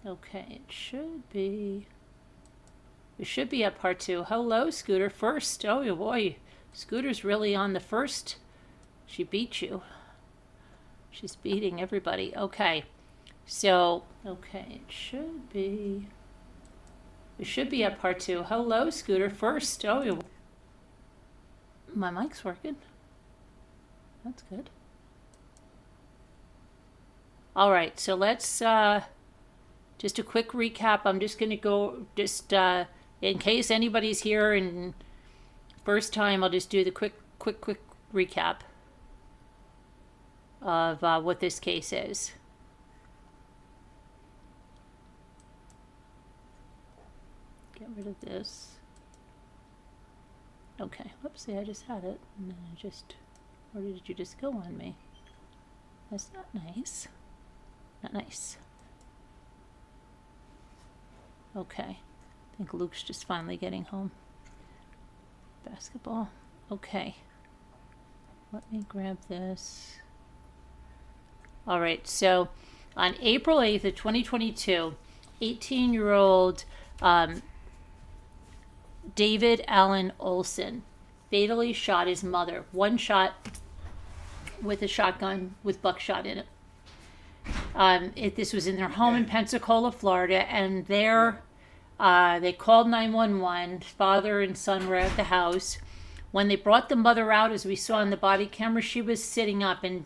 Okay, it should be. We should be at part 2. Hello, Scooter. First. Oh boy. Scooter's really on the first. She beat you. She's beating everybody. Okay. So, okay, it should be. We should be at part 2. Hello, Scooter. First. Oh, my mic's working. That's good. All right, so let's just a quick recap. I'm just going to go in case anybody's here and first time, I'll just do the quick recap of what this case is. Get rid of this. Okay, whoopsie, I just had it. And then where did you just go on me? That's not nice. Not nice. Okay, I think Luke's just finally getting home. Basketball. Okay. Let me grab this. All right, so on April 8th of 2022, 18-year-old David Allan Ohlson fatally shot his mother. One shot with a shotgun with buckshot in it. This was in their home in Pensacola, Florida, and there they called 911. Father and son were at the house. When they brought the mother out, as we saw in the body camera, she was sitting up and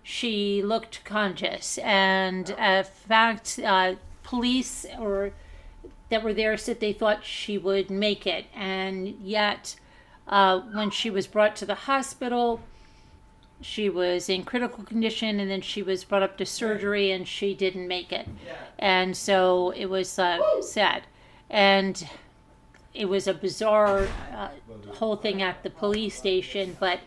she looked conscious. And in fact, police that were there said they thought she would make it. And yet, when she was brought to the hospital, she was in critical condition, and then she was brought up to surgery, and she didn't make it. And so it was sad. And it was a bizarre whole thing at the police station, but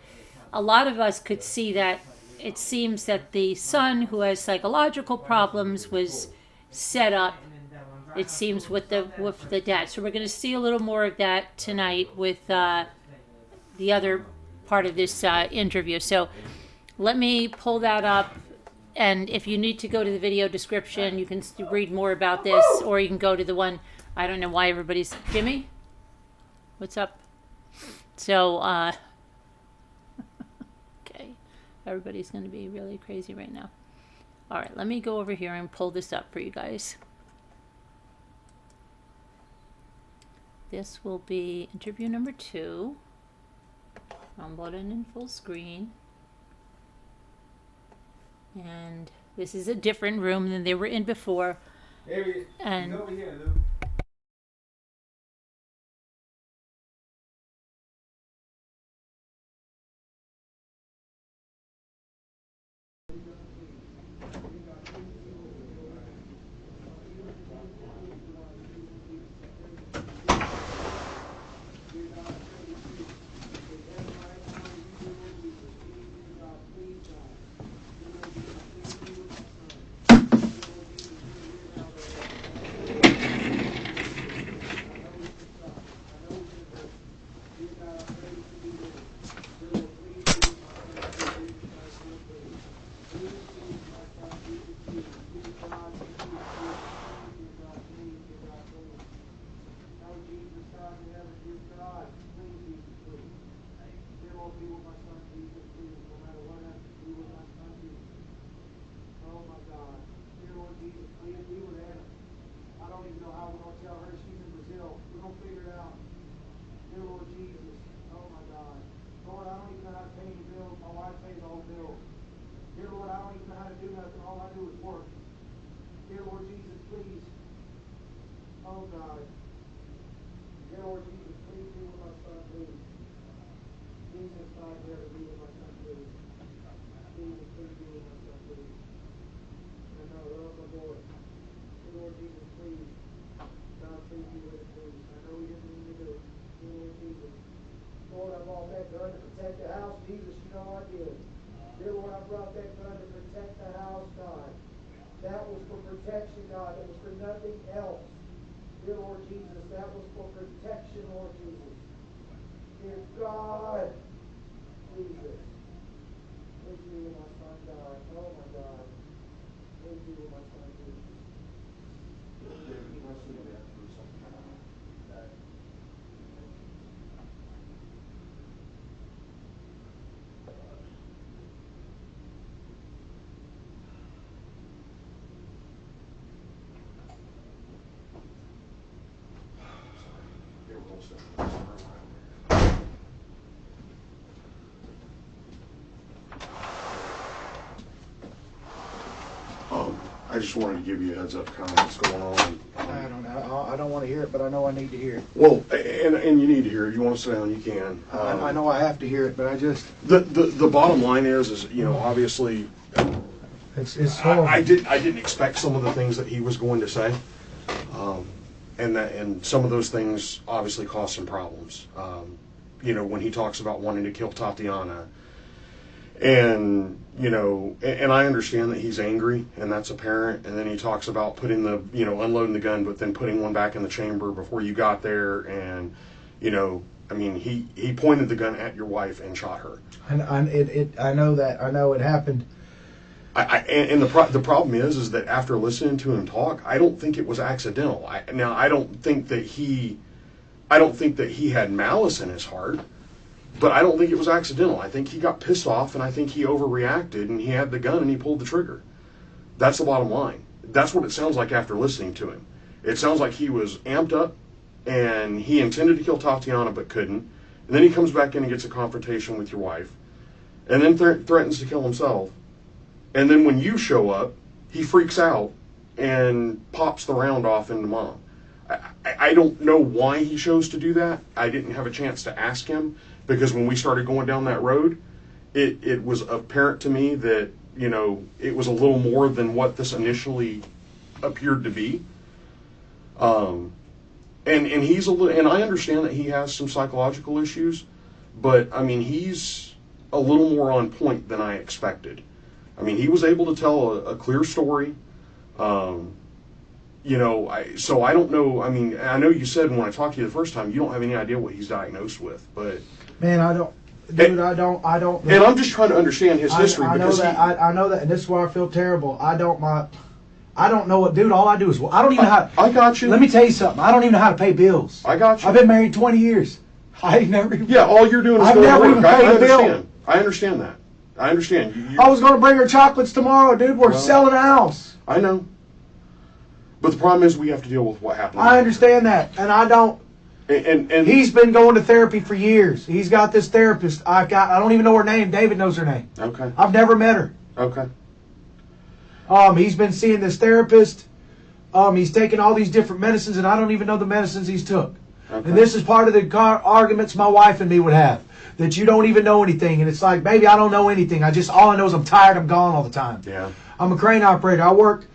a lot of us could see that it seems that the son, who has psychological problems, was set up, it seems, with the dad. So we're going to see a little more of that tonight with the other part of this interview. So let me pull that up, and if you need to go to the video description, you can read more about this, or you can go to the one. I don't know why everybody's... Jimmy? What's up? So, okay. Everybody's going to be really crazy right now. All right, let me go over here and pull this up for you guys. This will be interview number 2. I'm loading in full screen. And this is a different room than they were in before. And over here, Luke. I just wanted to give you a heads up, kind of what's going on. I don't want to hear it, but I know I need to hear it. Well, and you need to hear it. If you want to sit down, you can. I know I have to hear it, but I just the bottom line is you know, obviously, it's horrible. I didn't expect some of the things that he was going to say, and some of those things obviously caused some problems. You know, when he talks about wanting to kill Tatiana. And, you know, and I understand that he's angry, and that's apparent. And then he talks about putting unloading the gun, but then putting one back in the chamber before you got there. And, you know, I mean, he pointed the gun at your wife and shot her. And I know that. I know it happened. And the problem is that after listening to him talk, I don't think it was accidental. I don't think that he had malice in his heart. But I don't think it was accidental. I think he got pissed off, and I think he overreacted, and he had the gun, and he pulled the trigger. That's the bottom line. That's what it sounds like after listening to him. It sounds like he was amped up, and he intended to kill Tatiana but couldn't. And then he comes back in and gets a confrontation with your wife, and then threatens to kill himself. And then when you show up, he freaks out and pops the round off into Mom. I don't know why he chose to do that. I didn't have a chance to ask him. Because when we started going down that road, it was apparent to me that, you know, it was a little more than what this initially appeared to be. And he's and I understand that he has some psychological issues, but I mean, he's a little more on point than I expected. I mean, he was able to tell a clear story. You know, so I don't know. I mean, I know you said when I talked to you the first time, you don't have any idea what he's diagnosed with, but man, I don't. Dude, I don't. And I'm just trying to understand his history. I know that. I know that, and this is why I feel terrible. I don't know what, dude. All I do is I don't even know how. I got you. Let me tell you something. I don't even know how to pay bills. I got you. I've been married 20 years. I never. Yeah, all you're doing is I've going never to even work. paid I a bill. understand. I understand that. I understand. I was going to bring her chocolates tomorrow, dude. We're selling a house. I know. But the problem is we have to deal with what happened. I understand that, and I don't. And he's been going to therapy for years. He's got this therapist. I don't even know her name. David knows her name. Okay. I've never met her. Okay. He's been seeing this therapist. He's taking all these different medicines, and I don't even know the medicines he's took. Okay. And this is part of the arguments my wife and me would have. That you don't even know anything. And it's like, baby, I don't know anything. All I know is I'm tired. I'm gone all the time. Yeah. I'm a crane operator. I work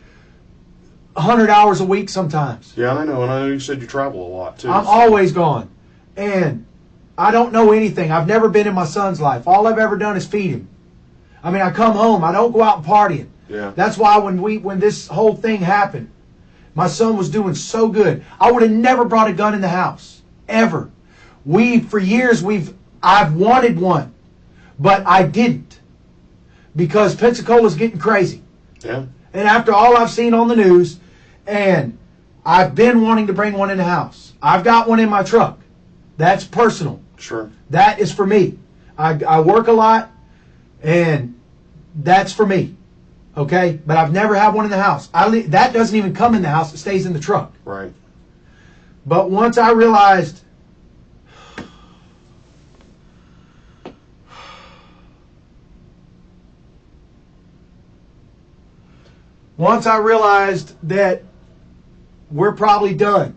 100 hours a week sometimes. Yeah, I know. And I know you said you travel a lot, too. I'm always gone. And I don't know anything. I've never been in my son's life. All I've ever done is feed him. I mean, I come home. I don't go out and partying. Yeah. That's why when this whole thing happened, my son was doing so good. I would have never brought a gun in the house. Ever. For years, I've wanted one. But I didn't. Because Pensacola's getting crazy. Yeah. And after all I've seen on the news, and I've been wanting to bring one in the house. I've got one in my truck. That's personal. Sure. That is for me. I work a lot, and that's for me. Okay? But I've never had one in the house. That doesn't even come in the house. It stays in the truck. Right. But once I realized... that we're probably done.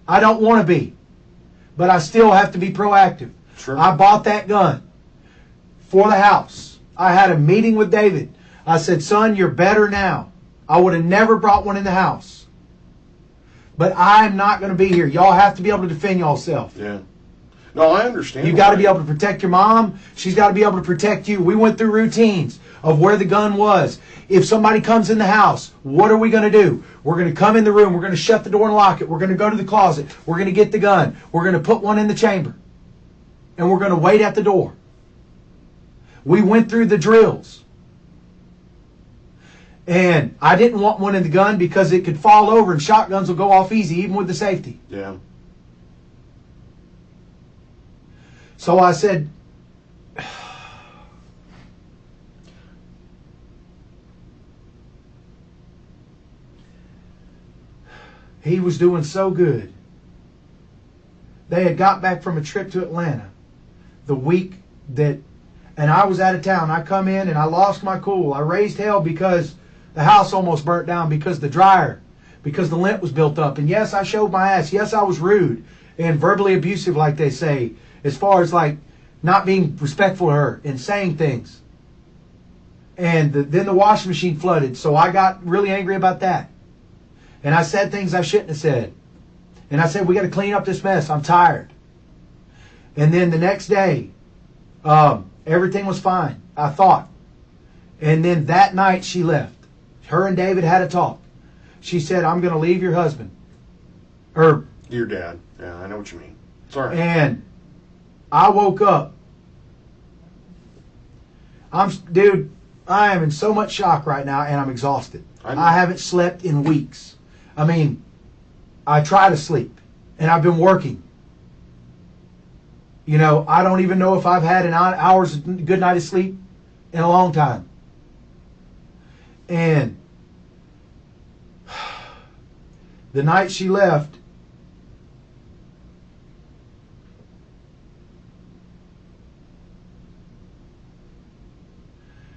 I don't want to be. But I still have to be proactive. Sure. I bought that gun for the house. I had a meeting with David. I said, son, you're better now. I would have never brought one in the house. But I'm not going to be here. Y'all have to be able to defend yourself. Yeah. No, I understand. You got to be able to protect your mom. She's got to be able to protect you. We went through routines of where the gun was. If somebody comes in the house, what are we going to do? We're going to come in the room. We're going to shut the door and lock it. We're going to go to the closet. We're going to get the gun. We're going to put one in the chamber. And we're going to wait at the door. We went through the drills. And I didn't want one in the gun because it could fall over and shotguns will go off easy, even with the safety. Yeah. So I said, he was doing so good. They had got back from a trip to Atlanta the week that, and I was out of town. I come in and I lost my cool. I raised hell because the house almost burnt down, because the dryer, because the lint was built up. And yes, I showed my ass. Yes, I was rude and verbally abusive, like they say, as far as like not being respectful to her and saying things. And then the washing machine flooded, so I got really angry about that. And I said things I shouldn't have said. And I said, we got to clean up this mess. I'm tired. And then the next day, everything was fine, I thought. And then that night she left. Her and David had a talk. She said, I'm going to leave your husband. Or Your dad. Yeah, I know what you mean. It's all right. And I woke up. Dude, I am in so much shock right now, and I'm exhausted. I haven't slept in weeks. I mean, I try to sleep, and I've been working. You know, I don't even know if I've had an hour's good night of sleep in a long time. And the night she left,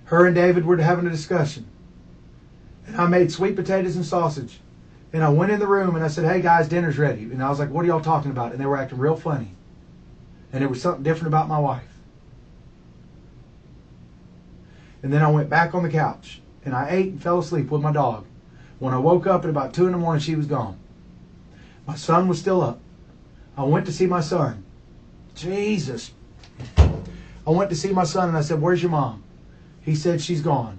her and David were having a discussion. And I made sweet potatoes and sausage. And I went in the room and I said, hey guys, dinner's ready. And I was like, what are y'all talking about? And they were acting real funny. And there was something different about my wife. And then I went back on the couch and I ate and fell asleep with my dog. When I woke up at about 2 in the morning, she was gone. My son was still up. I went to see my son. Jesus. I went to see my son and I said, where's your mom? He said, she's gone.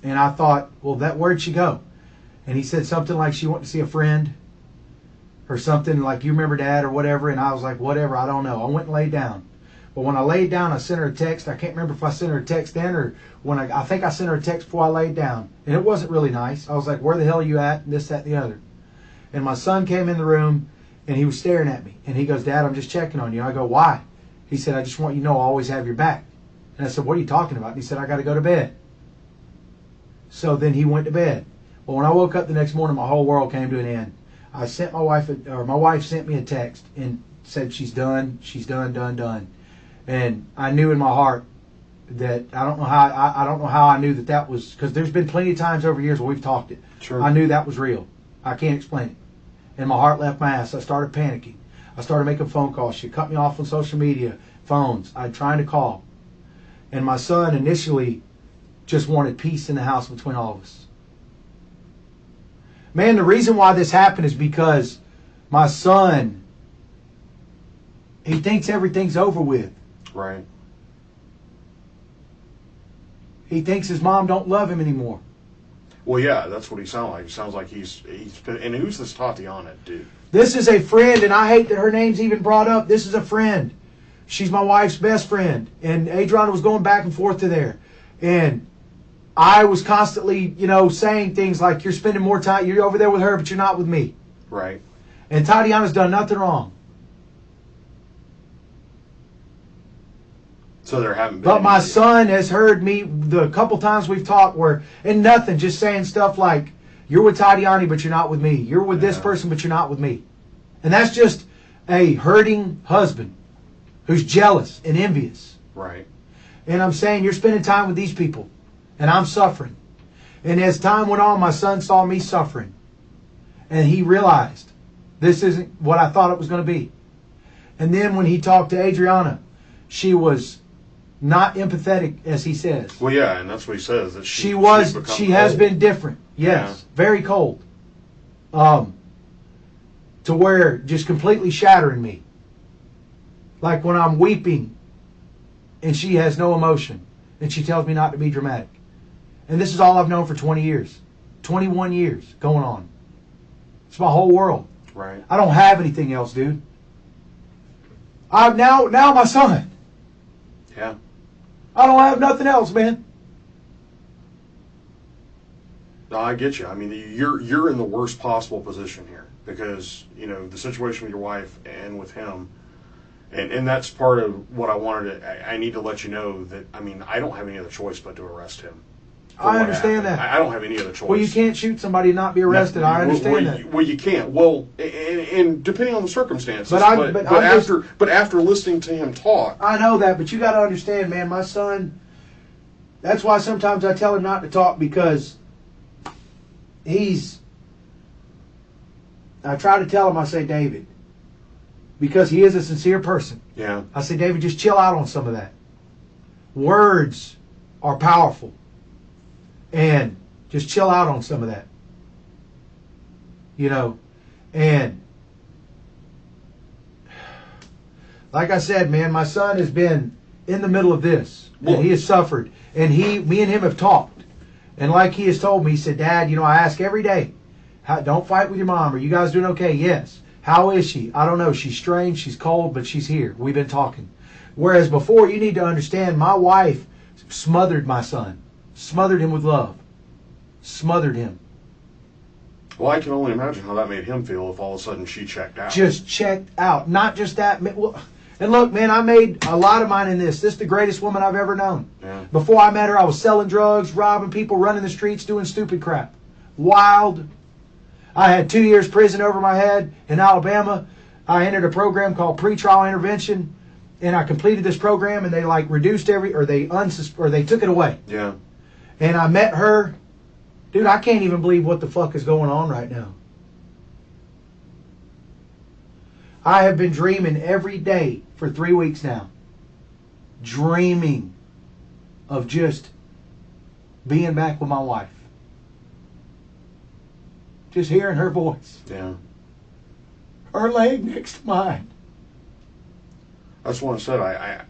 And I thought, well, where'd she go? And he said something like she went to see a friend or something like, you remember Dad or whatever. And I was like, whatever, I don't know. I went and laid down. But when I laid down, I sent her a text. I can't remember if I sent her a text then or when I think I sent her a text before I laid down. And it wasn't really nice. I was like, where the hell are you at? And this, that, and the other. And my son came in the room and he was staring at me. And he goes, Dad, I'm just checking on you. I go, why? He said, I just want you to know I always have your back. And I said, what are you talking about? And he said, I got to go to bed. So then he went to bed. Well, when I woke up the next morning, my whole world came to an end. I sent my wife sent me a text and said she's done, done. And I knew in my heart that I don't know how I knew that was, because there's been plenty of times over years where we've talked it. Sure. I knew that was real. I can't explain it. And my heart left my ass. I started panicking. I started making phone calls. She cut me off on social media, phones. I'm trying to call. And my son initially just wanted peace in the house between all of us. Man, the reason why this happened is because my son, he thinks everything's over with. Right. He thinks his mom don't love him anymore. Well, yeah, that's what he sounds like. He sounds like he's been, and who's this Tatiana dude? This is a friend, and I hate that her name's even brought up. This is a friend. She's my wife's best friend. And Adrianna was going back and forth to there. And I was constantly, saying things like, you're spending more time, you're over there with her, but you're not with me. Right. And Tatiana's done nothing wrong. So there haven't been. But my son has heard me the couple times we've talked and nothing, just saying stuff like, you're with Tatiana, but you're not with me. You're with this person, but you're not with me. And that's just a hurting husband who's jealous and envious. Right. And I'm saying, you're spending time with these people, and I'm suffering. And as time went on, my son saw me suffering. And he realized, this isn't what I thought it was going to be. And then when he talked to Adrianna, she was not empathetic, as he says. Well, yeah, and that's what he says. That she has cold. been different. Yes, yeah. Very cold. To where just completely shattering me. Like when I'm weeping and she has no emotion and she tells me not to be dramatic. And this is all I've known for 20 years. 21 years going on. It's my whole world. Right. I don't have anything else, dude. Now my son. Yeah. I don't have nothing else, man. No, I get you. I mean, you're in the worst possible position here because, the situation with your wife and with him, and that's part of what I wanted to, I need to let you know that, I mean, I don't have any other choice but to arrest him. for I what understand happened. that. I don't have any other choice. Well, you can't shoot somebody and not be arrested. I understand that. Well, you can't. Well, and depending on the circumstances. But after listening to him talk, I know that, but you got to understand, man. My son. That's why sometimes I tell him not to talk, because I try to tell him. I say, David, because he is a sincere person. yeah, I say, David, just chill out on some of that. Words are powerful. And just chill out on some of that. You know, and like I said, man, my son has been in the middle of this. And he has suffered. And me and him have talked. And like he has told me, he said, Dad, you know, I ask every day, don't fight with your mom. Are you guys doing okay? Yes. How is she? I don't know. She's strange. She's cold, but she's here. We've been talking. Whereas before, you need to understand, my wife smothered my son. Smothered him with love. Smothered him. well, I can only imagine how that made him feel if all of a sudden she checked out. Just checked out. Not just that. Well, and look, man, I made a lot of mine in this. This is the greatest woman I've ever known. Yeah. Before I met her, I was selling drugs, robbing people, running the streets, doing stupid crap. Wild. I had 2 years prison over my head in Alabama. I entered a program called pretrial intervention, and I completed this program, and they reduced they took it away. Yeah. And I met her. Dude, I can't even believe what the fuck is going on right now. I have been dreaming every day for 3 weeks now. Dreaming of just being back with my wife. Just hearing her voice. Yeah. Her leg next to mine. That's what I said.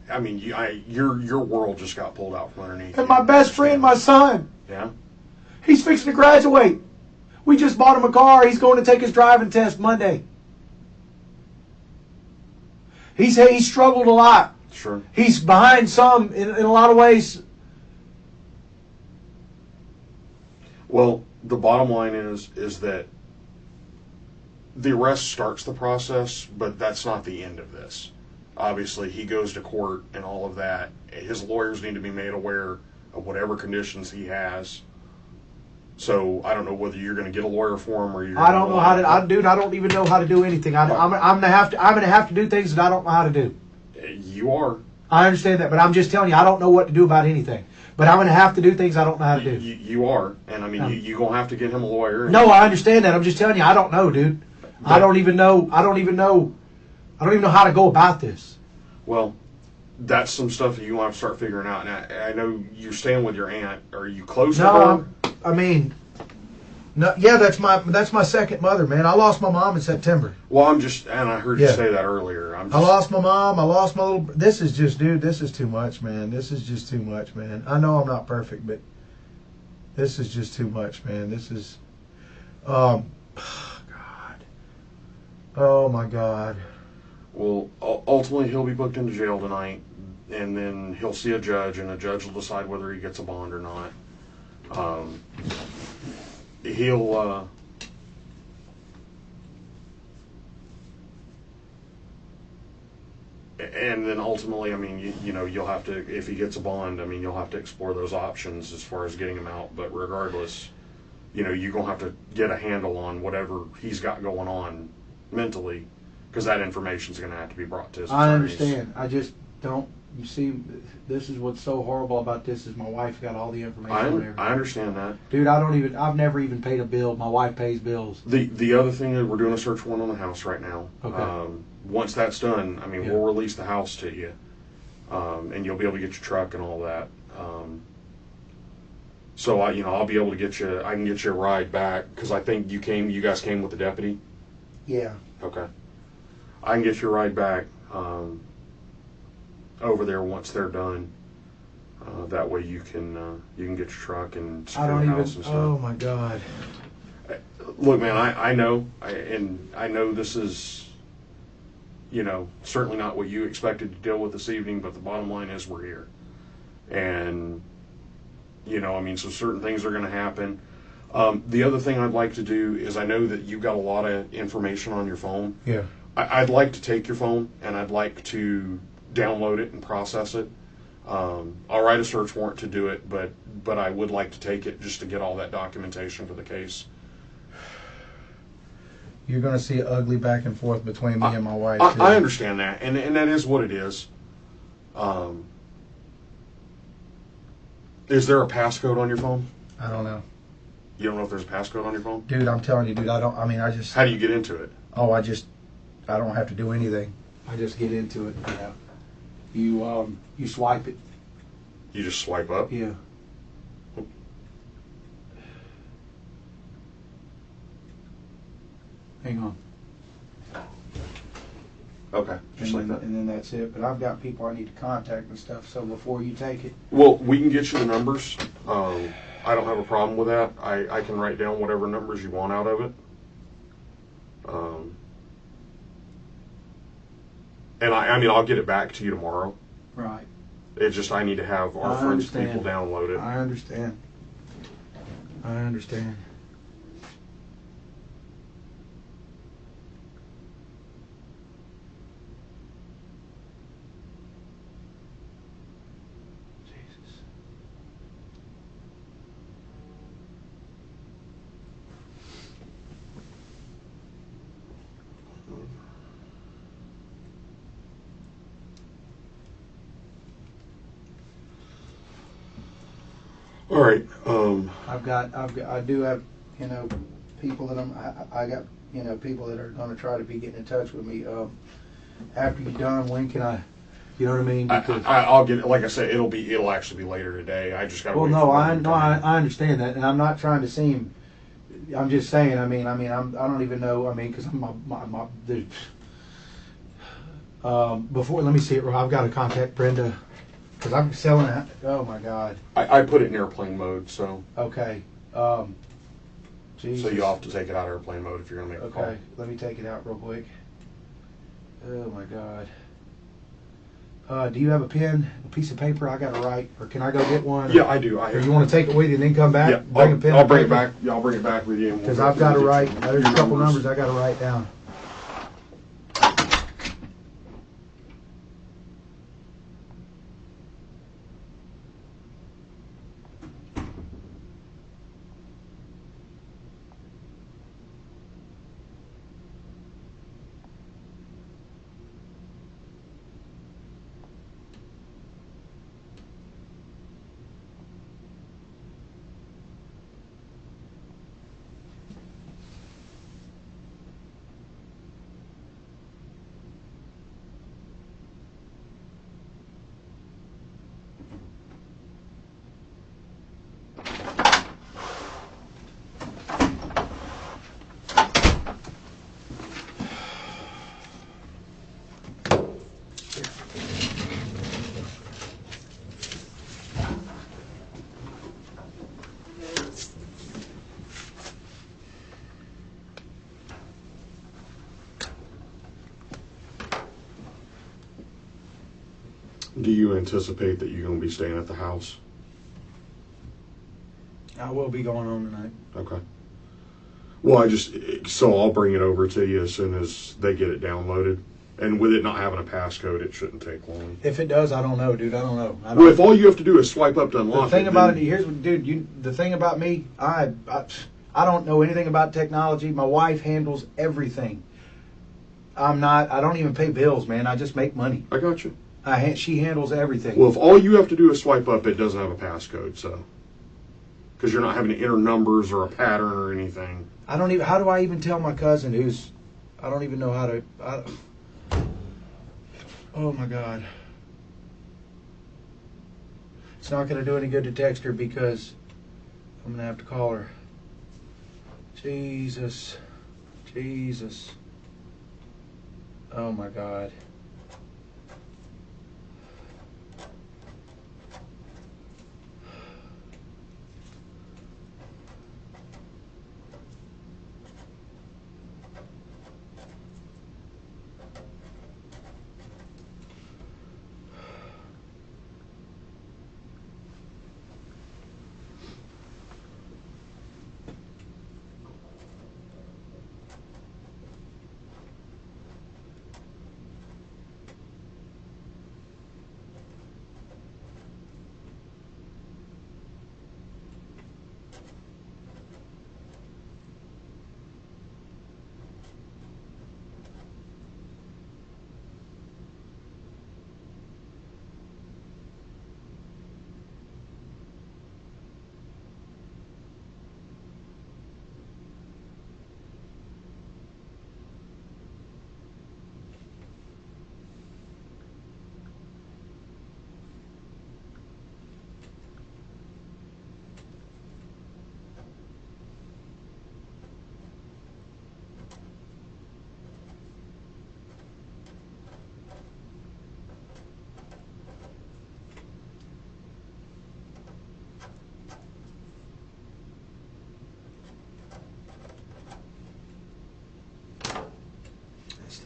I mean, your world just got pulled out from underneath. And my best friend, my son. Yeah. He's fixing to graduate. We just bought him a car. He's going to take his driving test Monday. He's struggled a lot. Sure. He's behind some in a lot of ways. Well, the bottom line is that the arrest starts the process, but that's not the end of this. Obviously, he goes to court and all of that. His lawyers need to be made aware of whatever conditions he has. So I don't know whether you're going to get a lawyer for him or you're. I don't know how to. Dude, I don't even know how to do anything. I'm gonna have to do things that I don't know how to do. You are. I understand that, but I'm just telling you, I don't know what to do about anything. But I'm gonna have to do things I don't know how to do. You are, and I mean, you're gonna have to get him a lawyer. No, I understand that. I'm just telling you, I don't know, dude. I don't even know how to go about this. Well, that's some stuff that you want to start figuring out. And I know you're staying with your aunt. Are you close to her? No, I mean, no, yeah, that's my second mother, man. I lost my mom in September. Well, and I heard you say that earlier. I lost my mom. I lost my little. This is just, dude. This is too much, man. This is just too much, man. I know I'm not perfect, but this is just too much, man. This is, God. Oh my God. Well, ultimately, he'll be booked into jail tonight, and then he'll see a judge, and a judge will decide whether he gets a bond or not. He'll and then ultimately, I mean, you know, you'll have to, if he gets a bond, I mean, you'll have to explore those options as far as getting him out. But regardless, you know, you're gonna have to get a handle on whatever he's got going on mentally, because that information is going to have to be brought to his attorneys. I understand. I just don't. You see, this is what's so horrible about this is my wife got all the information. I understand that, dude. I've never even paid a bill. My wife pays bills. The other thing is we're doing a search warrant on the house right now. Okay. Once that's done, I mean, we'll release the house to you, and you'll be able to get your truck and all that. So I'll be able to get you. I can get you a ride back because I think you guys came with the deputy. Yeah. Okay. I can get your ride back over there once they're done. That way you can get your truck and secure the house and stuff. Oh my God. Look, man, I know, I know this is, certainly not what you expected to deal with this evening, but the bottom line is we're here. And, so certain things are going to happen. The other thing I'd like to do is, I know that you've got a lot of information on your phone. Yeah. I'd like to take your phone and I'd like to download it and process it. I'll write a search warrant to do it, but I would like to take it just to get all that documentation for the case. You're going to see an ugly back and forth between me and my wife. too. I understand that, and that is what it is. Is there a passcode on your phone? I don't know. You don't know if there's a passcode on your phone? Dude, I'm telling you, dude, I just... How do you get into it? Oh, I don't have to do anything. I just get into it, you know. You swipe it. You just swipe up? Yeah. Hang on. Okay, just like that. And then that's it. But I've got people I need to contact and stuff, so before you take it... Well, we can get you the numbers. I don't have a problem with that. I can write down whatever numbers you want out of it. And I mean, I'll get it back to you tomorrow. Right. It's just I need to have our French people download it. I understand. Jesus. All right. I do have, you know, people that I got, you know, people that are going to try to be getting in touch with me. After you're done, when can I, you know what I mean? Because, I'll get it. Like I said, it'll actually be later today. I just got to. well, no, I understand that, and I'm not trying to seem. I'm just saying. I don't even know. I mean, because before, let me see it. I've got to contact Brenda. Because I'm selling it. Oh my God. I put it in airplane mode, so. Okay. Jesus. So you'll have to take it out of airplane mode if you're gonna make a call. Okay. Let me take it out real quick. Oh my God. Do you have a pen, a piece of paper I got to write, or can I go get one? Yeah, I do. Or you want to take it with you and then come back? Yeah, Bring a pen. I'll bring it back. Yeah, I'll bring it back with you. Because I've got to write. There's a couple numbers I got to write down. Do you anticipate that you're gonna be staying at the house? I will be going home tonight. Okay. Well, so I'll bring it over to you as soon as they get it downloaded. And with it not having a passcode, it shouldn't take long. If it does, I don't know, dude. I don't know. Well, if all you have to do is swipe up to unlock it. The thing about it, here's what, dude. The thing about me, I don't know anything about technology. My wife handles everything. I don't even pay bills, man. I just make money. I got you. She handles everything. Well, if all you have to do is swipe up, it doesn't have a passcode, so. Because you're not having to enter numbers or a pattern or anything. How do I even tell my cousin I don't even know how to, oh my God. It's not going to do any good to text her because I'm going to have to call her. Jesus. Oh my God.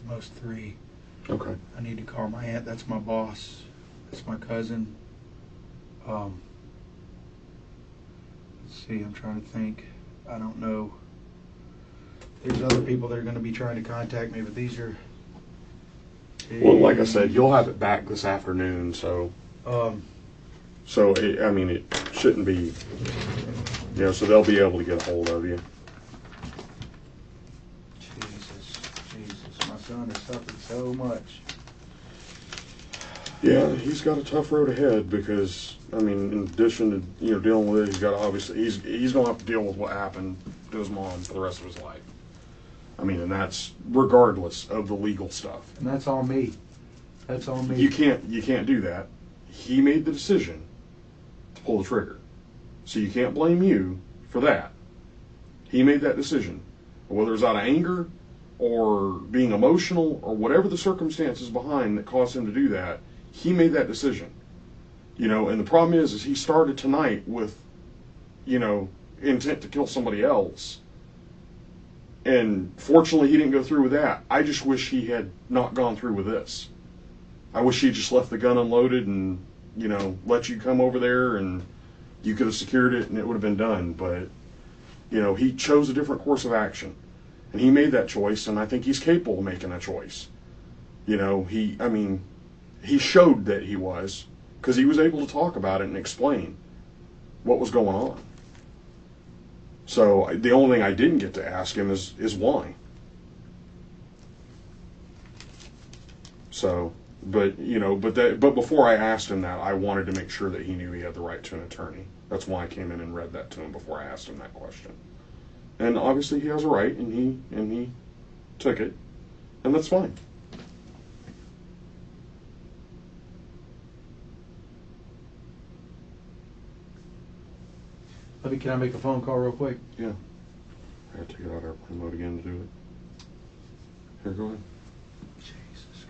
most 3. Okay. I need to call my aunt. That's my boss. That's my cousin. Let's see, I'm trying to think. I don't know. There's other people that are going to be trying to contact me, but these are... Well, like I said, you'll have it back this afternoon, so... I mean, it shouldn't be... You know, so they'll be able to get a hold of you. Jesus, my son has suffered so much. Yeah, he's got a tough road ahead because, I mean, in addition to, you know, dealing with it, he's got to obviously, he's going to have to deal with what happened to his mom for the rest of his life. I mean, and that's regardless of the legal stuff. And that's on me. That's on me. You can't do that. He made the decision to pull the trigger. So you can't blame you for that. He made that decision. Whether it's out of anger or being emotional or whatever the circumstances behind that caused him to do that, he made that decision. You know, and the problem is he started tonight with, you know, intent to kill somebody else. And fortunately he didn't go through with that. I just wish he had not gone through with this. I wish he just left the gun unloaded and, you know, let you come over there and you could have secured it and it would have been done. But, you know, he chose a different course of action. And he made that choice, and I think he's capable of making that choice. You know, he showed that he was, because he was able to talk about it and explain what was going on. So the only thing I didn't get to ask him is why. So, but you know, but before I asked him that, I wanted to make sure that he knew he had the right to an attorney. That's why I came in and read that to him before I asked him that question. And obviously he has a right, and he took it, and that's fine. Can I make a phone call real quick? Yeah. I gotta take it out of airplane mode again to do it. Here, go ahead. Jesus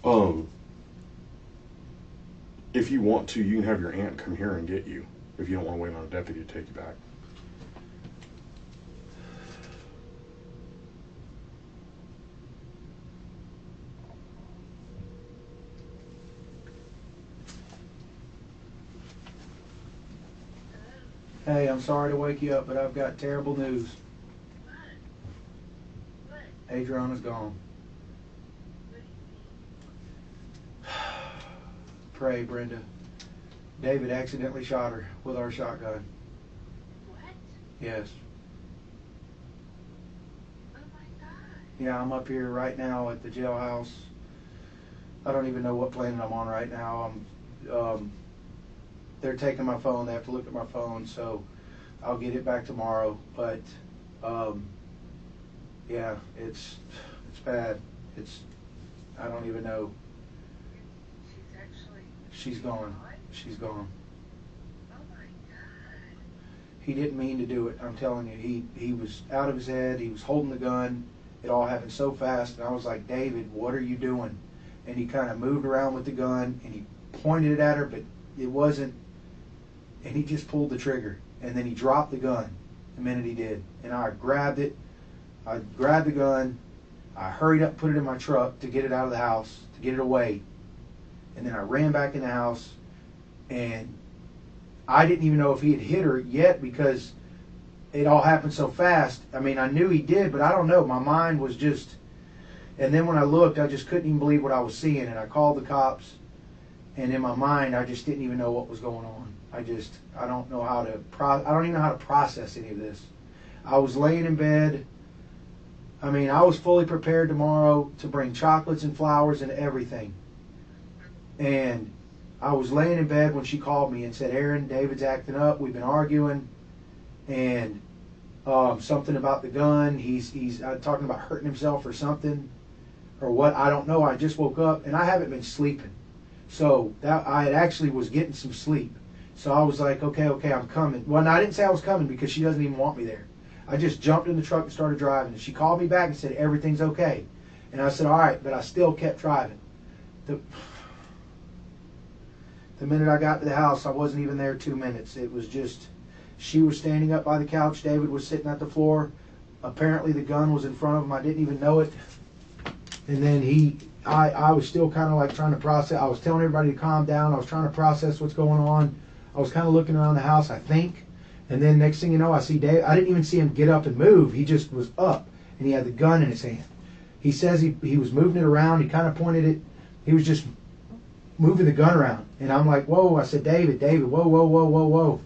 God. If you want to, you can have your aunt come here and get you. If you don't want to wait on a deputy to take you back. Hey, I'm sorry to wake you up, but I've got terrible news. Adrianna's gone. Pray, Brenda. David accidentally shot her with our shotgun. What? Yes. Oh my God. Yeah, I'm up here right now at the jailhouse. I don't even know what planet I'm on right now. They're taking my phone. They have to look at my phone, so I'll get it back tomorrow. But yeah, it's bad. I don't even know. She's gone. She's gone. Oh my God. He didn't mean to do it. I'm telling you, he was out of his head. He was holding the gun. It all happened so fast, and I was like, David, what are you doing? And he kind of moved around with the gun, and he pointed it at her, but it wasn't. And he just pulled the trigger, and then he dropped the gun the minute he did. And I grabbed it. I grabbed the gun. I hurried up, put it in my truck to get it out of the house, to get it away. And then I ran back in the house, and I didn't even know if he had hit her yet because it all happened so fast. I mean, I knew he did, but I don't know. My mind was just... And then when I looked, I just couldn't even believe what I was seeing. And I called the cops, and in my mind, I just didn't even know what was going on. I don't know how to... I don't even know how to process any of this. I was laying in bed. I mean, I was fully prepared tomorrow to bring chocolates and flowers and everything. And I was laying in bed when she called me and said, Aaron, David's acting up. We've been arguing. And something about the gun. He's talking about hurting himself or something. Or what, I don't know. I just woke up, and I haven't been sleeping. So I actually was getting some sleep. So I was like, okay, I'm coming. Well, no, I didn't say I was coming because she doesn't even want me there. I just jumped in the truck and started driving. And she called me back and said, everything's okay. And I said, all right, but I still kept driving. The minute I got to the house, I wasn't even there 2 minutes. It was just, she was standing up by the couch. David was sitting at the floor. Apparently the gun was in front of him. I didn't even know it. And then I was still kind of like trying to process. I was telling everybody to calm down. I was trying to process what's going on. I was kind of looking around the house, I think. And then next thing you know, I see Dave. I didn't even see him get up and move. He just was up, and he had the gun in his hand. He says he was moving it around. He kind of pointed it. He was just moving the gun around. And I'm like, whoa. I said, David, whoa, whoa, whoa, whoa, whoa.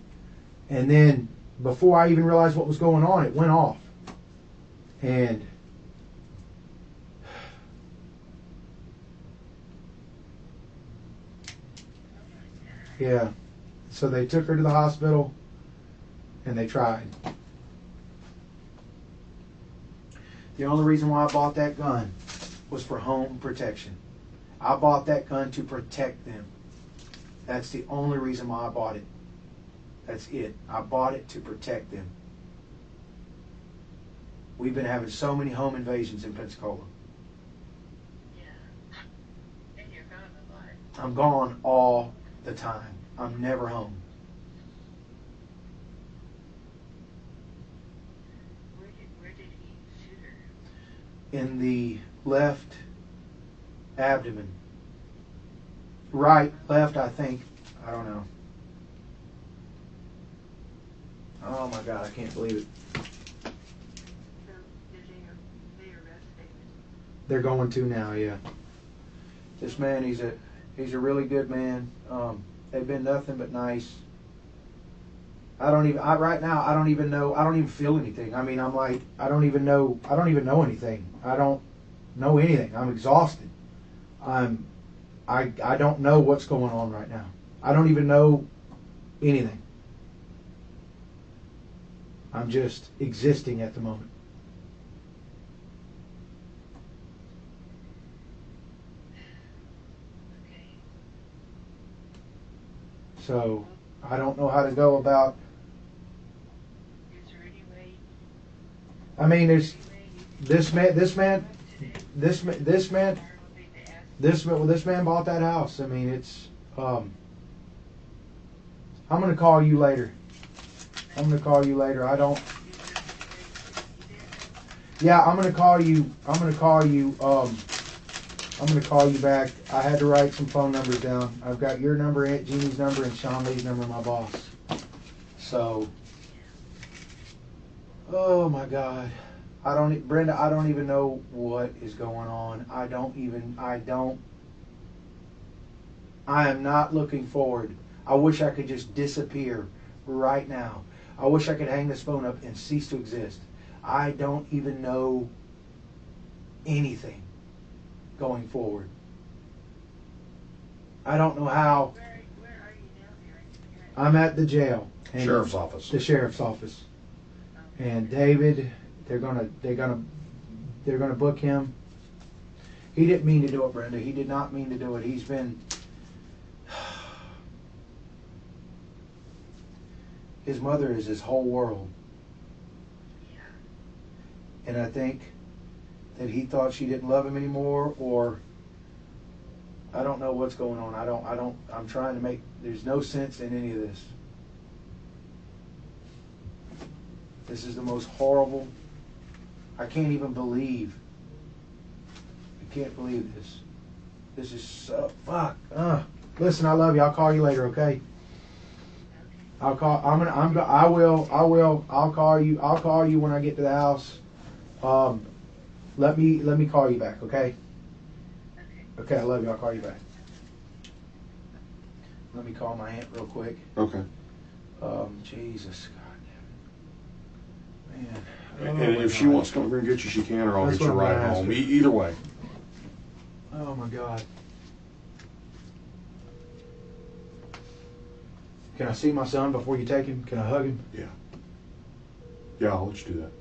And then before I even realized what was going on, it went off. And yeah. So they took her to the hospital, and they tried. The only reason why I bought that gun was for home protection. I bought that gun to protect them. That's the only reason why I bought it. That's it. I bought it to protect them. We've been having so many home invasions in Pensacola. Yeah. And you're gone a lot. I'm gone all the time. I'm never home. Where did he shoot her? In the left abdomen. Right, left, I think. I don't know. Oh my God, I can't believe it. So did they arrest David? They're going to now, yeah. This man, he's a really good man. They've been nothing but nice. Right now, I don't even feel anything. I mean, I'm like, I don't even know anything. I don't know anything. I'm exhausted. I don't know what's going on right now. I don't even know anything. I'm just existing at the moment. Okay. So I don't know how to go about. Is there any way? I mean, there's Any way you this man tomorrow this man bought that house. I mean, it's. I'm gonna call you later. I don't. Yeah, I'm gonna call you. I'm gonna call you back. I had to write some phone numbers down. I've got your number, Aunt Jeannie's number, and Sean Lee's number, my boss. So, oh my God, Brenda, I don't even know what is going on. I am not looking forward. I wish I could just disappear right now. I wish I could hang this phone up and cease to exist. I don't even know anything going forward. I don't know how. Where are you now? You're I'm at the jail. And Sheriff's office. The sheriff's office. And David, they're gonna book him. He didn't mean to do it, Brenda. He did not mean to do it. He's been. His mother is his whole world. Yeah. And I think that he thought she didn't love him anymore, or I don't know what's going on. I'm trying to make, there's no sense in any of this. This is the most horrible, I can't even believe. I can't believe this. This is so, fuck. Listen, I love you. I'll call you later, okay? I'll call you when I get to the house. Let me call you back, okay? Okay. Okay, I love you. I'll call you back. Let me call my aunt real quick. Okay. Jesus, God damn it. Man. And my if she God. wants to come over and get you, she can, or I'll That's get you what I'm right gonna ask home. her. Either way. Oh my God. Can I see my son before you take him? Can I hug him? Yeah. Yeah, I'll let you do that.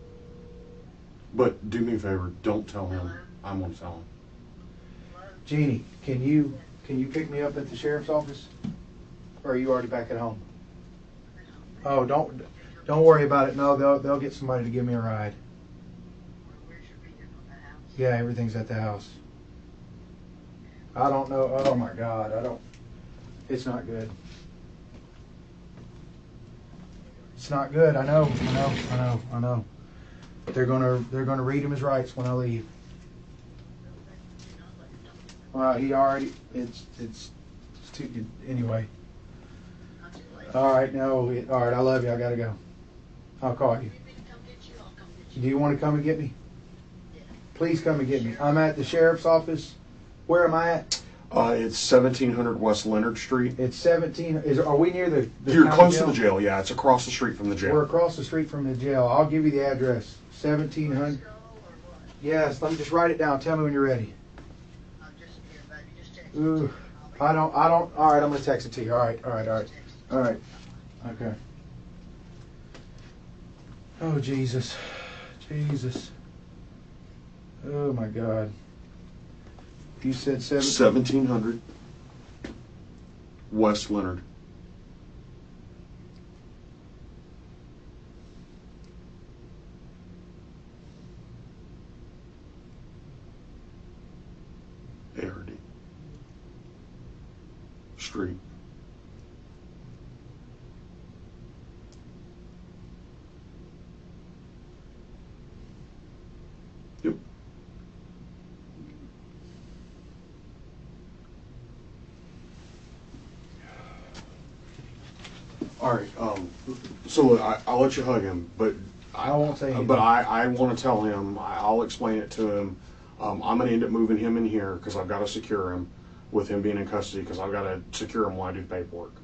But do me a favor, don't tell him I'm going to tell him. Jeannie, can you pick me up at the sheriff's office? Or are you already back at home? Oh, don't worry about it. No, they'll get somebody to give me a ride. Where's your vehicle? The house? Yeah, everything's at the house. I don't know. Oh my God, it's not good. It's not good. I know. But they're gonna read him his rights when I leave. Well, he already, it's too, anyway. All right, no, all right, I love you. I gotta go. I'll call you. Do you want to come and get me? Please come and get me. I'm at the sheriff's office. Where am I at? It's 1700 West Leonard Street. It's 17. Are we near the You're county close jail? to the jail. Yeah, it's across the street from the jail. We're across the street from the jail. I'll give you the address. 1700. Yes, let me just write it down. Tell me when you're ready. Ooh, I don't. All right, I'm gonna text it to you. All right. Okay. Oh Jesus. Oh my God. You said 1700 West Leonard. ARD. Street. Yep. All right. So I'll let you hug him, but I won't say anything. But I want to tell him. I'll explain it to him. I'm going to end up moving him in here because I've got to secure him with him being in custody because I've got to secure him while I do paperwork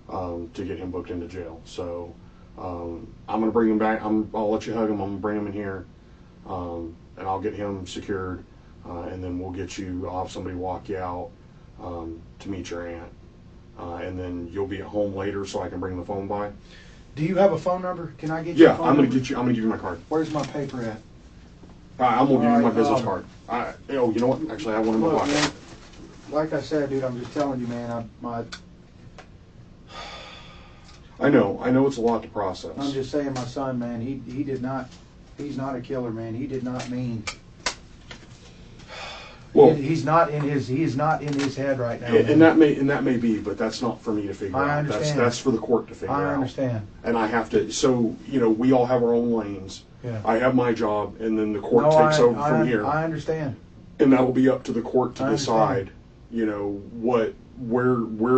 to get him booked into jail. So I'm going to bring him back. I'll let you hug him. I'm going to bring him in here and I'll get him secured and then we'll get you. I'll have somebody walk you out to meet your aunt. And then you'll be at home later, so I can bring the phone by. Do you have a phone number? Can I get your Yeah, phone I'm gonna number? get you. I'm gonna give you my card. Where's my paper at? I'm gonna give you my Alright, business card. You know what? Actually, I have one in my Look, pocket. man, like I said, dude, I'm just telling you, man. I know it's a lot to process. I'm just saying, my son, man. He did not. He's not a killer, man. He did not mean. Well, He is not in his head right now. and man. that may be, but that's not for me to figure I out. understand. That's for the court to figure out. I understand. And I have to. So we all have our own lanes. Yeah. I have my job, and then the court No, takes over from here. I understand. And that'll be up to the court to I decide, where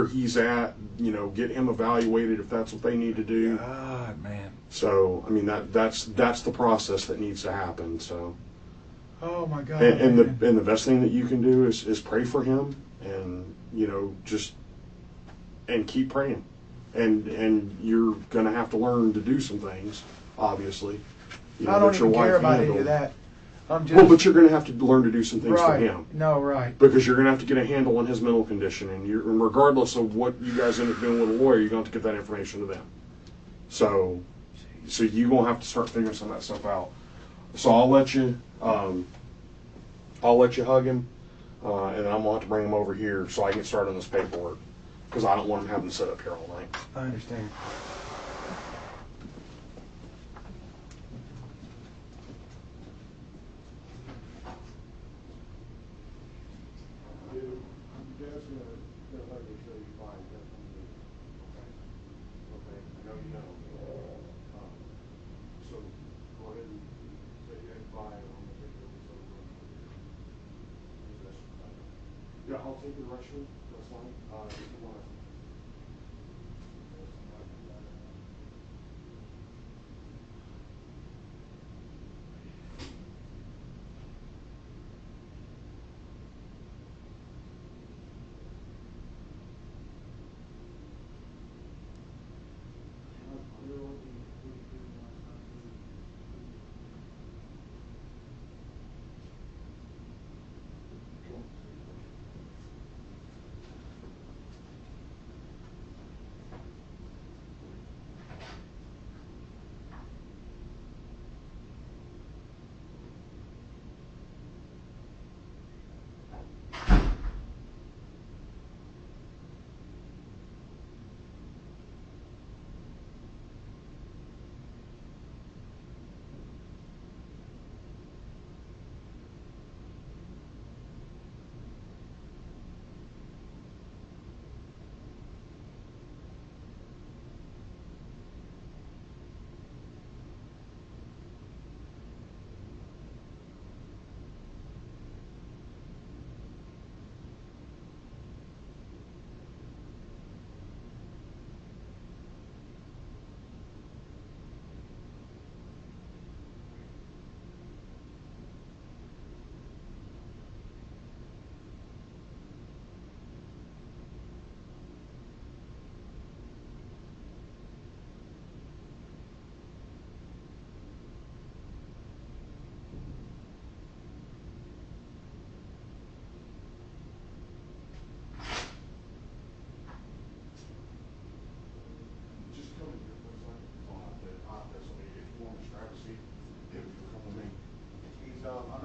he's at, get him evaluated if that's what they need to do. God, man. So, I mean, that's the process that needs to happen. So, Oh my God. and man. the best thing that you can do is pray for him, and and keep praying, and you're gonna have to learn to do some things, obviously. I don't that your even care wife about any handled. of that. I'm just Well, but you're gonna have to learn to do some things for right. him. No, right. Because you're going to have to get a handle on his mental condition, and regardless of what you guys end up doing with a lawyer, you're going to have to give that information to them. So you're going to have to start figuring some of that stuff out. So I'll let you hug him, and then I'm going to have to bring him over here so I can get started on this paperwork, because I don't want him having to sit up here all night. I understand. Yeah, I'll take the restroom. That's fine. If you want to.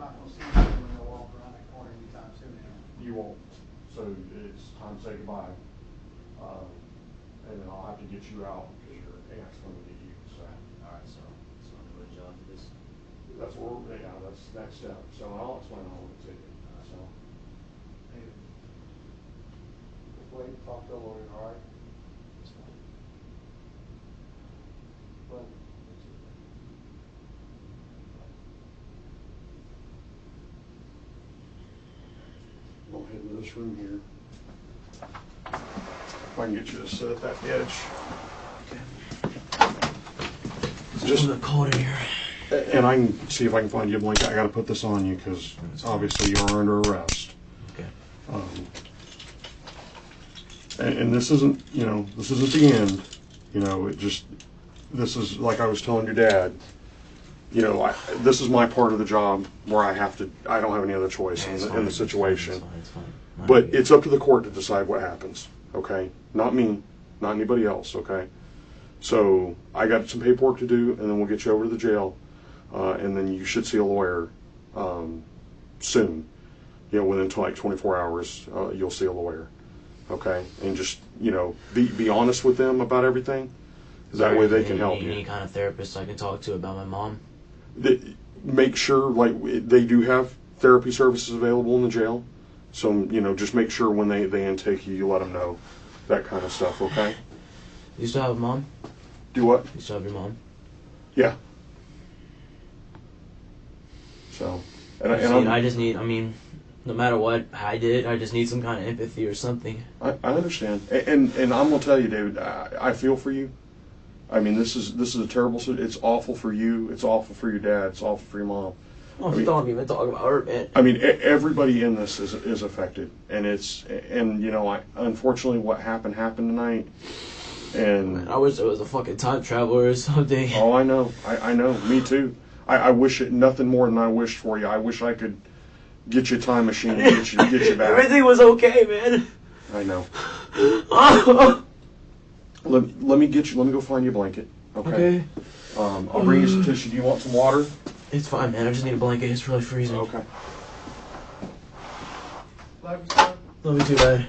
not gonna see you when they walk around that corner anytime soon now. You won't. So it's time to say goodbye. And then I'll have to get you out because your aunt's coming to get you. So Alright, so I'm going to job for this. that's what we're, yeah, that's next step. So I'll explain all of it to you. So just wait and talk to a lawyer, all right? That's fine. Well, I'll head into this room here. If I can get you to sit at that edge. Just a little bit cold in here. And I can see if I can find you a blanket. I got to put this on you because obviously you are under arrest. Okay. And this isn't, this isn't the end. This is like I was telling your dad. This is my part of the job where I don't have any other choice in the situation. It's fine. But it's up to the court to decide what happens, okay? Not me, not anybody else, okay? So I got some paperwork to do, and then we'll get you over to the jail, and then you should see a lawyer soon. Within like 24 hours, you'll see a lawyer, okay? And just, be honest with them about everything. That way they can help you. Any kind of therapist I can talk to about my mom? Make sure, they do have therapy services available in the jail. So, just make sure when they intake you, you let them know. That kind of stuff, okay? You still have a mom? Do what? You still have your mom? Yeah. So, I just need, no matter what I did, I just need some kind of empathy or something. I understand. And I'm going to tell you, David, I feel for you. This is a terrible situation. It's awful for you. It's awful for your dad. It's awful for your mom. Oh, don't even talk about her, man. Everybody in this is affected, and unfortunately what happened tonight, and Man, I wish it was a fucking time traveler or something. Oh, I know, me too. I wish it nothing more than I wished for you. I wish I could get you a time machine and get you back. Everything was okay, man. I know. Let me go find you a blanket. Okay. I'll bring you some tissue. Do you want some water? It's fine, man. I just need a blanket. It's really freezing. Okay. Love you, son. Love you too, bad.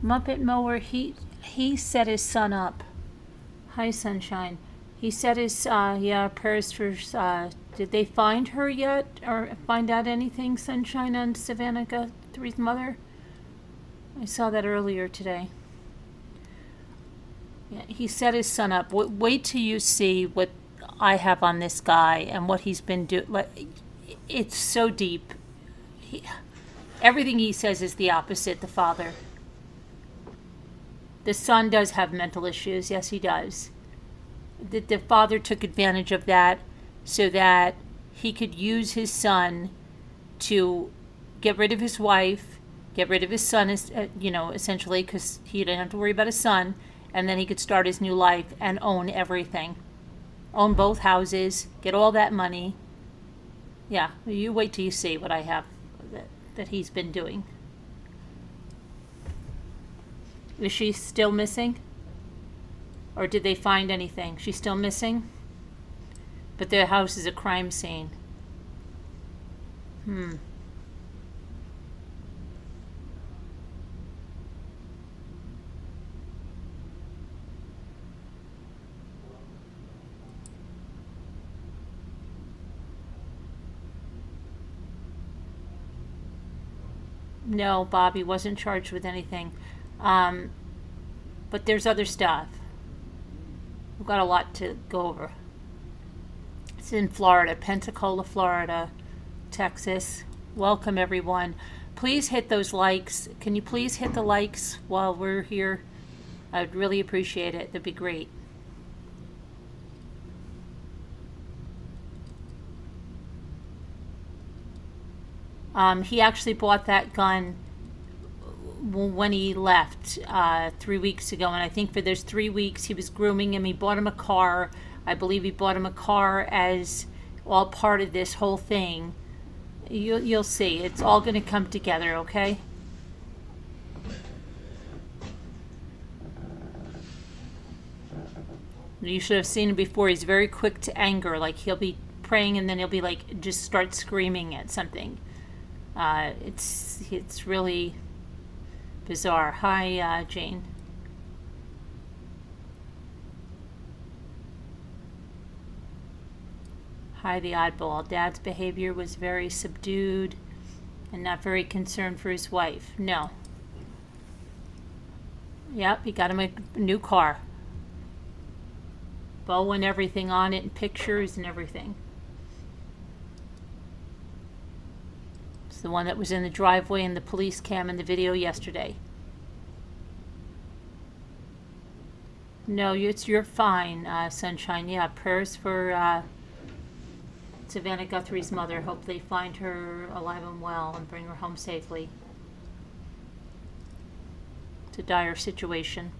Muppet Mower, he set his son up. Hi, Sunshine. He set his, prayers for, did they find her yet? Or find out anything, Sunshine, on Savannah Guthrie's mother? I saw that earlier today. Yeah, he set his son up. Wait till you see what I have on this guy and what he's been doing. It's so deep. Everything he says is the opposite, the father. The son does have mental issues. Yes, he does. The father took advantage of that so that he could use his son to get rid of his wife, get rid of his son, essentially, because he didn't have to worry about his son, and then he could start his new life and own everything. Own both houses, get all that money. Yeah, you wait till you see what I have that he's been doing. Is she still missing? Or did they find anything? She's still missing? But their house is a crime scene. No, Bobby wasn't charged with anything. But there's other stuff. We've got a lot to go over. It's in Florida, Pensacola, Florida, Texas. Welcome, everyone. Please hit those likes. Can you please hit the likes while we're here? I'd really appreciate it. That'd be great. He actually bought that gun when he left 3 weeks ago, and I think for those 3 weeks he was grooming him. He bought him a car. I believe he bought him a car as all part of this whole thing. You'll see. It's all going to come together, okay? You should have seen him before. He's very quick to anger. Like, he'll be praying and then he'll be like, just start screaming at something. It's really bizarre. Hi, Jane. Hi, the oddball. Dad's behavior was very subdued and not very concerned for his wife. No. Yep, he got him a new car. Bow and everything on it, and pictures and everything. It's the one that was in the driveway in the police cam in the video yesterday. No, you're fine, Sunshine. Yeah, prayers for Savannah Guthrie's mother. Hope they find her alive and well and bring her home safely. It's a dire situation.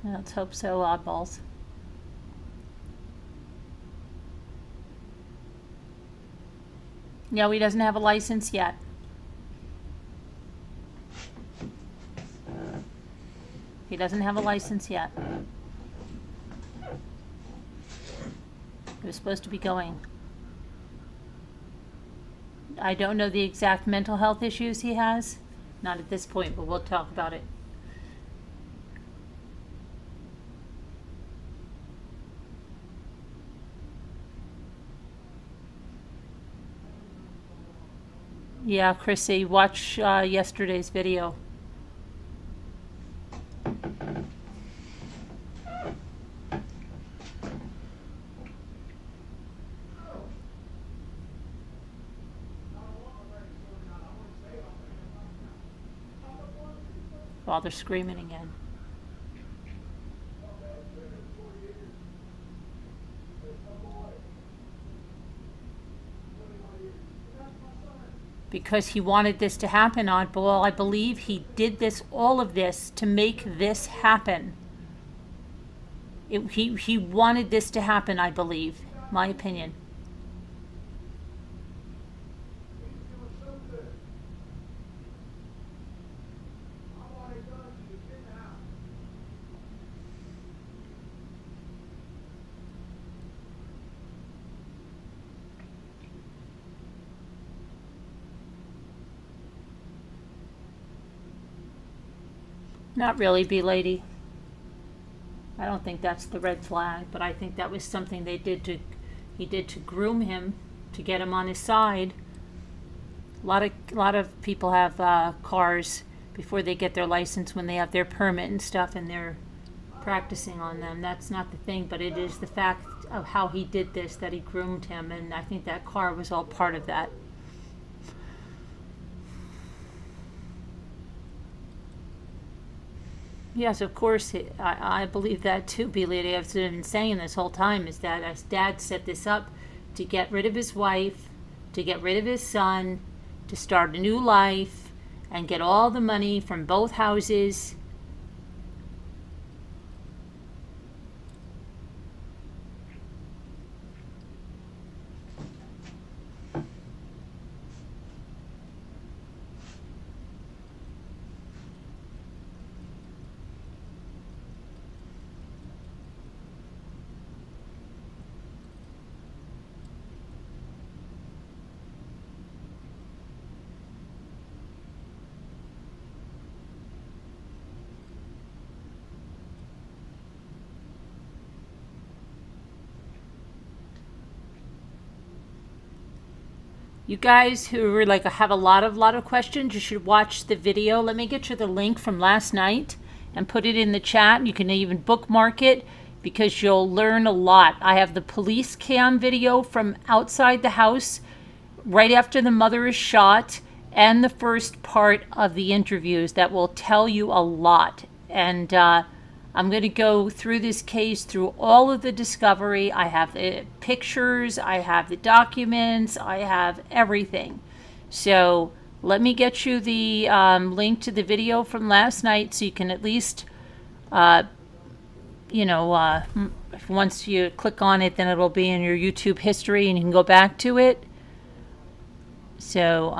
Let's hope so, oddballs. No, he doesn't have a license yet. He doesn't have a license yet. He was supposed to be going. I don't know the exact mental health issues he has. Not at this point, but we'll talk about it. Yeah, Chrissy, watch yesterday's video. Father screaming again. Because he wanted this to happen, oddball. I believe he did all of this to make this happen. He wanted this to happen, I believe. My opinion. Not really, B-Lady. I don't think that's the red flag, but I think that was something he did to groom him, to get him on his side. A lot of people have cars before they get their license, when they have their permit and stuff, and they're practicing on them. That's not the thing, but it is the fact of how he did this, that he groomed him, and I think that car was all part of that. Yes, of course, I believe that too, B-Lady. I've been saying this whole time, is that his dad set this up to get rid of his wife, to get rid of his son, to start a new life, and get all the money from both houses. You guys who are like have a lot of questions, you should watch the video. Let me get you the link from last night and put it in the chat. You can even bookmark it because you'll learn a lot. I have the police cam video from outside the house right after the mother is shot, and the first part of the interviews that will tell you a lot. And I'm going to go through this case, through all of the discovery. I have the pictures, I have the documents, I have everything. So let me get you the link to the video from last night so you can at least, once you click on it, then it'll be in your YouTube history and you can go back to it. So,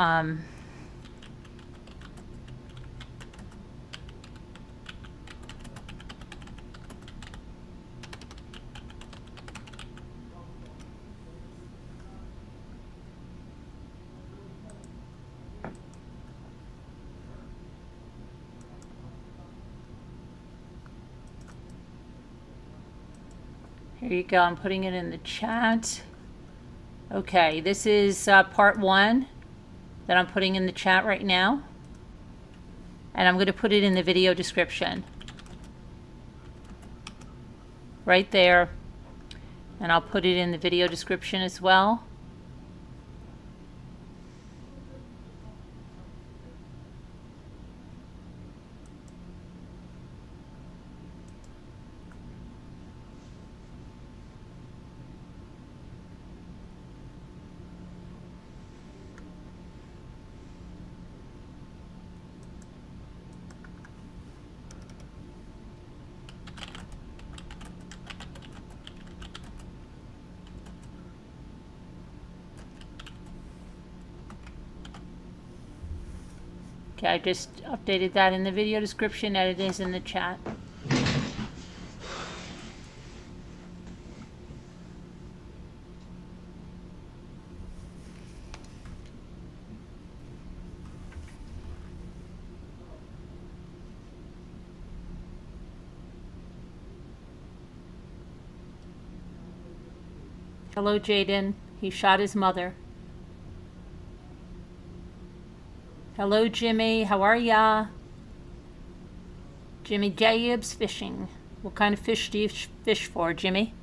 here you go. I'm putting it in the chat. Okay, this is part 1 that I'm putting in the chat right now. And I'm going to put it in the video description. Right there. And I'll put it in the video description as well. Okay, I just updated that in the video description and it is in the chat. Hello, Jaden. He shot his mother. Hello, Jimmy. How are ya? Jimmy Jacobs fishing. What kind of fish do you fish for, Jimmy?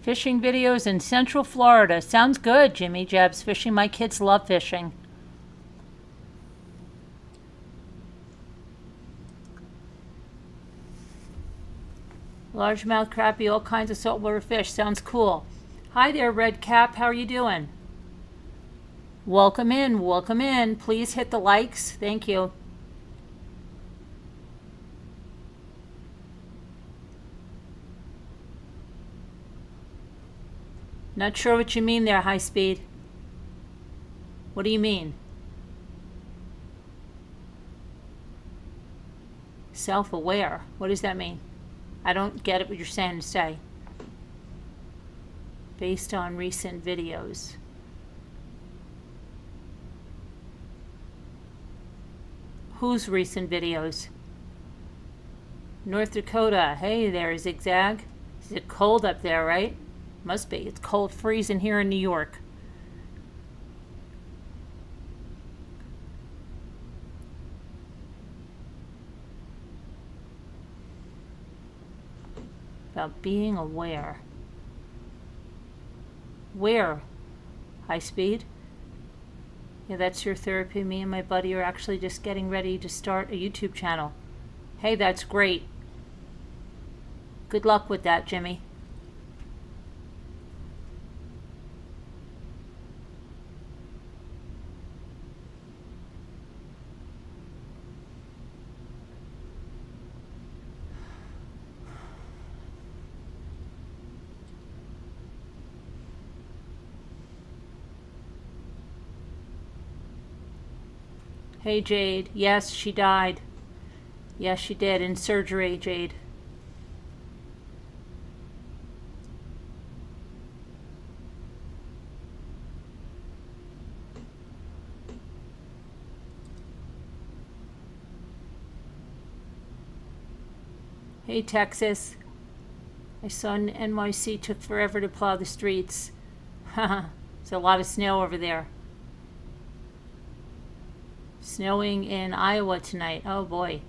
Fishing videos in Central Florida. Sounds good, Jimmy Jeb's fishing. My kids love fishing. Largemouth crappie, all kinds of saltwater fish. Sounds cool. Hi there, Red Cap. How are you doing? Welcome in. Welcome in. Please hit the likes. Thank you. Not sure what you mean there, High Speed. What do you mean? Self-aware. What does that mean? I don't get it what you're saying to say. Based on recent videos. Whose recent videos? North Dakota. Hey there, Zigzag. Is it cold up there, right? Must be. It's cold, freezing here in New York. About being aware. Where? High Speed? Yeah, that's your therapy. Me and my buddy are actually just getting ready to start a YouTube channel. Hey, that's great. Good luck with that, Jimmy. Hey, Jade. Yes, she died. Yes, she did. In surgery, Jade. Hey, Texas. My son NYC took forever to plow the streets. Haha. There's a lot of snow over there. Snowing in Iowa tonight. Oh boy.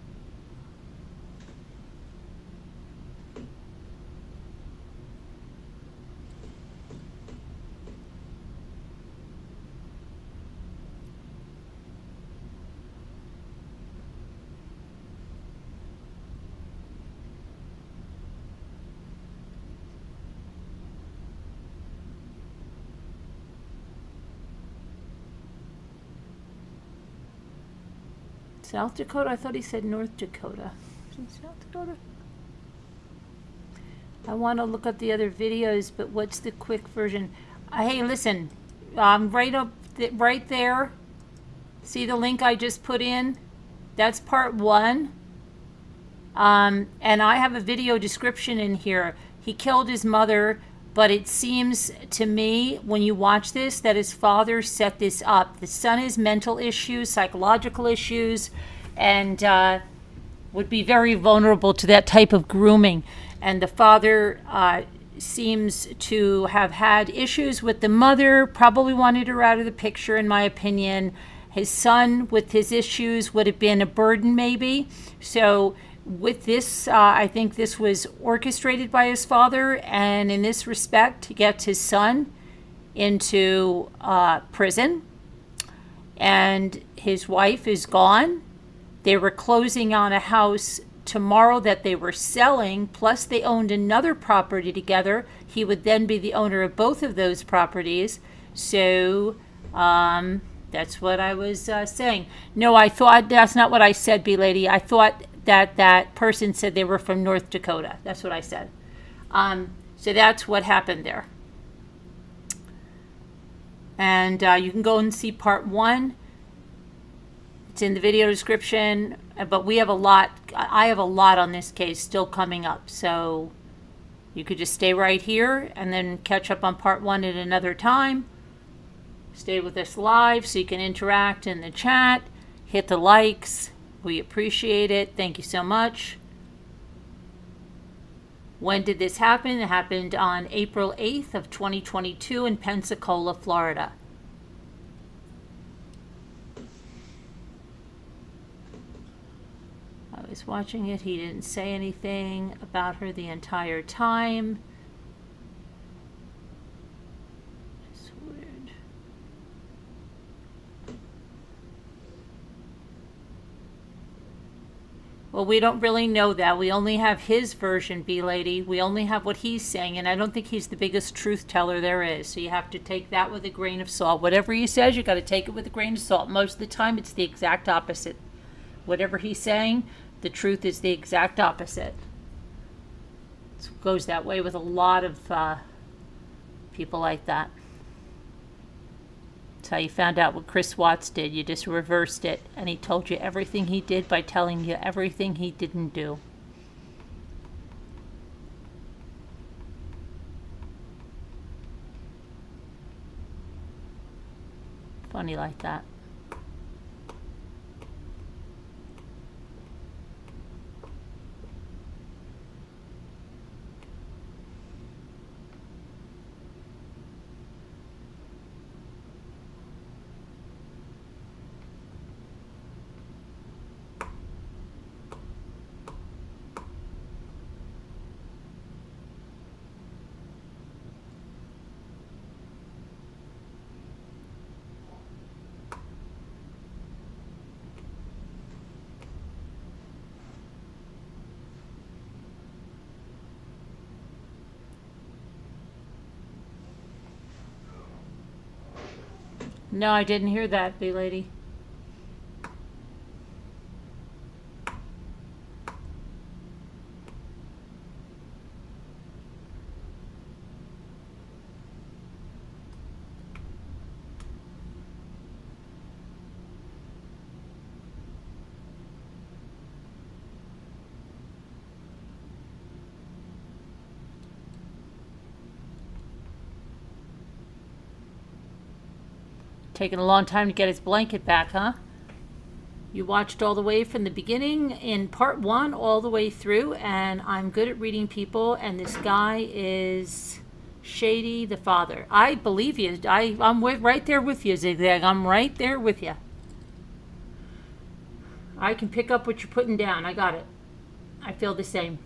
South Dakota? I thought he said North Dakota. Is it South Dakota? I want to look up the other videos, but what's the quick version? Hey, listen. Right there. See the link I just put in? That's part 1. And I have a video description in here. He killed his mother, but it seems to me, when you watch this, that his father set this up. The son has mental issues, psychological issues, and would be very vulnerable to that type of grooming. And the father seems to have had issues with the mother, probably wanted her out of the picture, in my opinion. His son, with his issues, would have been a burden, maybe. So with this, I think this was orchestrated by his father, and in this respect, he gets his son into prison, and his wife is gone. They were closing on a house tomorrow that they were selling, plus they owned another property together. He would then be the owner of both of those properties. So that's what I was saying. No, I thought that's not what I said, B-Lady. I thought that person said they were from North Dakota. That's what I said. So that's what happened there. And you can go and see part 1. It's in the video description. But we have a lot. I have a lot on this case still coming up. So you could just stay right here and then catch up on part 1 at another time. Stay with us live so you can interact in the chat. Hit the likes. We appreciate it. Thank you so much. When did this happen? It happened on April 8th of 2022 in Pensacola, Florida. I was watching it. He didn't say anything about her the entire time. It's weird. Well, we don't really know that. We only have his version, B-Lady. We only have what he's saying, and I don't think he's the biggest truth teller there is. So you have to take that with a grain of salt. Whatever he says, you got to take it with a grain of salt. Most of the time, it's the exact opposite. Whatever he's saying, the truth is the exact opposite. It goes that way with a lot of people like that. That's how you found out what Chris Watts did. You just reversed it, and he told you everything he did by telling you everything he didn't do. Funny like that. No, I didn't hear that, B-Lady. Taking a long time to get his blanket back, huh? You watched all the way from the beginning in part 1 all the way through, and I'm good at reading people, and this guy is Shady the father. I believe you. I'm right there with you, Zigzag. I'm right there with you. I can pick up what you're putting down. I got it. I feel the same.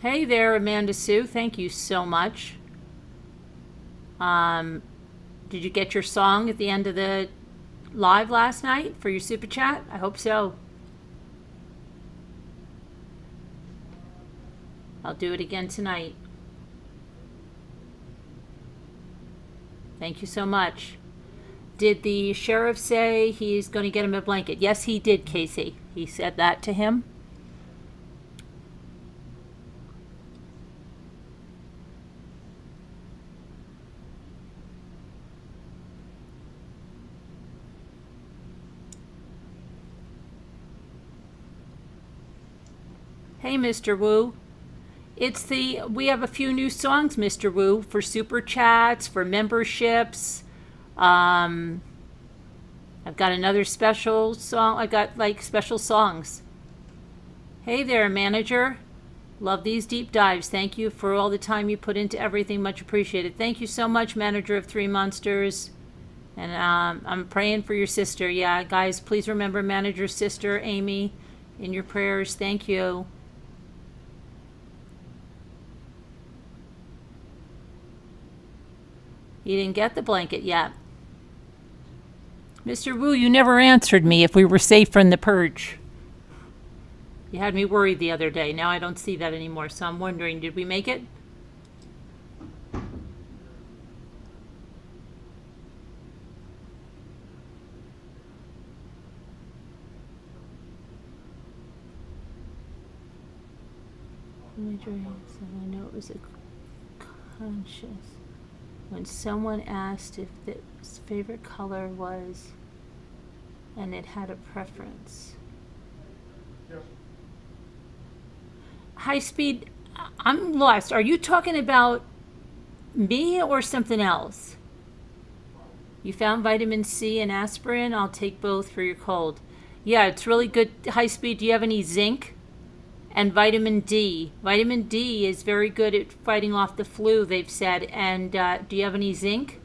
Hey there, Amanda Sue. Thank you so much. Did you get your song at the end of the live last night for your super chat? I hope so. I'll do it again tonight. Thank you so much. Did the sheriff say he's going to get him a blanket? Yes, he did, Casey. He said that to him. Hey, Mr. Wu. We have a few new songs, Mr. Wu, for super chats, for memberships. I've got another special song. I got special songs. Hey there, manager. Love these deep dives. Thank you for all the time you put into everything. Much appreciated. Thank you so much, manager of Three Monsters. And I'm praying for your sister. Yeah, guys, please remember manager's sister, Amy, in your prayers. Thank you. You didn't get the blanket yet. Mr. Wu, you never answered me if we were safe from the purge. You had me worried the other day. Now I don't see that anymore, so I'm wondering, did we make it? I know it was a conscious. When someone asked if its favorite color was, and it had a preference. Yes. High speed, I'm lost. Are you talking about me or something else? You found vitamin C and aspirin? I'll take both for your cold. Yeah, it's really good. High speed, do you have any zinc? And vitamin D. Vitamin D is very good at fighting off the flu, they've said. And do you have any zinc?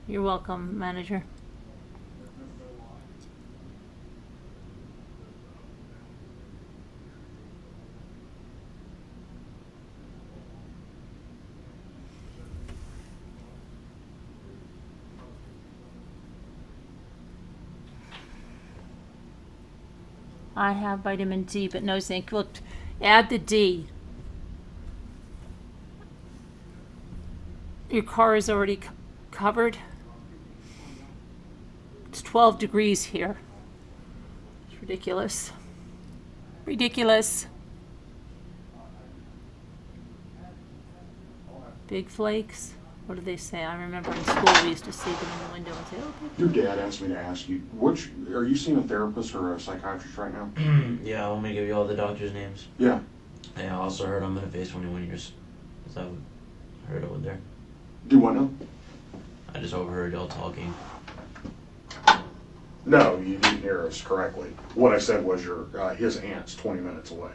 You're welcome, manager. I have vitamin D, but no zinc. Look, add the D. Your car is already covered. It's 12 degrees here. It's ridiculous. Ridiculous. Big flakes. What do they say? I remember in school we used to see them in the window and say, "Oh, big Your dad asked me to ask you, are you seeing a therapist or a psychiatrist right now? Yeah, I want me to give you all the doctors' names. Yeah. Yeah, I also heard I'm gonna face 21 years. Is that what I heard over there? Do what now? I just overheard y'all talking. No, you didn't hear us correctly. What I said was his aunt's 20 minutes away.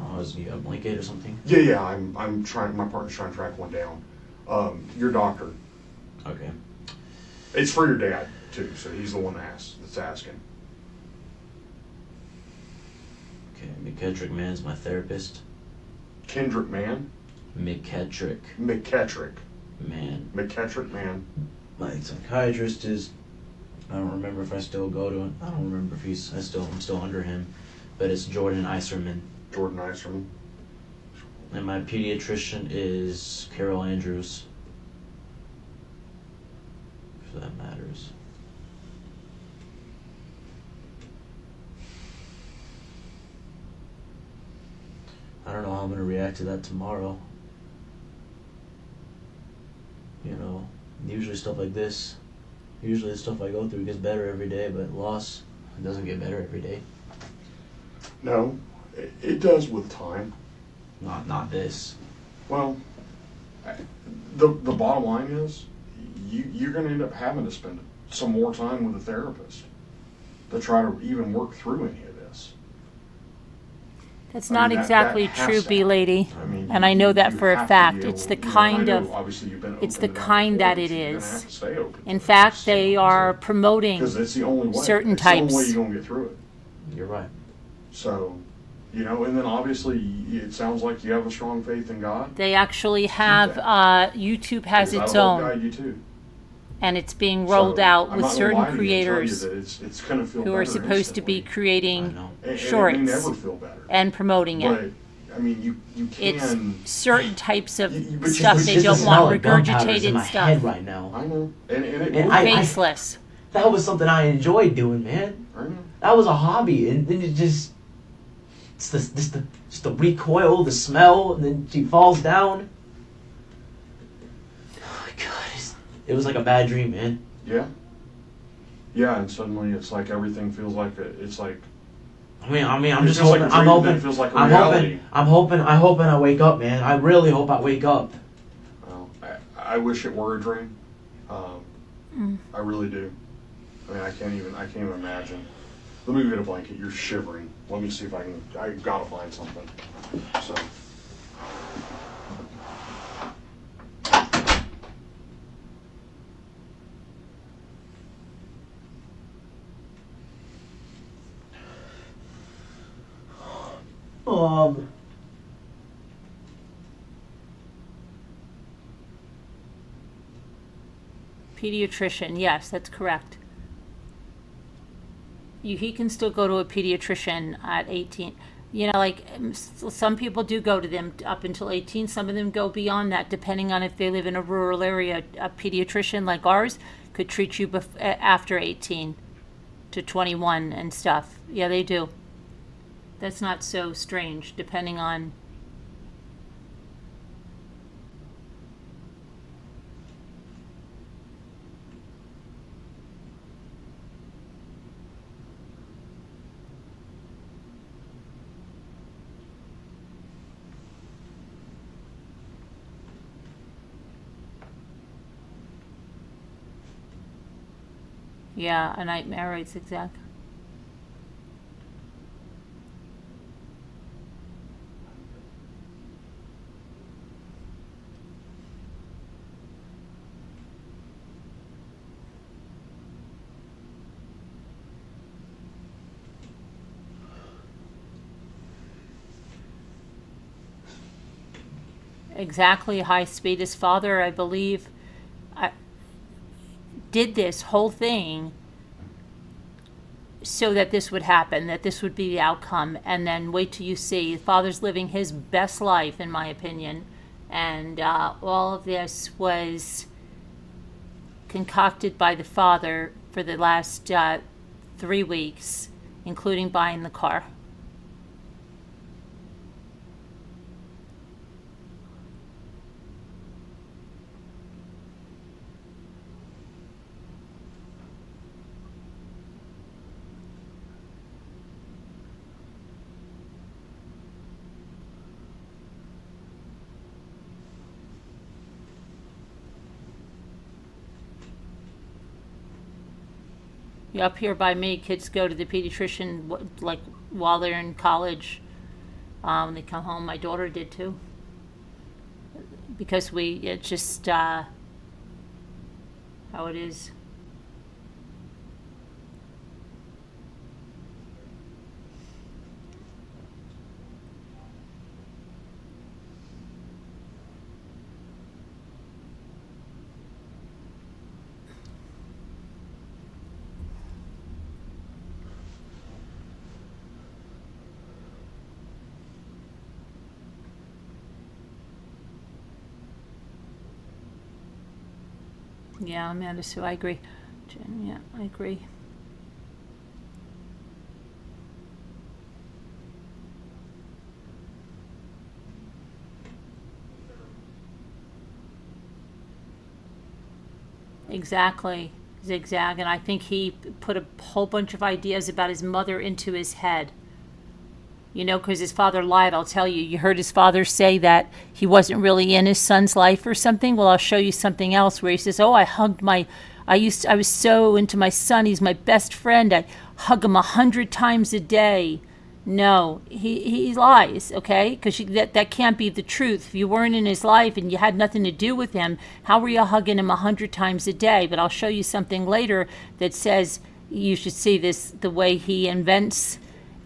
Oh, is he a blanket or something? Yeah, I'm trying, my partner's trying to track one down. Your doctor. Okay. It's for your dad, too, so he's the one that's asking. Okay, McKettrick Man's my therapist. Kendrick Man? McKettrick McKettrick. Man. McKettrick Man. My psychiatrist is, I don't remember if I still go to him. I don't remember if I'm still under him, but it's Jordan Iserman. Jordan Iserman. And my pediatrician is Carol Andrews. If that matters. I don't know how I'm going to react to that tomorrow. through stuff like this. Usually the stuff I go through gets better every day, but loss, it doesn't get better every day. No, it does with time. Not this. Well, the bottom line is, you're going to end up having to spend some more time with a therapist to try to even work through any of this. That's I not mean, exactly that has true, to B happen. lady. I mean, And I know that you for a have to fact. be It's able- the I kind know, of, obviously you've been it's open the to that kind before, that but it you're gonna is. have to stay open In to it. fact, they are promoting Because it's the only way. certain It's the only way types. you're going to get through it. You're right. So, and then obviously it sounds like you have a strong faith in God. They actually have, that. YouTube has Because its that'll help own, guide you too. and it's being rolled So, out I'm with not gonna certain lie to you and tell you creators that it's gonna feel who are better supposed to be instantly. I creating know. And shorts it may never feel better. and promoting it. But I mean, you It's can. certain types of But you- stuff but they just don't the want, smell of gunpowder's in my regurgitated head stuff. right now. I know, and it And will. I- Faceless. That was something I enjoyed doing, man. I know. That was a hobby, and then it just it's the recoil, the smell, and then she falls down. Oh my God, it was like a bad dream, man. Yeah. Yeah, and suddenly it's like everything feels like it's like. I mean, I'm It just feels like hoping. a I'm dream, but then hoping. it feels like a I'm reality. hoping. I'm hoping I wake up, man. I really hope I wake up. Well, I wish it were a dream. I really do. I mean, I can't even imagine. Let me get a blanket. You're shivering. Let me see if I gotta find something. So. Pediatrician, yes, that's correct. He can still go to a pediatrician at 18. Some people do go to them up until 18. Some of them go beyond that, depending on if they live in a rural area. A pediatrician like ours could treat you after 18 to 21 and stuff. Yeah, they do. That's not so strange, depending on. Yeah, a nightmare, it's exact. Exactly, high speed. His father, I believe, did this whole thing so that this would happen, that this would be the outcome, and then wait till you see. The father's living his best life, in my opinion, and all of this was concocted by the father for the last 3 weeks, including buying the car. Up here by me, kids go to the pediatrician like while they're in college. When they come home, my daughter did too. Because it's just how it is. Yeah, Amanda Sue, I agree. Jen, yeah, I agree. Exactly. Zigzag. And I think he put a whole bunch of ideas about his mother into his head. You know, because his father lied. I'll tell you. You heard his father say that he wasn't really in his son's life or something. Well, I'll show you something else where he says, "Oh, I was so into my son. He's my best friend. I hug him 100 times a day." No, he lies, okay? Because that can't be the truth. If you weren't in his life and you had nothing to do with him, how were you hugging him 100 times a day? But I'll show you something later that says you should see this, the way he invents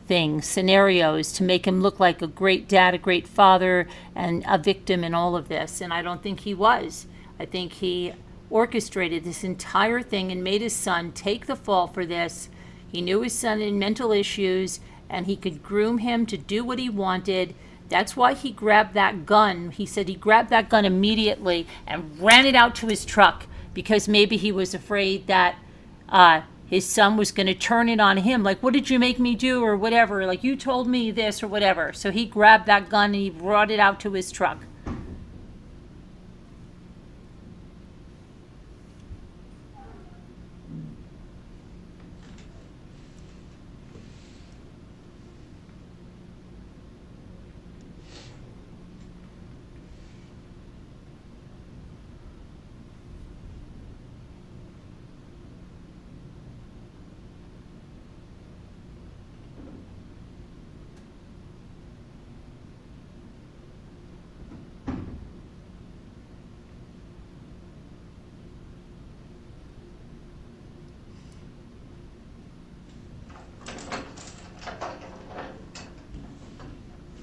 things, scenarios, to make him look like a great dad, a great father, and a victim in all of this. And I don't think he was. I think he orchestrated this entire thing and made his son take the fall for this. He knew his son had mental issues, and he could groom him to do what he wanted. That's why he grabbed that gun. He said he grabbed that gun immediately and ran it out to his truck, because maybe he was afraid that his son was going to turn it on him, like, "What did you make me do?" or whatever, like, "You told me this," or whatever. So he grabbed that gun and he brought it out to his truck.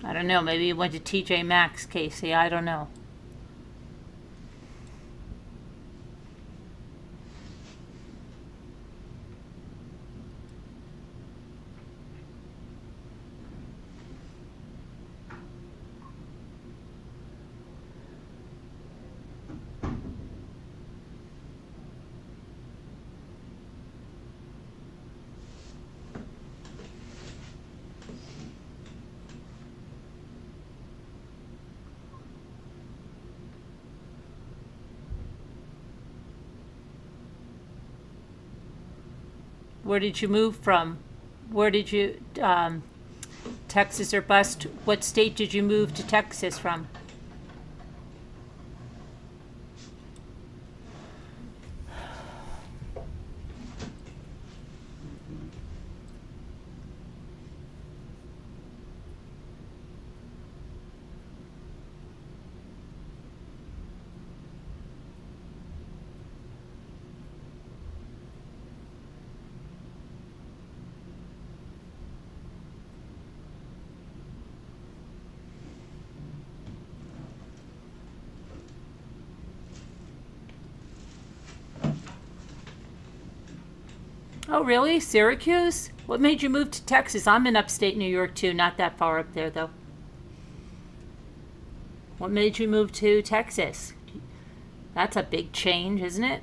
I don't know. Maybe he went to TJ Maxx, Casey. I don't know. Where did you move from? Where did you, Texas or bust? What state did you move to Texas from? Oh, really? Syracuse? What made you move to Texas? I'm in upstate New York, too. Not that far up there, though. What made you move to Texas? That's a big change, isn't it?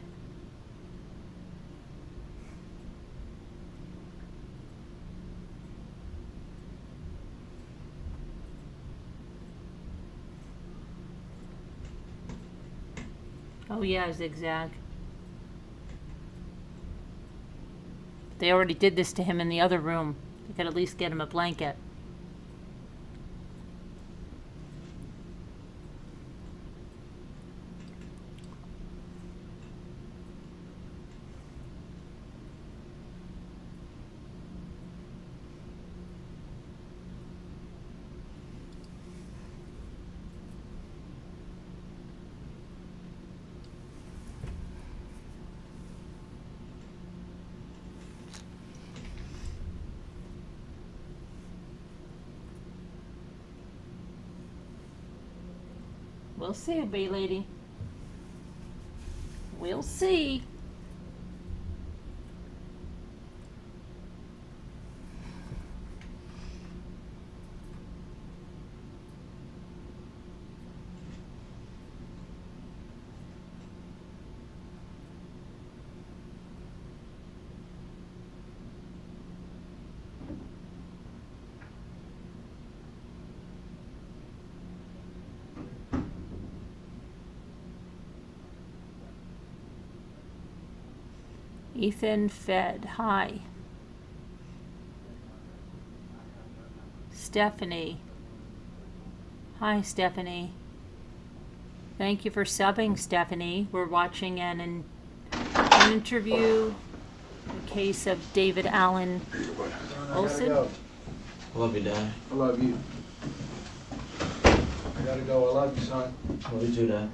Oh, yeah, zigzag. They already did this to him in the other room. They could at least get him a blanket. We'll see, bee lady. We'll see. Ethan Fed. Hi. Stephanie. Hi, Stephanie. Thank you for subbing, Stephanie. We're watching an interview, the case of David Allan Ohlson. Love you, Dad. I love you. I gotta go. I love you, son. Love you too, Dad.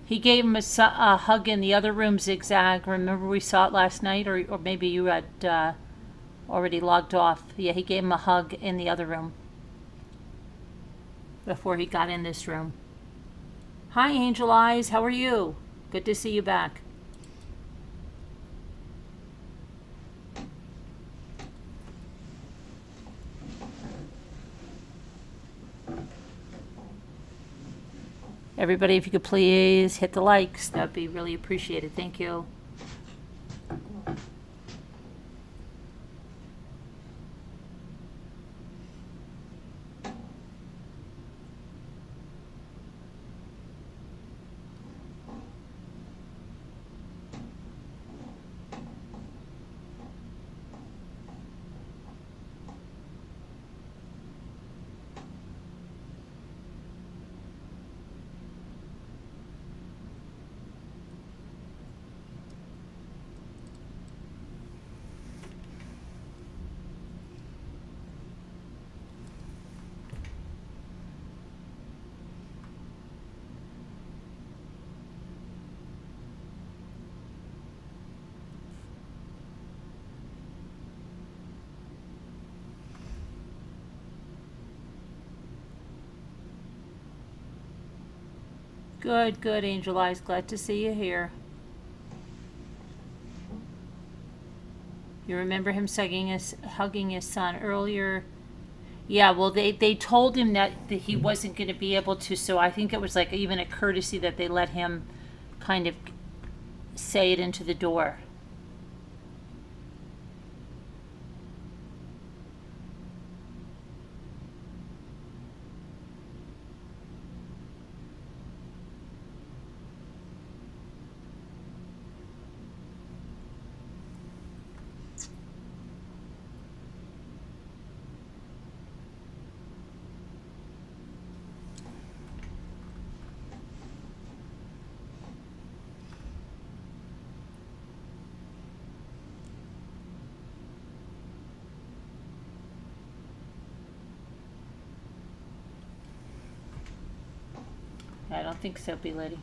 He gave him a hug in the other room, Zigzag. Remember we saw it last night, or maybe you had already logged off. Yeah, he gave him a hug in the other room before he got in this room. Hi, Angel Eyes. How are you? Good to see you back. Everybody, if you could please hit the likes, that'd be really appreciated. Thank you. Good, good, Angel Eyes. Glad to see you here. You remember him hugging his son earlier? Yeah, well, they told him that he wasn't going to be able to, so I think it was like even a courtesy that they let him kind of say it into the door. I don't think so, B-Lady.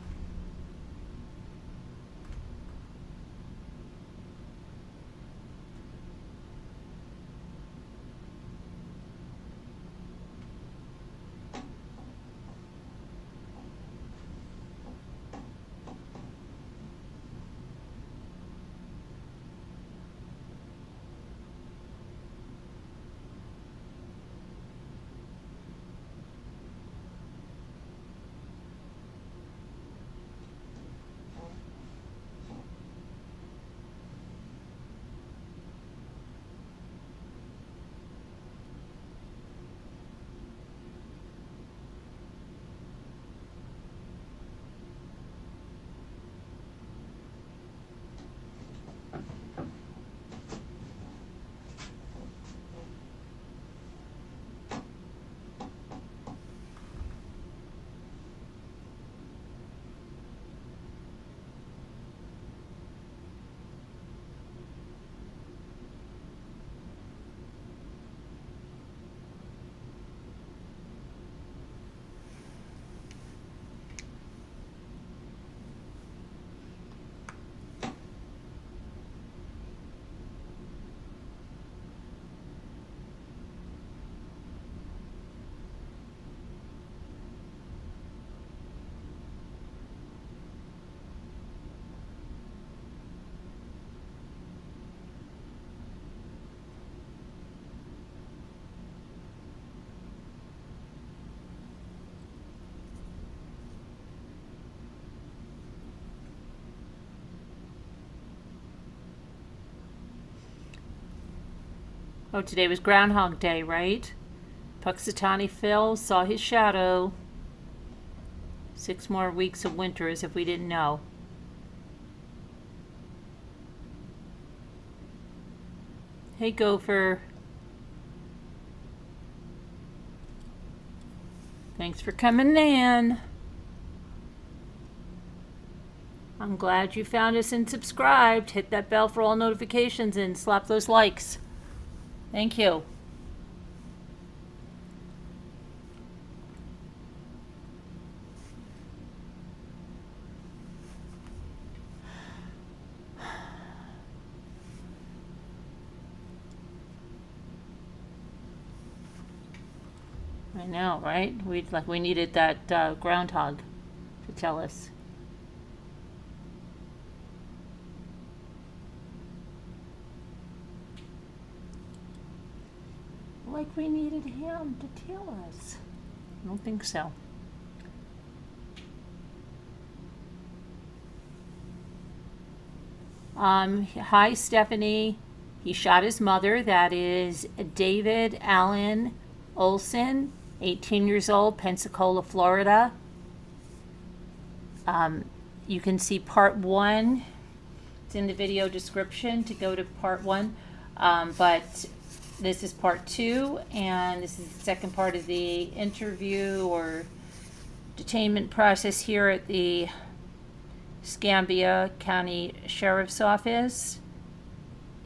Oh, today was Groundhog Day, right? Puxatawny Phil saw his shadow. 6 more weeks of winter, as if we didn't know. Hey, Gopher. Thanks for coming in. I'm glad you found us and subscribed. Hit that bell for all notifications and slap those likes. Thank you. I know, right? We needed that groundhog to tell us. Like we needed him to tell us. I don't think so. Hi, Stephanie. He shot his mother. That is David Allan Ohlson, 18 years old, Pensacola, Florida. You can see part 1. It's in the video description to go to part 1. But this is part 2, and this is the second part of the interview or detainment process here at the Escambia County Sheriff's Office.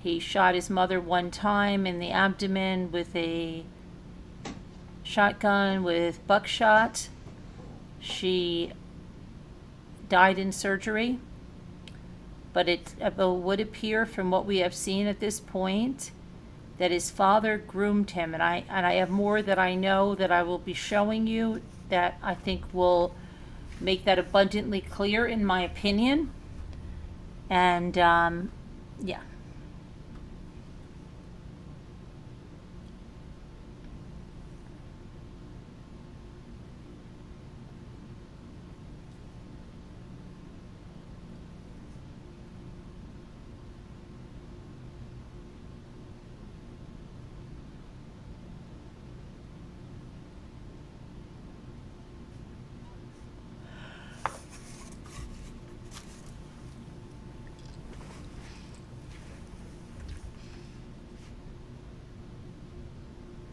He shot his mother 1 time in the abdomen with a shotgun with buckshot. She died in surgery, but it would appear from what we have seen at this point that his father groomed him, and I have more that I know that I will be showing you that I think will make that abundantly clear in my opinion. And yeah.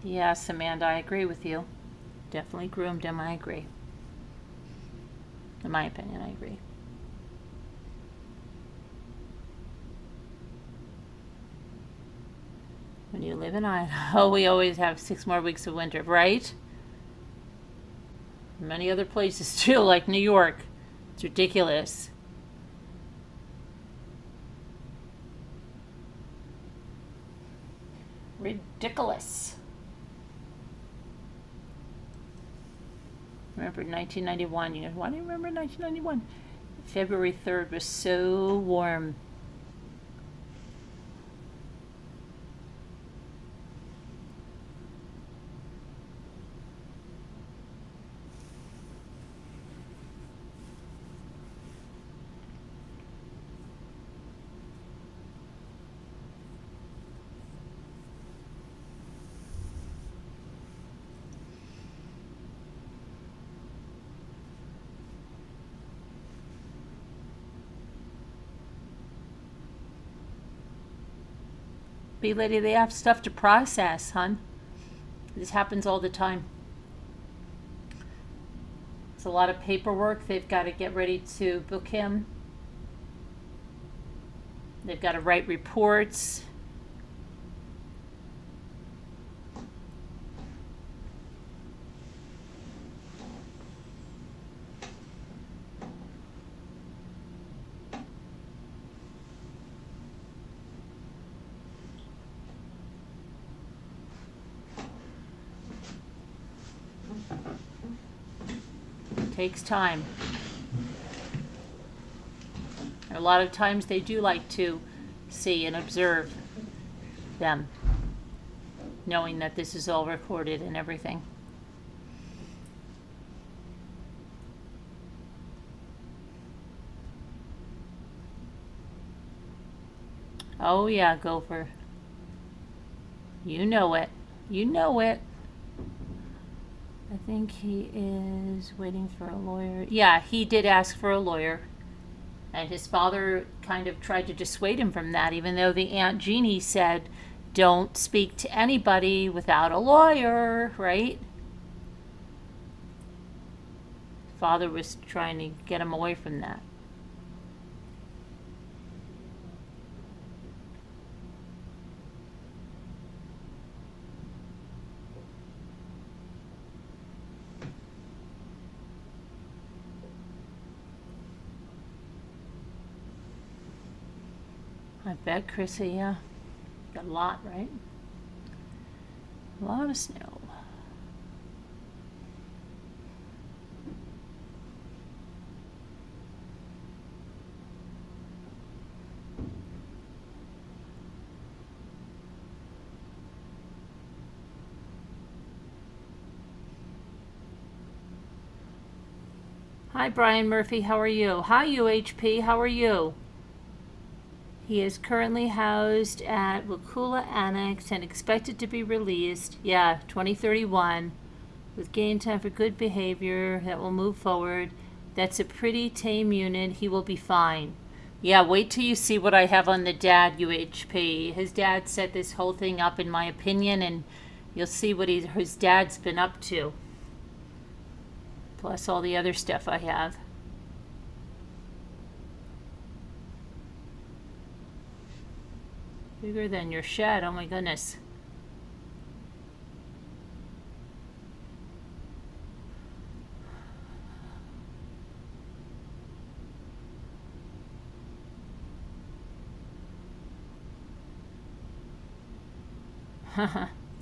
Yes, Amanda, I agree with you. Definitely groomed him, I agree. In my opinion, I agree. When you live in Idaho, we always have 6 more weeks of winter, right? Many other places too, like New York. It's ridiculous. Ridiculous. Remember 1991. You know, why do you remember 1991? February 3rd was so warm. Lady, they have stuff to process, hon. This happens all the time. It's a lot of paperwork. They've got to get ready to book him. They've got to write reports. Takes time. A lot of times they do like to see and observe them, knowing that this is all recorded and everything. Oh yeah, Gopher. You know it. You know it. I think he is waiting for a lawyer. Yeah, he did ask for a lawyer. And his father kind of tried to dissuade him from that, even though the Aunt Jeannie said, don't speak to anybody without a lawyer, right? Father was trying to get him away from that. I bet, Chrissy, yeah. Got a lot, right? A lot of snow. Hi, Brian Murphy. How are you? Hi, UHP. How are you? He is currently housed at Wakula Annex and expected to be released, 2031, with gain time for good behavior that will move forward. That's a pretty tame unit. He will be fine. Yeah, wait till you see what I have on the dad, UHP. His dad set this whole thing up, in my opinion, and you'll see what his dad's been up to. Plus all the other stuff I have. Bigger than your shed, oh my goodness.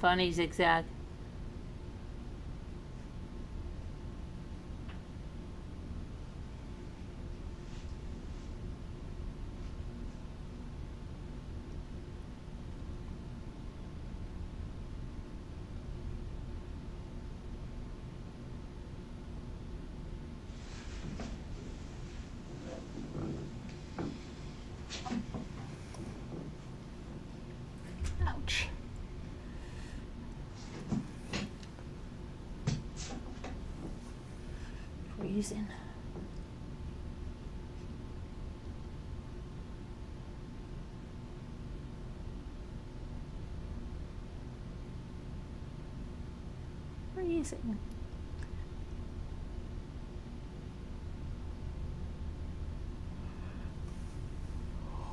Funny zigzag. Ouch. Freezing. Freezing.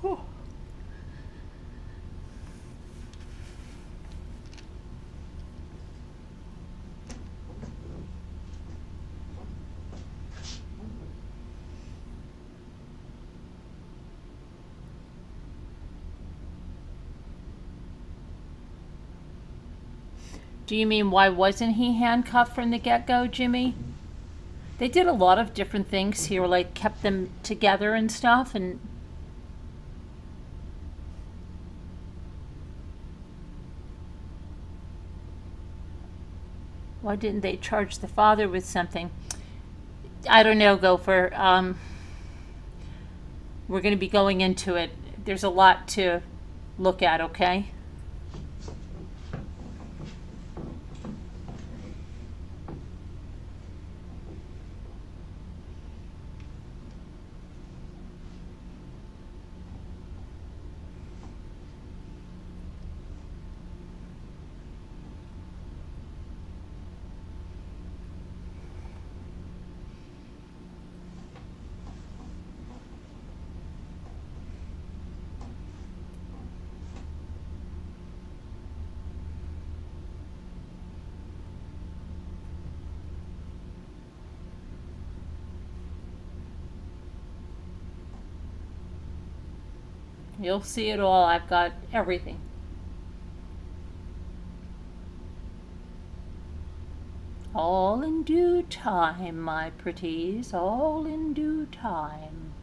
Oh. Do you mean why wasn't he handcuffed from the get-go, Jimmy? They did a lot of different things here, like kept them together and stuff, and why didn't they charge the father with something? I don't know, Gopher. We're going to be going into it. There's a lot to look at, okay? You'll see it all. I've got everything. All in due time, my pretties, all in due time.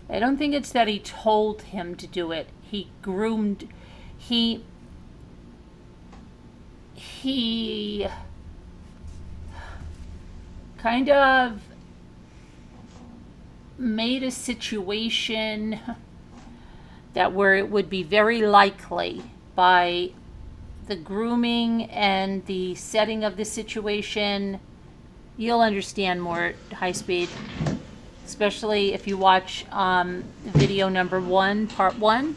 I don't think it's that he told him to do it. He groomed, he kind of made a situation that where it would be very likely by the grooming and the setting of the situation. You'll understand more at high speed, especially if you watch video number 1, part 1.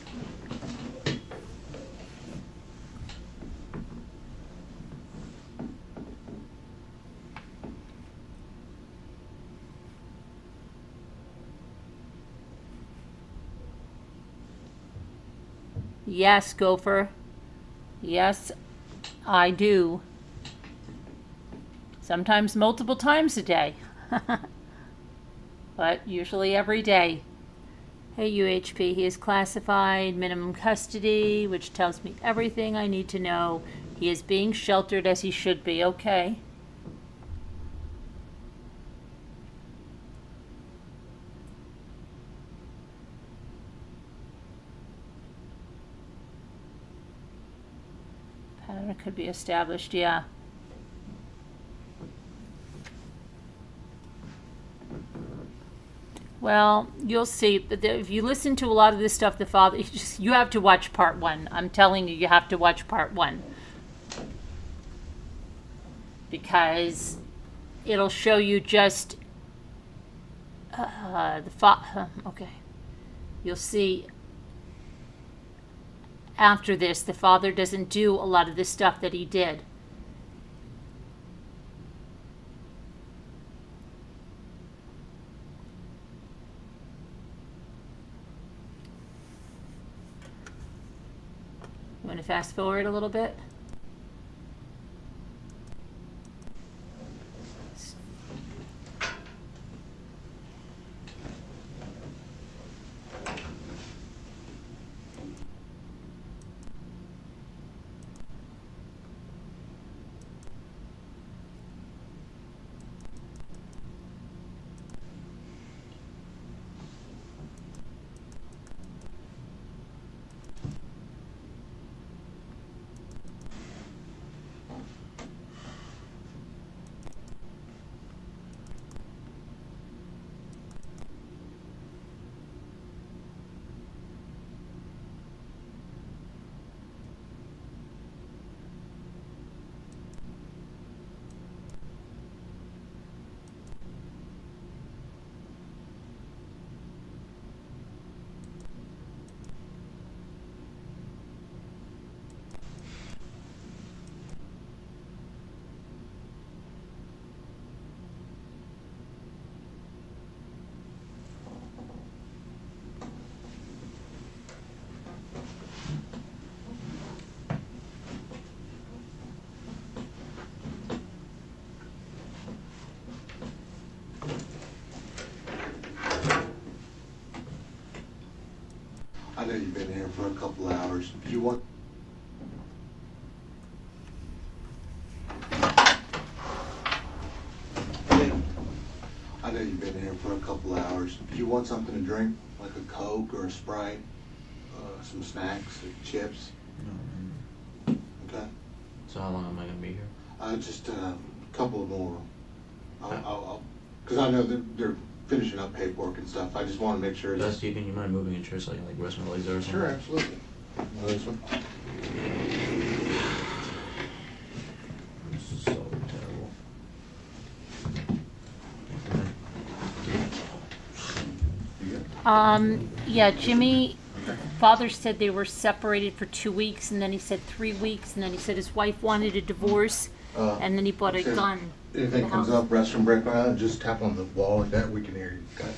Yes, Gopher. Yes, I do. Sometimes multiple times a day. But usually every day. Hey, UHP, he is classified minimum custody, which tells me everything I need to know. He is being sheltered as he should be. Okay. Pattern could be established, yeah. Well, you'll see. But if you listen to a lot of this stuff, the father, you have to watch part 1. I'm telling you, you have to watch part 1. Because it'll show you just okay. You'll see after this, the father doesn't do a lot of the stuff that he did. You want to fast forward a little bit? I know you've been here for a couple hours. Do you want? I know you've been here for a couple hours. Do you want something to drink, like a Coke or a Sprite, some snacks, or chips? No. Okay. So how long am I gonna be here? Just a couple more. Because I know they're finishing up paperwork and stuff. I just want to make sure. Dusty, can you mind moving a chair so I can like rest my legs there or something? Sure, absolutely. This one. This is so terrible. Yeah, Jimmy, father said they were separated for 2 weeks, and then he said 3 weeks, and then he said his wife wanted a divorce, and then he bought a sure. gun. Anything the comes house. up, restroom break, just tap on the wall like that. We can hear you. Okay.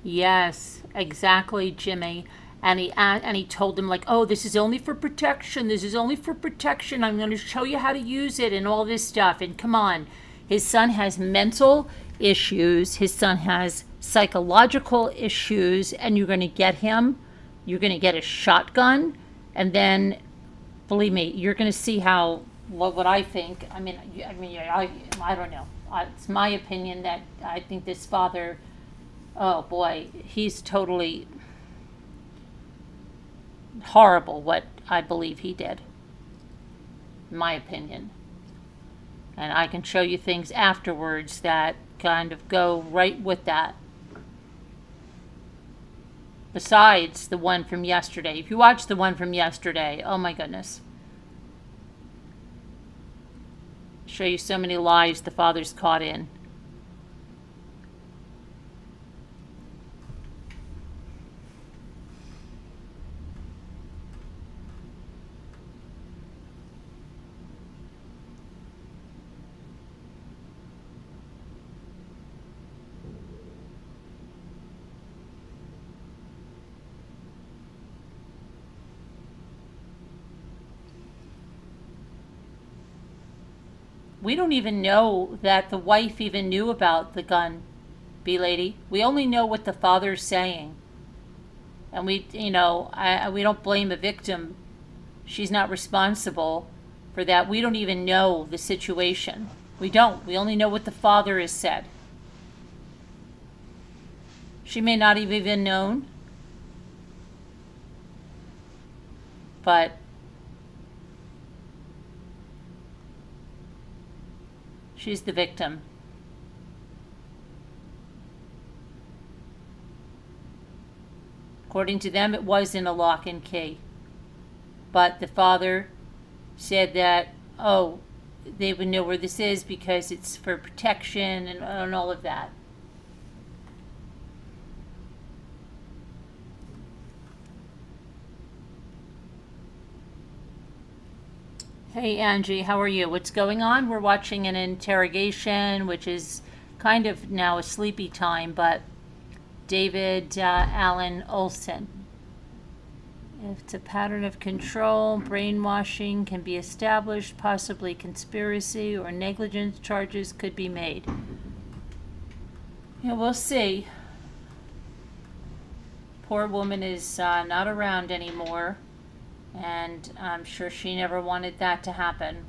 Yes, exactly, Jimmy. And he told him like, "Oh, this is only for protection. This is only for protection. I'm going to show you how to use it and all this stuff." And come on, his son has mental issues. His son has psychological issues, and you're going to get him. You're going to get a shotgun, and then, believe me, you're going to see how what I think. I don't know. It's my opinion that I think this father. Oh boy, he's totally horrible what I believe he did, in my opinion. And I can show you things afterwards that kind of go right with that. Besides the one from yesterday. If you watch the one from yesterday, oh my goodness. Show you so many lies the father's caught in. We don't even know that the wife even knew about the gun, B-lady. We only know what the father's saying. And we don't blame the victim. She's not responsible for that. We don't even know the situation. We don't. We only know what the father has said. She may not have even known. But she's the victim. According to them, it was in a lock and key. But the father said that, oh, they would know where this is because it's for protection and all of that. Hey Angie, how are you? What's going on? We're watching an interrogation, which is kind of now a sleepy time, but David Allan Ohlson. If it's a pattern of control, brainwashing can be established, possibly conspiracy or negligence charges could be made. Yeah, we'll see. Poor woman is not around anymore. And I'm sure she never wanted that to happen.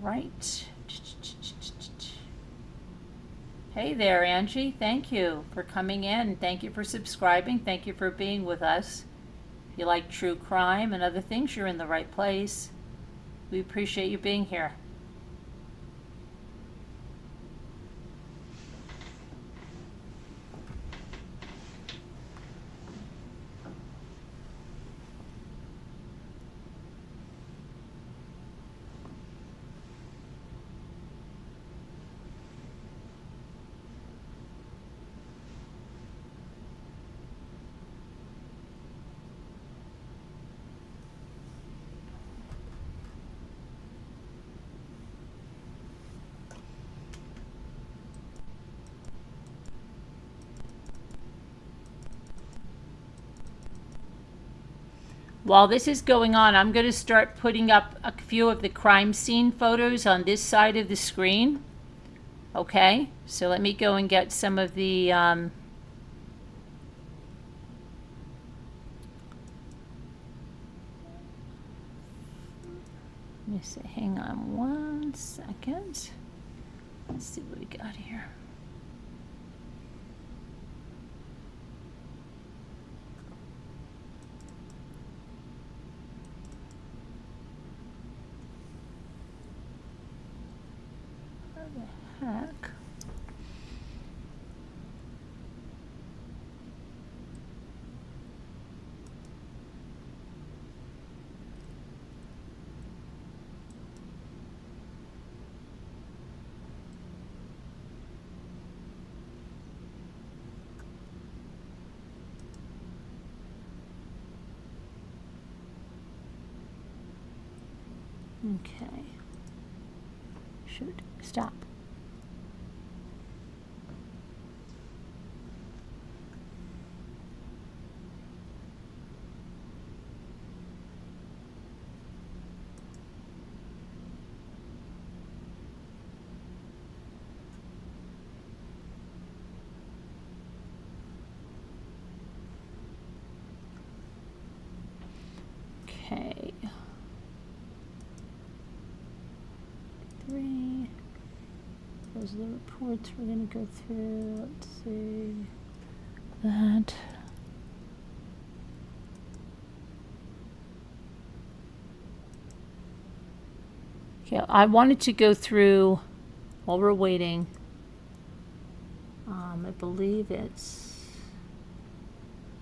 Right. Hey there, Angie. Thank you for coming in. Thank you for subscribing. Thank you for being with us. If you like true crime and other things, you're in the right place. We appreciate you being here. While this is going on, I'm going to start putting up a few of the crime scene photos on this side of the screen. Okay, so let me go and get some of the let me see, hang on one second. Let's see what we got here. Heck. Okay. Shoot. Stop. Okay. 3. Those are the reports we're going to go through. Let's see. That. Okay, I wanted to go through while we're waiting. I believe it's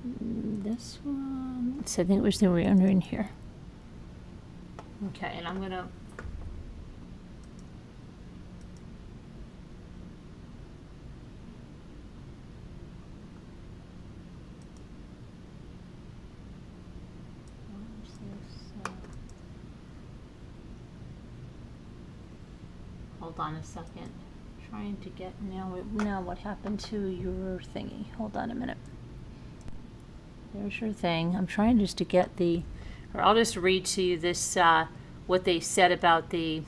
this one. So I think it was the one in here. Okay, and I'm gonna. Hold on a second. Trying to get now what happened to your thingy? Hold on a minute. There's your thing. I'm trying just to get or I'll just read to you this what they said about the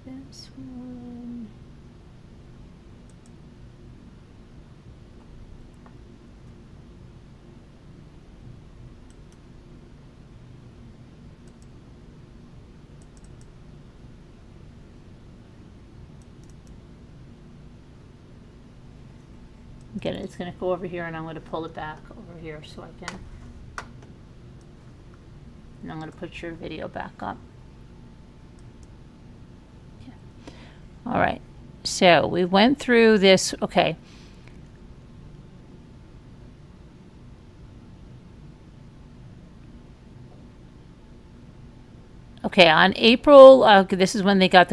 this one. Again, it's going to go over here, and I'm going to pull it back over here so I can. And I'm going to put your video back up. All right, so we went through this, okay. Okay, on April, this is when they got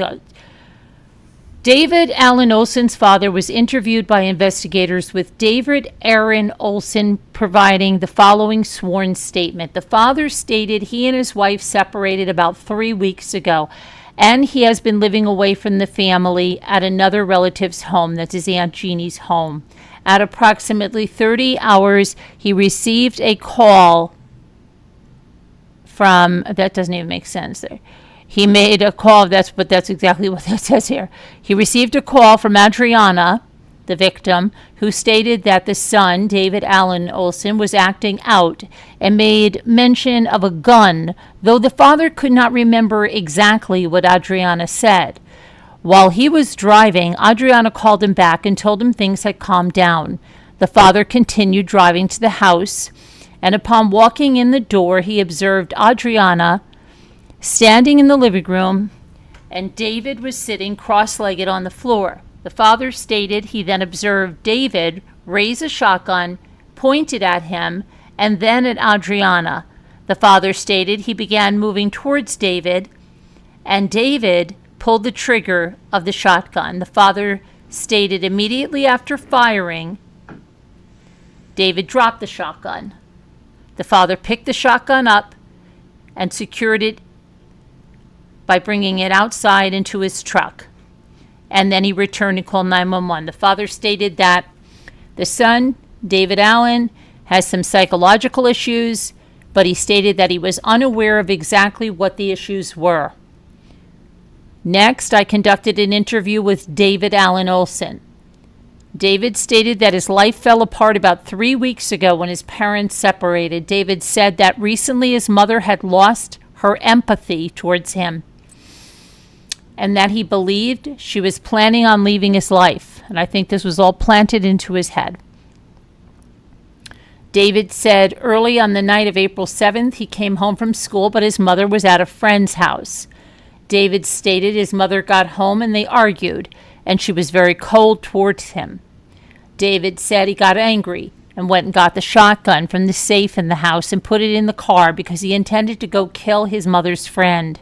David Allan Ohlson's father was interviewed by investigators, with David Allan Ohlson providing the following sworn statement. The father stated he and his wife separated about 3 weeks ago, and he has been living away from the family at another relative's home. That's his Aunt Jeannie's home. At approximately 30 hours, he received a call from, that doesn't even make sense there. He made a call, that's exactly what that says here. He received a call from Adrianna, the victim, who stated that the son, David Allan Ohlson, was acting out and made mention of a gun, though the father could not remember exactly what Adrianna said. While he was driving, Adrianna called him back and told him things had calmed down. The father continued driving to the house, and upon walking in the door, he observed Adrianna standing in the living room, and David was sitting cross-legged on the floor. The father stated he then observed David raise a shotgun, pointed at him, and then at Adrianna. The father stated he began moving towards David, and David pulled the trigger of the shotgun. The father stated immediately after firing, David dropped the shotgun. The father picked the shotgun up and secured it by bringing it outside into his truck. And then he returned and called 911. The father stated that the son, David Allan, has some psychological issues, but he stated that he was unaware of exactly what the issues were. Next, I conducted an interview with David Allan Ohlson. David stated that his life fell apart about 3 weeks ago when his parents separated. David said that recently his mother had lost her empathy towards him, and that he believed she was planning on leaving his life. And I think this was all planted into his head. David said early on the night of April 7th, he came home from school, but his mother was at a friend's house. David stated his mother got home and they argued, and she was very cold towards him. David said he got angry and went and got the shotgun from the safe in the house and put it in the car because he intended to go kill his mother's friend.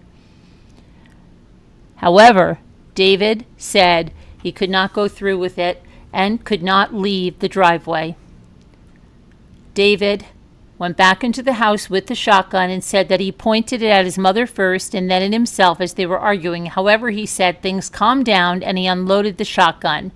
However, David said he could not go through with it and could not leave the driveway. David went back into the house with the shotgun and said that he pointed it at his mother first and then at himself as they were arguing. However, he said things calmed down and he unloaded the shotgun.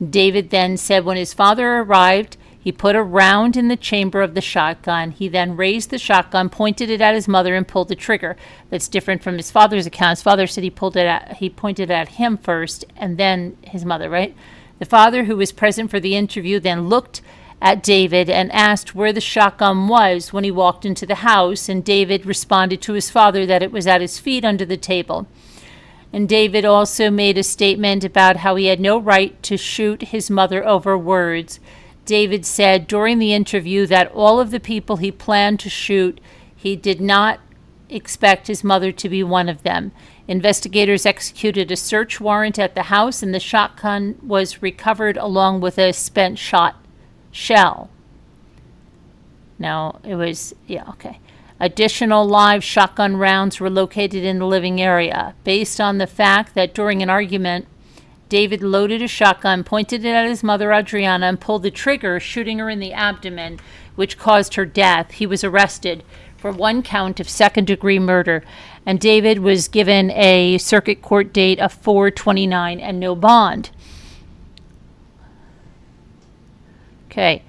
David then said when his father arrived, he put a round in the chamber of the shotgun. He then raised the shotgun, pointed it at his mother, and pulled the trigger. That's different from his father's account. His father said he pointed at him first and then his mother, right? The father, who was present for the interview, then looked at David and asked where the shotgun was when he walked into the house, and David responded to his father that it was at his feet under the table. And David also made a statement about how he had no right to shoot his mother over words. David said during the interview that all of the people he planned to shoot, he did not expect his mother to be one of them. Investigators executed a search warrant at the house, and the shotgun was recovered along with a spent shot shell. Now, it was, okay. Additional live shotgun rounds were located in the living area. Based on the fact that during an argument, David loaded a shotgun, pointed it at his mother, Adrianna, and pulled the trigger, shooting her in the abdomen, which caused her death. He was arrested for one count of second-degree murder, and David was given a circuit court date of 4/29 and no bond. Okay.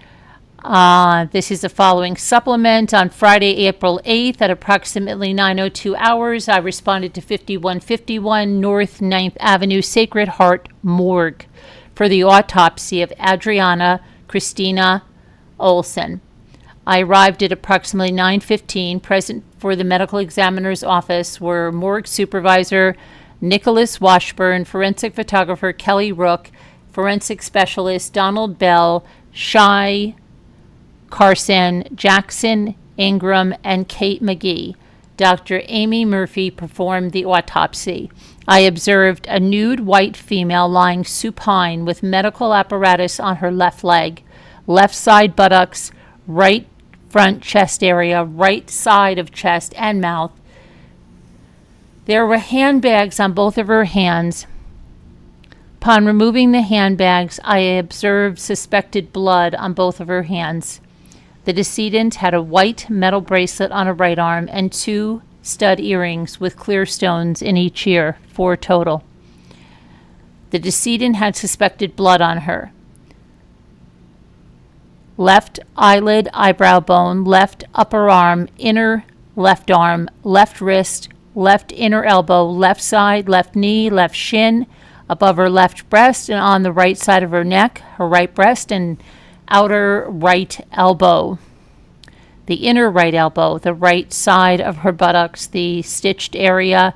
This is the following supplement. On Friday, April 8th at approximately 9:02 hours, I responded to 5151 North 9th Avenue Sacred Heart Morgue for the autopsy of Adrianna Christina Ohlson. I arrived at approximately 9:15. Present for the medical examiner's office were morgue supervisor Nicholas Washburn, forensic photographer Kelly Rook, forensic specialist Donald Bell, Shy Carson, Jackson Ingram, and Kate McGee. Dr. Amy Murphy performed the autopsy. I observed a nude white female lying supine with medical apparatus on her left leg, left side buttocks, right front chest area, right side of chest and mouth. There were handbags on both of her hands. Upon removing the handbags, I observed suspected blood on both of her hands. The decedent had a white metal bracelet on her right arm and 2 stud earrings with clear stones in each ear, 4 total. The decedent had suspected blood on her. Left eyelid, eyebrow bone, left upper arm, inner left arm, left wrist, left inner elbow, left side, left knee, left shin, above her left breast and on the right side of her neck, her right breast, and outer right elbow, the inner right elbow, the right side of her buttocks, the stitched area.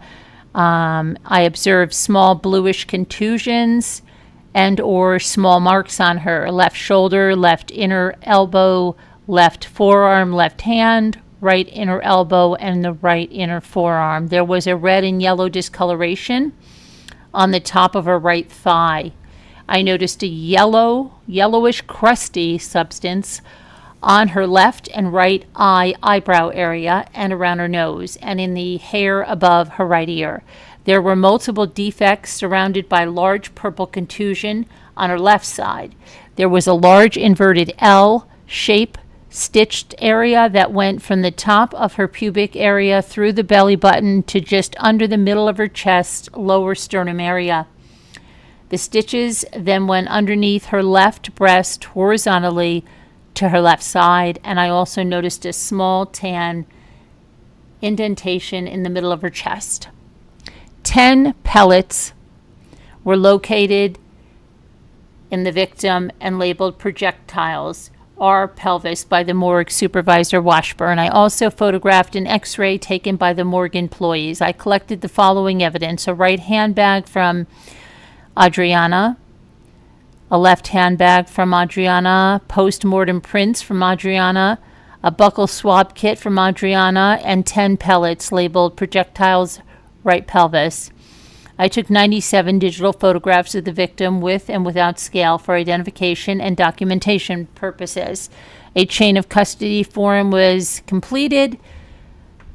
I observed small bluish contusions and or small marks on her left shoulder, left inner elbow, left forearm, left hand, right inner elbow, and the right inner forearm. There was a red and yellow discoloration on the top of her right thigh. I noticed a yellowish crusty substance on her left and right eyebrow area and around her nose and in the hair above her right ear. There were multiple defects surrounded by large purple contusion on her left side. There was a large inverted L shape stitched area that went from the top of her pubic area through the belly button to just under the middle of her chest, lower sternum area. The stitches then went underneath her left breast horizontally to her left side, and I also noticed a small tan indentation in the middle of her chest. 10 pellets were located in the victim and labeled projectiles, or pelvis, by the morgue supervisor Washburn. I also photographed an x-ray taken by the morgue employees. I collected the following evidence: a right handbag from Adrianna, a left handbag from Adrianna, post-mortem prints from Adrianna, a buccal swab kit from Adrianna, and 10 pellets labeled projectiles right pelvis. I took 97 digital photographs of the victim with and without scale for identification and documentation purposes. A chain of custody form was completed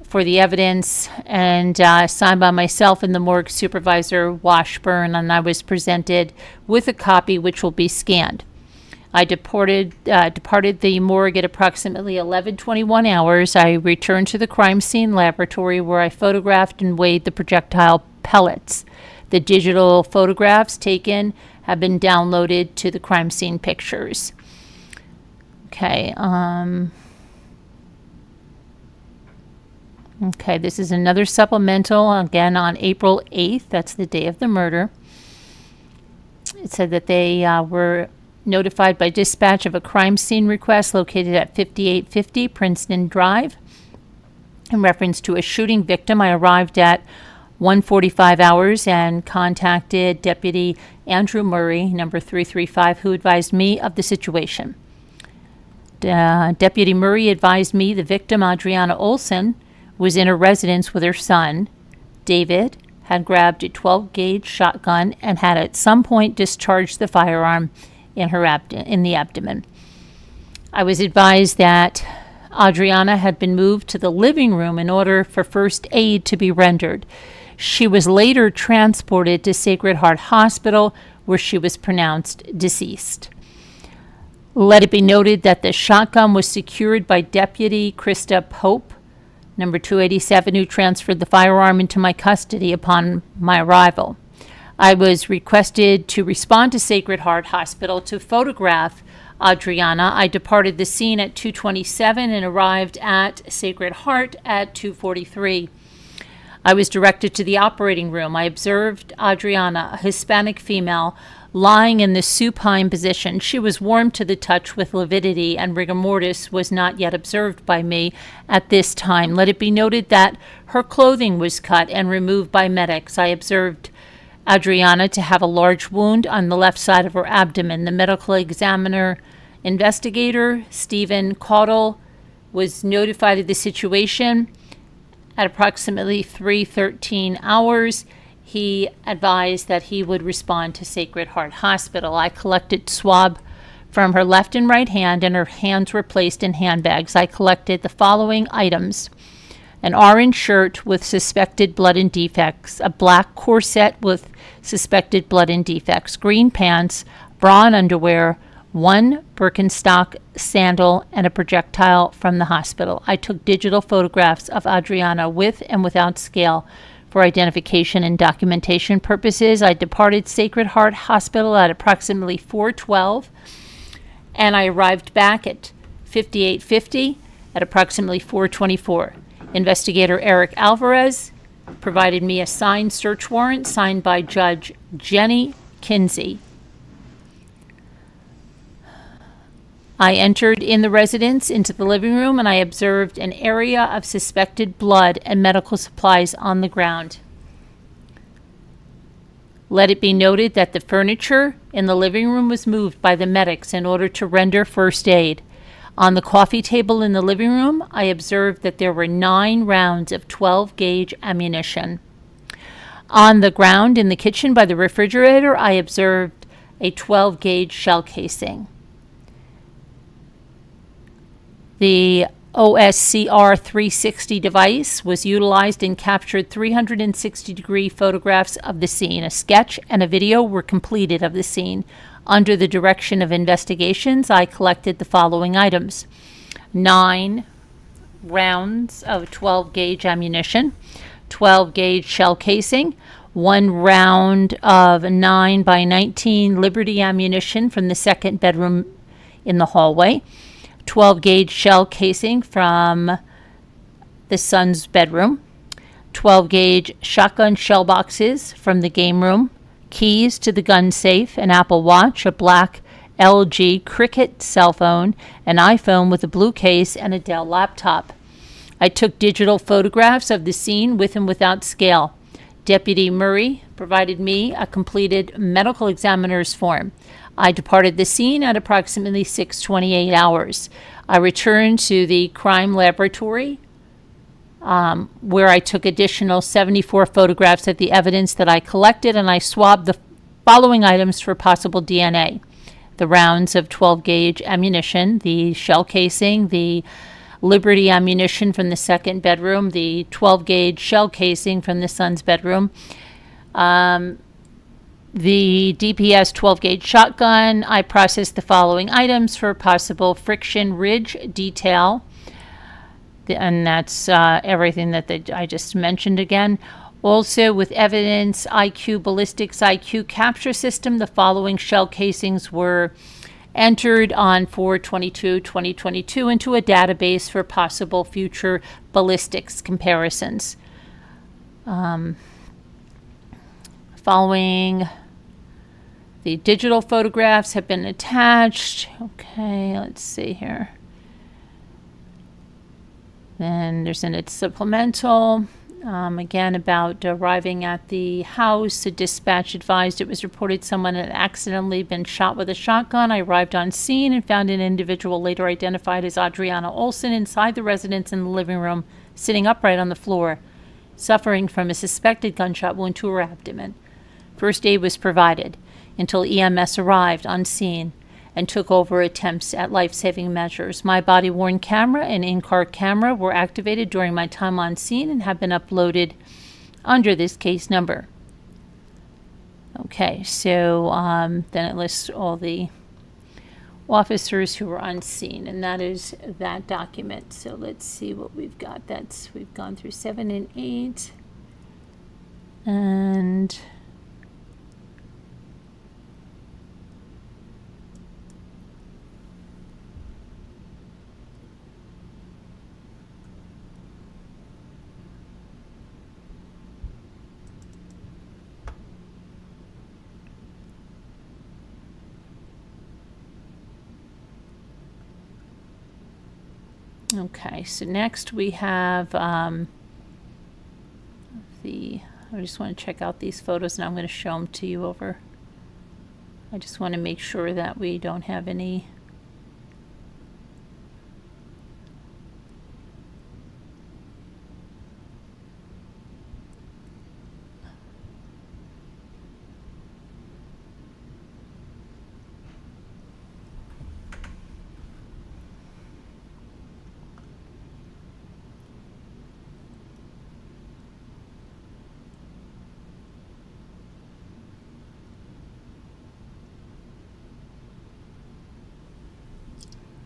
for the evidence and signed by myself and the morgue supervisor, Washburn, and I was presented with a copy which will be scanned. I departed the morgue at approximately 11:21 hours. I returned to the crime scene laboratory where I photographed and weighed the projectile pellets. The digital photographs taken have been downloaded to the crime scene pictures. Okay. Okay, this is another supplemental, again on April 8th. That's the day of the murder. It said that they were notified by dispatch of a crime scene request located at 5850 Princeton Drive. In reference to a shooting victim, I arrived at 1:45 hours and contacted Deputy Andrew Murray, number 335, who advised me of the situation. Deputy Murray advised me the victim, Adrianna Ohlson, was in a residence with her son. David had grabbed a 12-gauge shotgun and had at some point discharged the firearm in the abdomen. I was advised that Adrianna had been moved to the living room in order for first aid to be rendered. She was later transported to Sacred Heart Hospital, where she was pronounced deceased. Let it be noted that the shotgun was secured by Deputy Krista Pope, number 287, who transferred the firearm into my custody upon my arrival. I was requested to respond to Sacred Heart Hospital to photograph Adrianna. I departed the scene at 2:27 and arrived at Sacred Heart at 2:43. I was directed to the operating room. I observed Adrianna, a Hispanic female, lying in the supine position. She was warm to the touch with lividity, and rigor mortis was not yet observed by me at this time. Let it be noted that her clothing was cut and removed by medics. I observed Adrianna to have a large wound on the left side of her abdomen. The medical investigator, Stephen Caudle, was notified of the situation at approximately 3:13 hours. He advised that he would respond to Sacred Heart Hospital. I collected swab from her left and right hand, and her hands were placed in handbags. I collected the following items: an orange shirt with suspected blood and defects, a black corset with suspected blood and defects, green pants, bra and underwear, one Birkenstock sandal, and a projectile from the hospital. I took digital photographs of Adrianna with and without scale for identification and documentation purposes. I departed Sacred Heart Hospital at approximately 4:12, and I arrived back at 5850 at approximately 4:24. Investigator Eric Alvarez provided me a signed search warrant signed by Judge Jenny Kinsey. I entered in the residence into the living room, and I observed an area of suspected blood and medical supplies on the ground. Let it be noted that the furniture in the living room was moved by the medics in order to render first aid. On the coffee table in the living room, I observed that there were 9 rounds of 12-gauge ammunition. On the ground in the kitchen by the refrigerator, I observed a 12-gauge shell casing. The OSCR 360 device was utilized and captured 360-degree photographs of the scene. A sketch and a video were completed of the scene. Under the direction of investigations, I collected the following items: 9 rounds of 12-gauge ammunition, 12-gauge shell casing, 1 round of 9x19 Liberty ammunition from the second bedroom in the hallway, 12-gauge shell casing from the son's bedroom, 12-gauge shotgun shell boxes from the game room, keys to the gun safe, an Apple Watch, a black LG Cricket cell phone, an iPhone with a blue case, and a Dell laptop. I took digital photographs of the scene with and without scale. Deputy Murray provided me a completed medical examiner's form. I departed the scene at approximately 6:28 hours. I returned to the crime laboratory where I took additional 74 photographs of the evidence that I collected, and I swabbed the following items for possible DNA: the rounds of 12-gauge ammunition, the shell casing, the Liberty ammunition from the second bedroom, the 12-gauge shell casing from the son's bedroom, the DPS 12-gauge shotgun. I processed the following items for possible friction ridge detail, and that's everything that I just mentioned again. Also, with evidence IQ ballistics IQ capture system, the following shell casings were entered on 4/22/2022 into a database for possible future ballistics comparisons. Following, the digital photographs have been attached. Okay, let's see here. Then there's a supplemental. Again, about arriving at the house, a dispatch advised it was reported someone had accidentally been shot with a shotgun. I arrived on scene and found an individual later identified as Adrianna Ohlson inside the residence in the living room, sitting upright on the floor, suffering from a suspected gunshot wound to her abdomen. First aid was provided until EMS arrived on scene and took over attempts at life-saving measures. My body-worn camera and in-car camera were activated during my time on scene and have been uploaded under this case number. Okay, so then it lists all the officers who were on scene, and that is that document. So let's see what we've got. We've gone through 7 and 8, and okay, so next we have I just want to check out these photos, and I'm going to show them to you over. I just want to make sure that we don't have any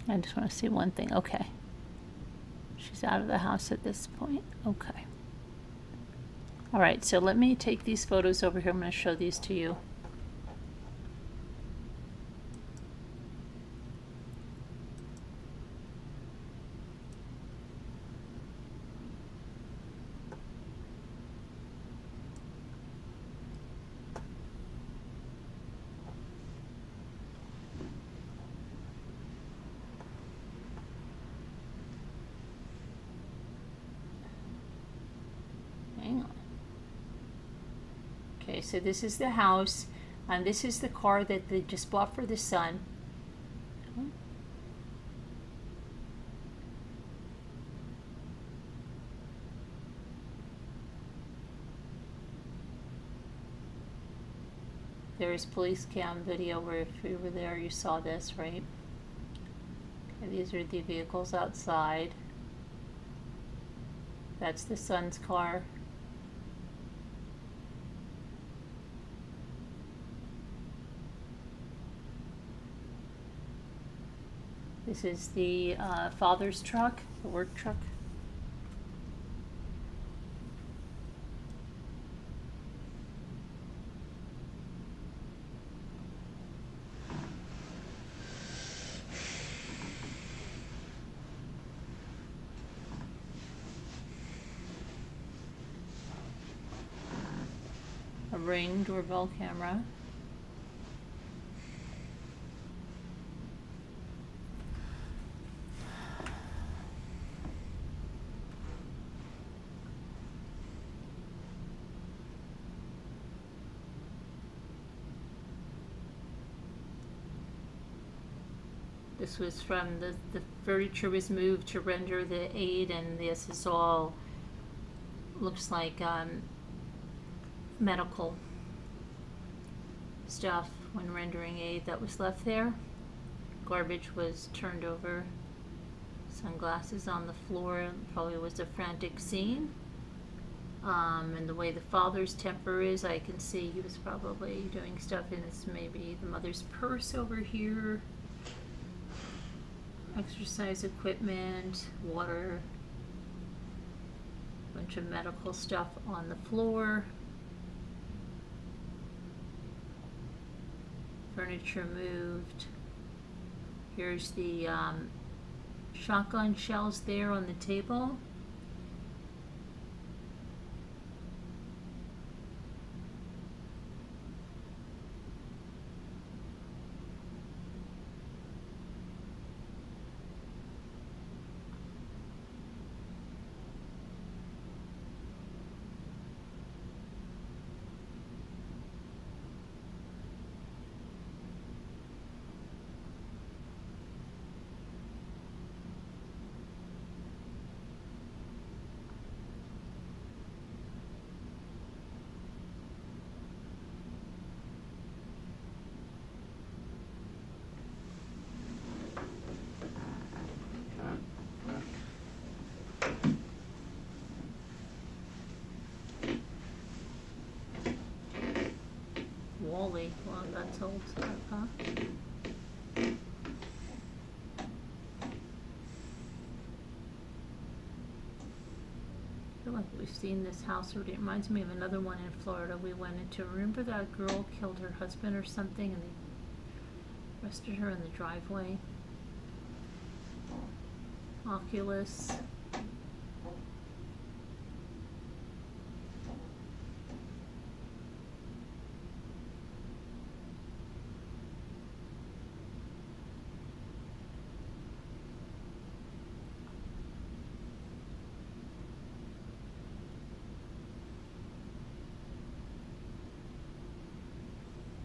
I just want to see one thing. Okay. She's out of the house at this point. Okay. All right, so let me take these photos over here. I'm going to show these to you. Okay, so this is the house, and this is the car that they just bought for the son. There is police cam video where if you were there, you saw this, right? Okay, these are the vehicles outside. That's the son's car. This is the father's truck, the work truck. A Ring doorbell camera. This was from the furniture was moved to render the aid, and this is all looks like medical stuff when rendering aid that was left there. Garbage was turned over. Sunglasses on the floor. Probably was a frantic scene. And the way the father's temper is, I can see he was probably doing stuff in his, maybe the mother's purse over here. Exercise equipment, water, bunch of medical stuff on the floor. Furniture moved. Here's the shotgun shells there on the table. Wally, well, that's old stuff, huh? I feel like we've seen this house already. It reminds me of another one in Florida we went into. Remember that girl killed her husband or something and they arrested her in the driveway? Oculus.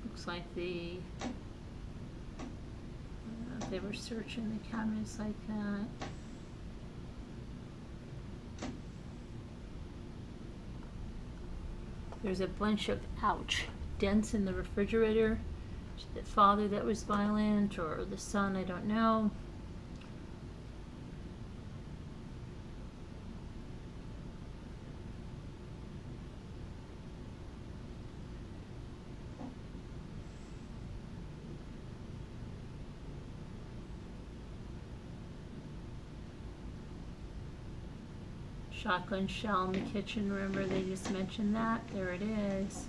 Looks like they were searching the cameras like that. There's a bunch of, ouch, dents in the refrigerator. The father that was violent, or the son, I don't know. Shotgun shell in the kitchen, remember they just mentioned that? There it is.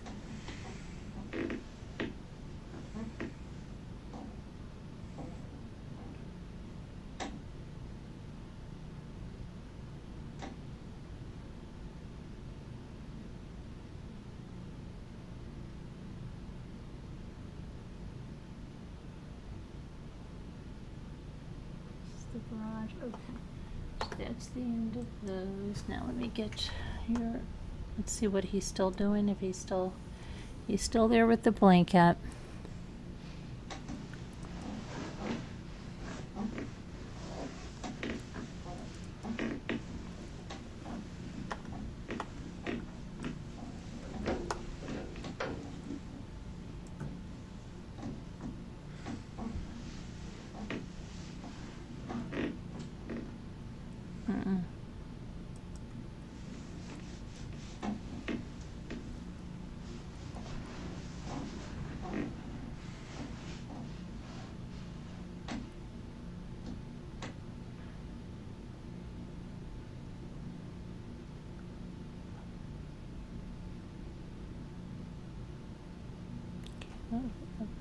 It's the garage, okay. That's the end of those. Now let me get here. Let's see what he's still doing. If he's still there with the blanket.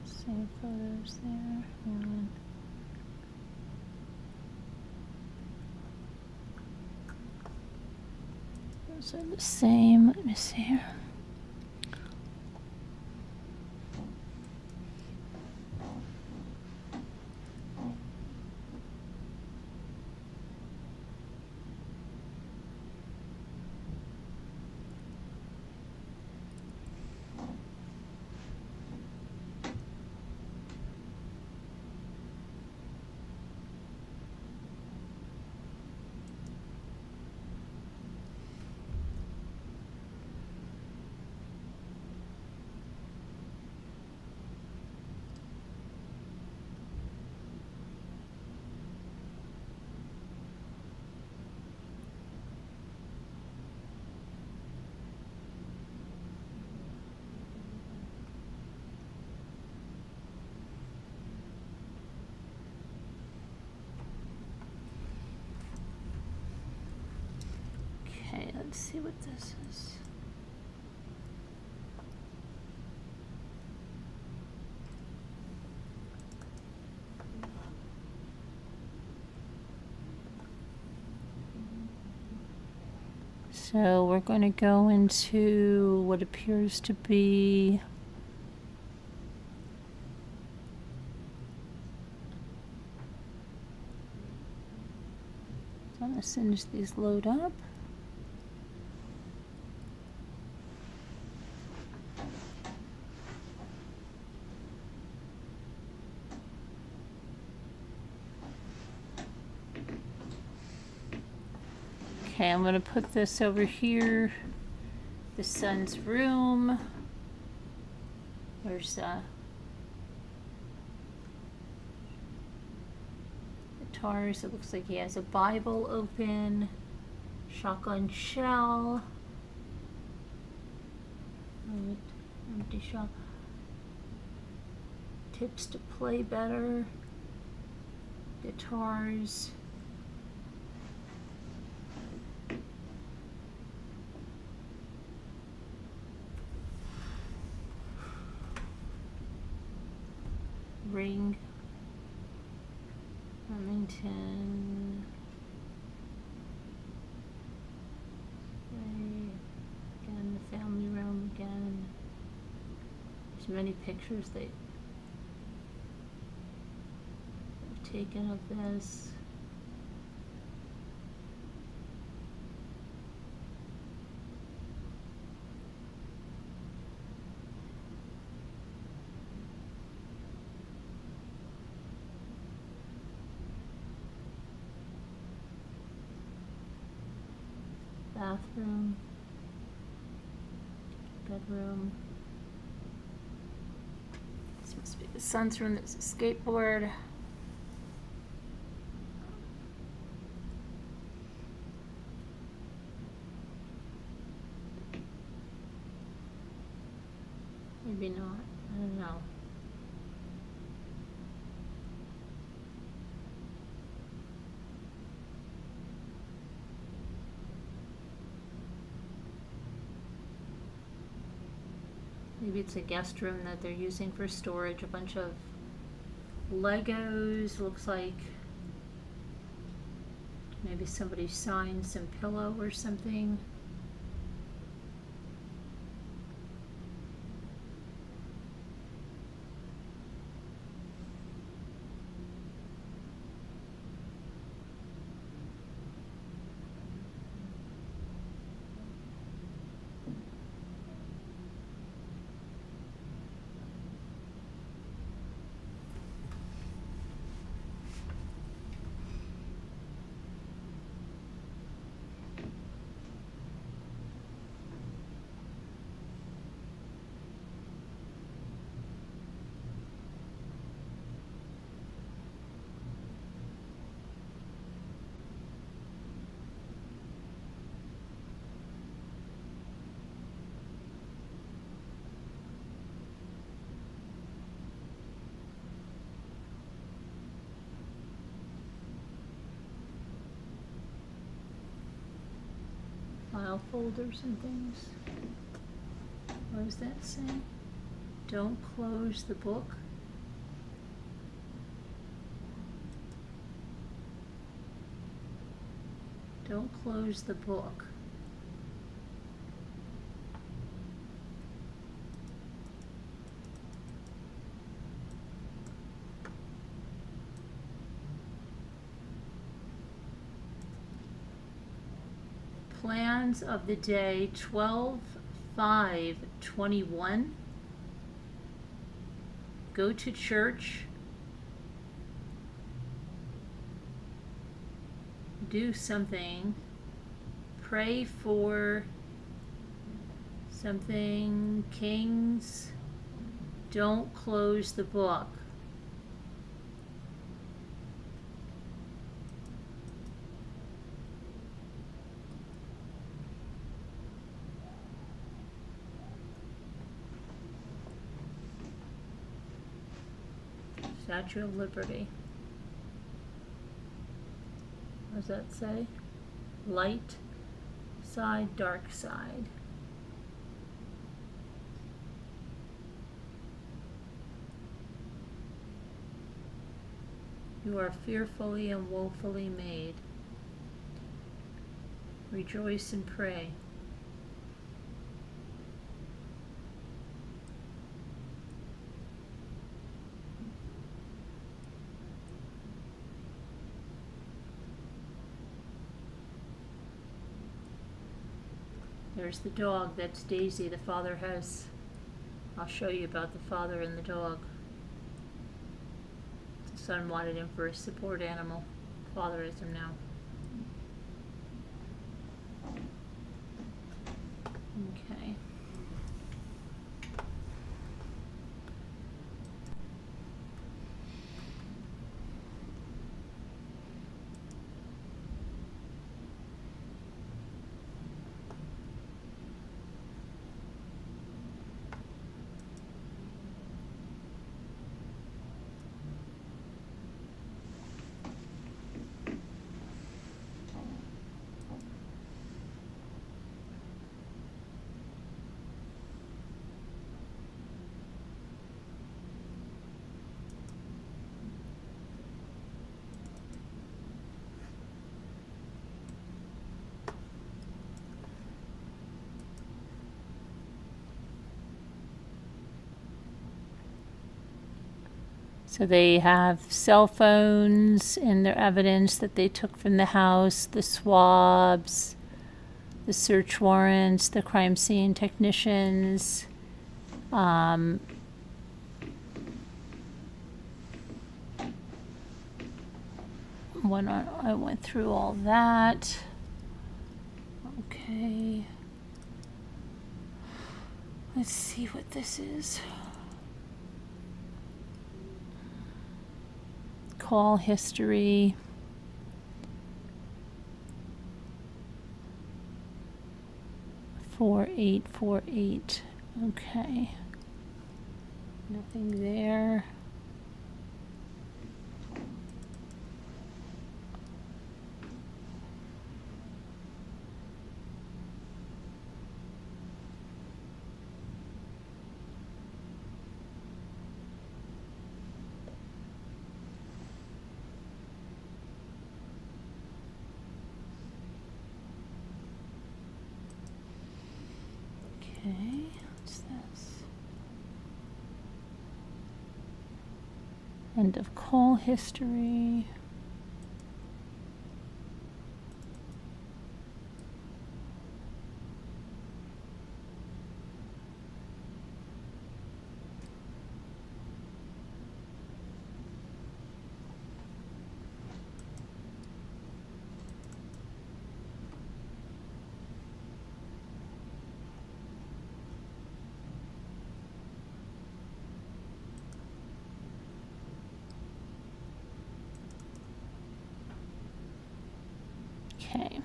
Same photos there. Hang on. Those are the same. Let me see here. Let's see what this is. So we're going to go into what appears to be as soon as these load up. Okay, I'm going to put this over here. The son's room. There's guitars. It looks like he has a Bible open. Shotgun shell. Right, empty shell. Tips to play better. Guitars. Ring, Remington, again the family room again. There's many pictures they've taken of this. Bathroom, bedroom. This must be the son's room. There's a skateboard. Maybe not. I don't know. Maybe it's a guest room that they're using for storage. A bunch of Legos. Looks like maybe somebody signed some pillow or something. File folders and things. What does that say? Don't close the book. Don't close the book. Plans of the day 12/5/21. Go to church. Do something. Pray for something. Kings. Don't close the book. Statue of Liberty. What does that say? Light side, dark side. You are fearfully and woefully made. Rejoice and pray. There's the dog. That's Daisy. The father has... I'll show you about the father and the dog. The son wanted him for a support animal. Father is him now. Okay. So they have cell phones in their evidence that they took from the house, the swabs, the search warrants, the crime scene technicians. I went through all that. Okay. Let's see what this is. Call history. Four, 8, 4, 8. Okay. Nothing there. Okay, what's this? End of call history. Okay.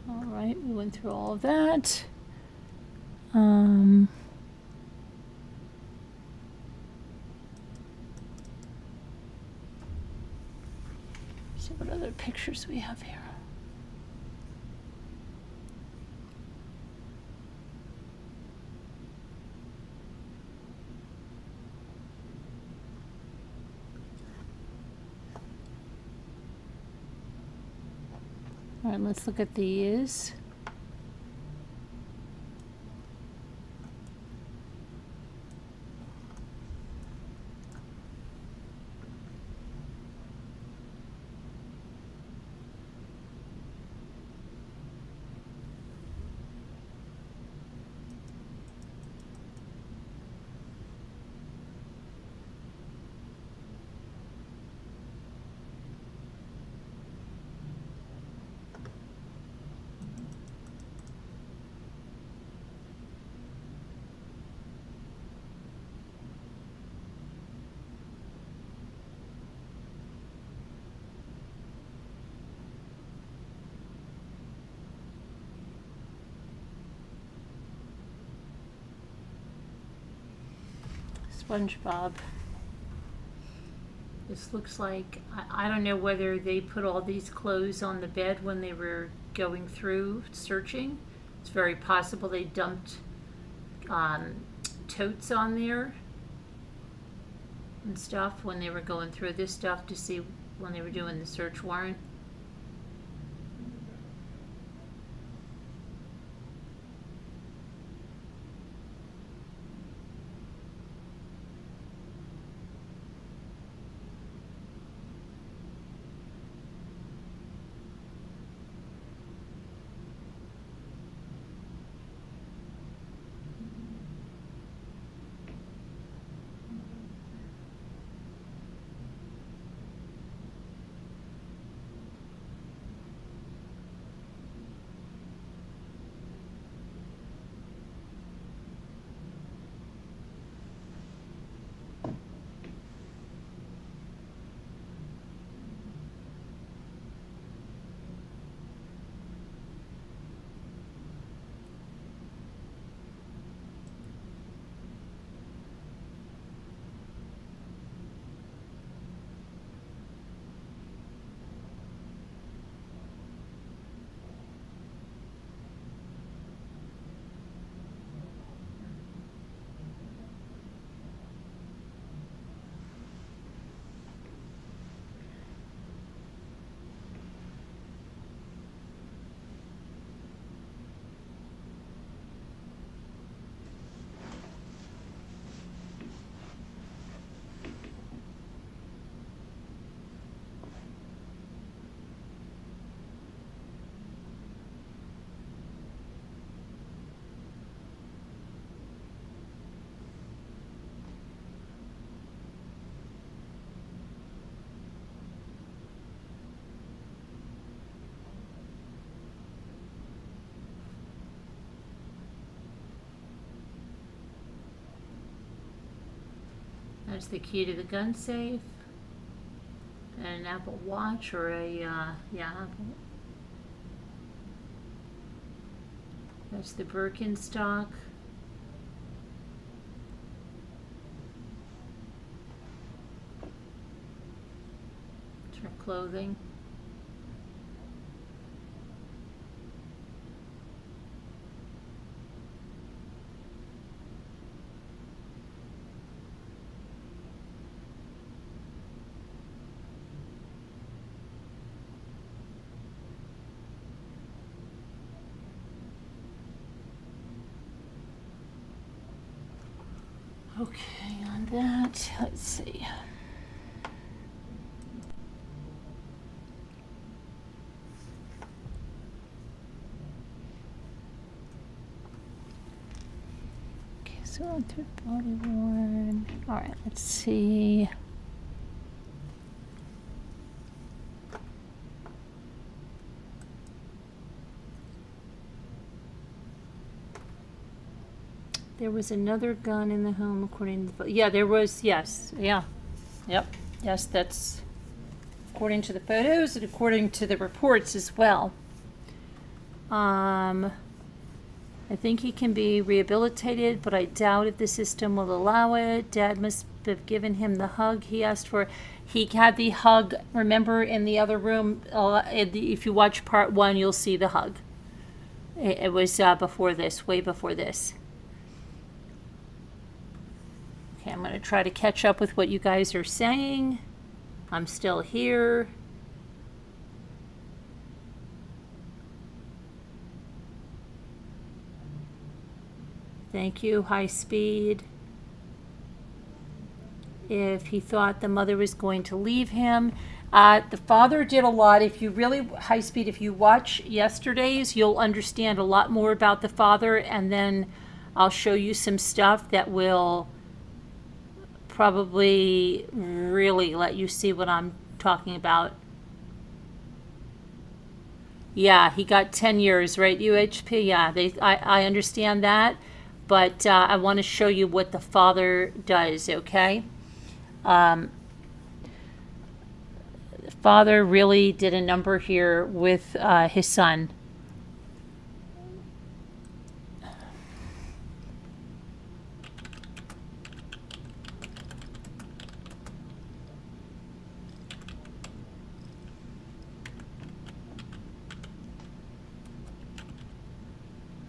All right, we went through all of that. See what other pictures we have here. All right, let's look at these. SpongeBob. This looks like, I don't know whether they put all these clothes on the bed when they were going through searching. It's very possible they dumped totes on there and stuff when they were going through this stuff to see when they were doing the search warrant. That's the key to the gun safe. And an Apple Watch or a, Apple. That's the Birkenstock. It's her clothing. Okay, on that, let's see. Okay, so on through body worn. All right, let's see. There was another gun in the home, according to the... Yeah, there was, yes. Yeah. Yep. Yes, that's according to the photos and according to the reports as well. I think he can be rehabilitated, but I doubt if the system will allow it. Dad must have given him the hug he asked for. He had the hug, remember, in the other room. If you watch part 1, you'll see the hug. It was before this, way before this. Okay, I'm going to try to catch up with what you guys are saying. I'm still here. Thank you, high speed. If he thought the mother was going to leave him. The father did a lot. If you really, high speed, if you watch yesterday's, you'll understand a lot more about the father, and then I'll show you some stuff that will probably really let you see what I'm talking about. Yeah, he got 10 years, right, UHP? Yeah, I understand that, but I want to show you what the father does, okay? The father really did a number here with his son.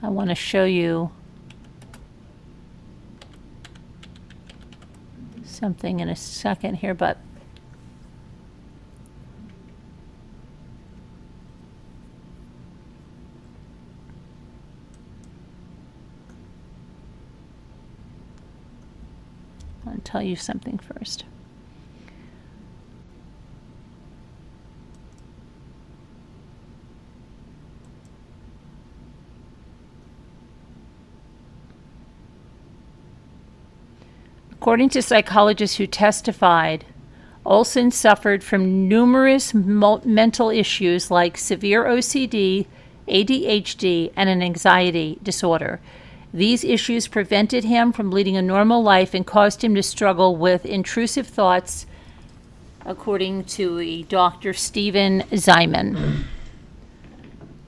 I want to show you something in a second here, but I'll tell you something first. According to psychologists who testified, Ohlson suffered from numerous mental issues like severe OCD, ADHD, and an anxiety disorder. These issues prevented him from leading a normal life and caused him to struggle with intrusive thoughts, according to a Dr. Stephen Ziman.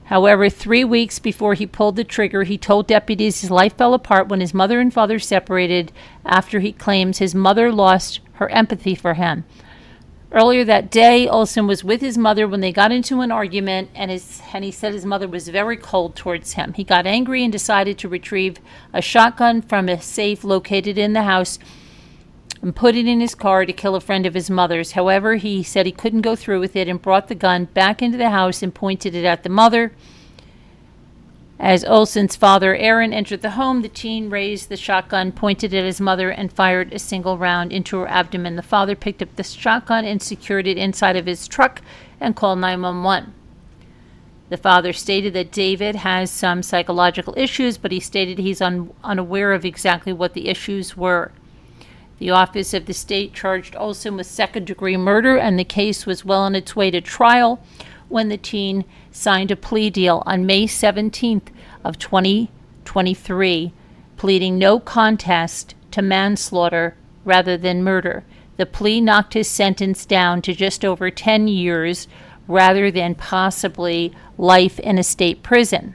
However, 3 weeks before he pulled the trigger, he told deputies his life fell apart when his mother and father separated after he claims his mother lost her empathy for him. Earlier that day, Ohlson was with his mother when they got into an argument, and he said his mother was very cold towards him. He got angry and decided to retrieve a shotgun from a safe located in the house and put it in his car to kill a friend of his mother's. However, he said he couldn't go through with it and brought the gun back into the house and pointed it at the mother. As Ohlson's father, Aaron, entered the home, the teen raised the shotgun, pointed at his mother, and fired a single round into her abdomen. The father picked up the shotgun and secured it inside of his truck and called 911. The father stated that David has some psychological issues, but he stated he's unaware of exactly what the issues were. The Office of the State charged Ohlson with second-degree murder, and the case was well on its way to trial when the teen signed a plea deal on May 17th of 2023, pleading no contest to manslaughter rather than murder. The plea knocked his sentence down to just over 10 years rather than possibly life in a state prison.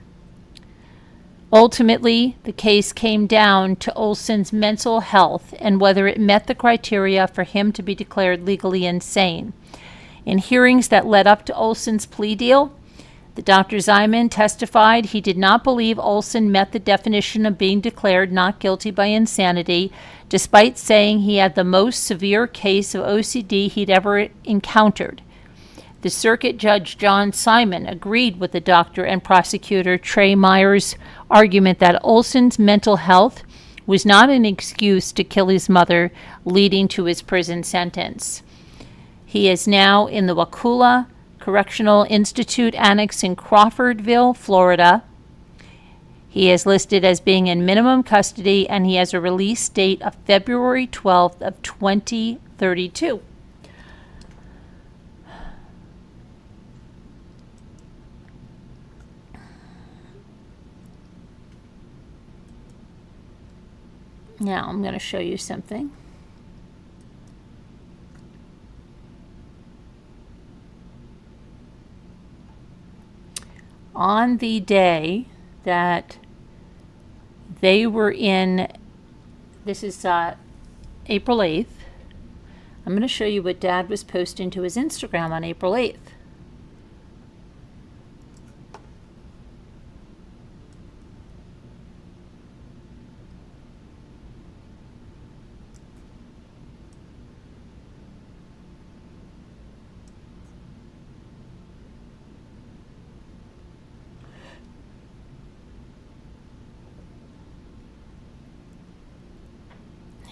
Ultimately, the case came down to Ohlson's mental health and whether it met the criteria for him to be declared legally insane. In hearings that led up to Ohlson's plea deal, the Dr. Ziman testified he did not believe Ohlson met the definition of being declared not guilty by insanity, despite saying he had the most severe case of OCD he'd ever encountered. The circuit judge, John Simon, agreed with the doctor and prosecutor Trey Meyer's argument that Ohlson's mental health was not an excuse to kill his mother, leading to his prison sentence. He is now in the Wakulla Correctional Institute Annex in Crawfordville, Florida. He is listed as being in minimum custody, and he has a release date of February 12th of 2032. Now I'm going to show you something. On the day that they were in, this is April 8th, I'm going to show you what Dad was posting to his Instagram on April 8th.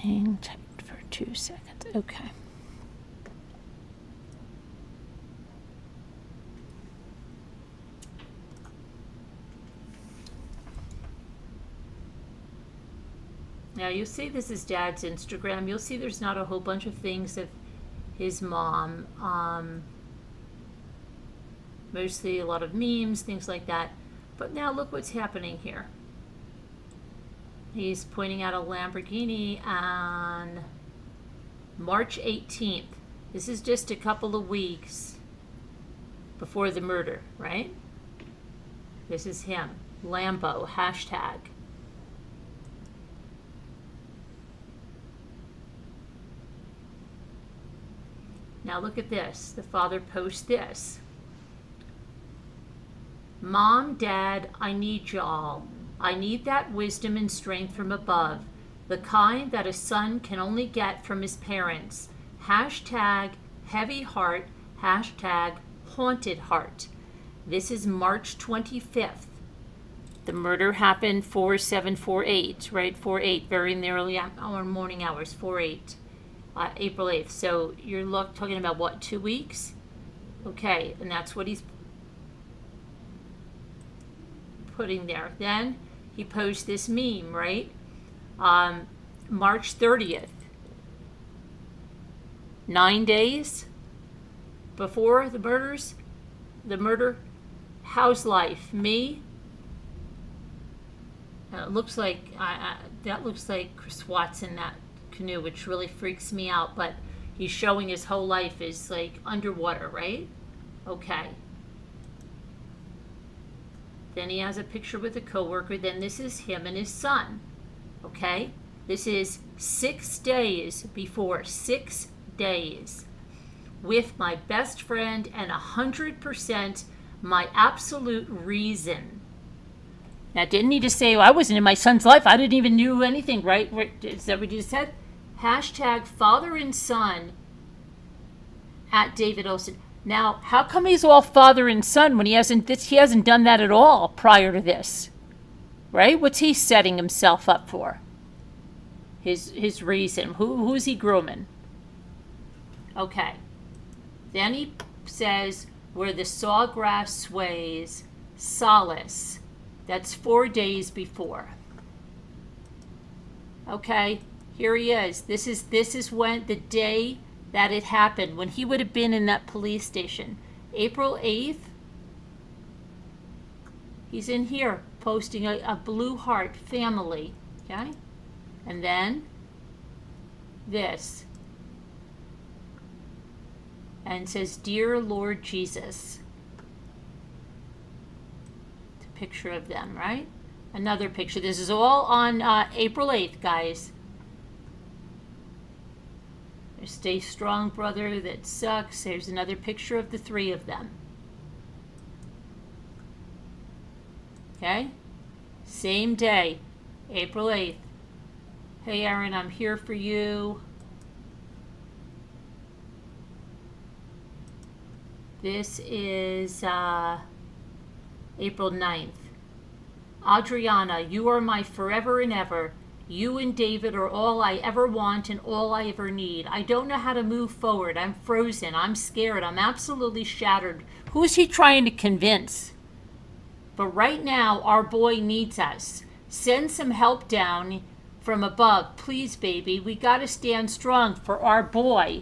Hang tight for 2 seconds. Okay. Now you'll see this is Dad's Instagram. You'll see there's not a whole bunch of things of his mom. Mostly a lot of memes, things like that. But now look what's happening here. He's pointing out a Lamborghini on March 18th. This is just a couple of weeks before the murder, right? This is him. Lambo, hashtag. Now look at this. The father posts this. Mom, Dad, I need y'all. I need that wisdom and strength from above, the kind that a son can only get from his parents. Hashtag heavy heart, hashtag haunted heart. This is March 25th. The murder happened 4/7/48, right? 4/8, very in the early morning hours, 4/8, April 8th. So you're talking about what, 2 weeks? Okay, and that's what he's putting there. Then he posts this meme, right? March 30th. 9 days before the murder. How's life? Me? It looks like that looks like Chris Watts in that canoe, which really freaks me out. But he's showing his whole life is like underwater, right? Okay. Then he has a picture with a coworker. Then this is him and his son. Okay. This is 6 days before. 6 days with my best friend and 100% my absolute reason. Now, didn't he just say, I wasn't in my son's life, I didn't even knew anything, right? Is that what he just said? Hashtag father and son at David Ohlson. Now, how come he's all father and son when he hasn't done that at all prior to this? Right? What's he setting himself up for? His reason. Who's he grooming? Okay. Then he says, where the sawgrass sways, solace. That's 4 days before. Okay, here he is. This is when the day that it happened, when he would have been in that police station. April 8th. He's in here posting a blue heart family. Okay? And then this. And it says, Dear Lord Jesus. It's a picture of them, right? Another picture. This is all on April 8th, guys. There's Stay Strong, Brother, That Sucks. There's another picture of the three of them. Okay? Same day, April 8th. Hey, Aaron, I'm here for you. This is April 9th. Adrianna, you are my forever and ever. You and David are all I ever want and all I ever need. I don't know how to move forward. I'm frozen. I'm scared. I'm absolutely shattered. Who's he trying to convince? But right now, our boy needs us. Send some help down from above. Please, baby. We got to stand strong for our boy.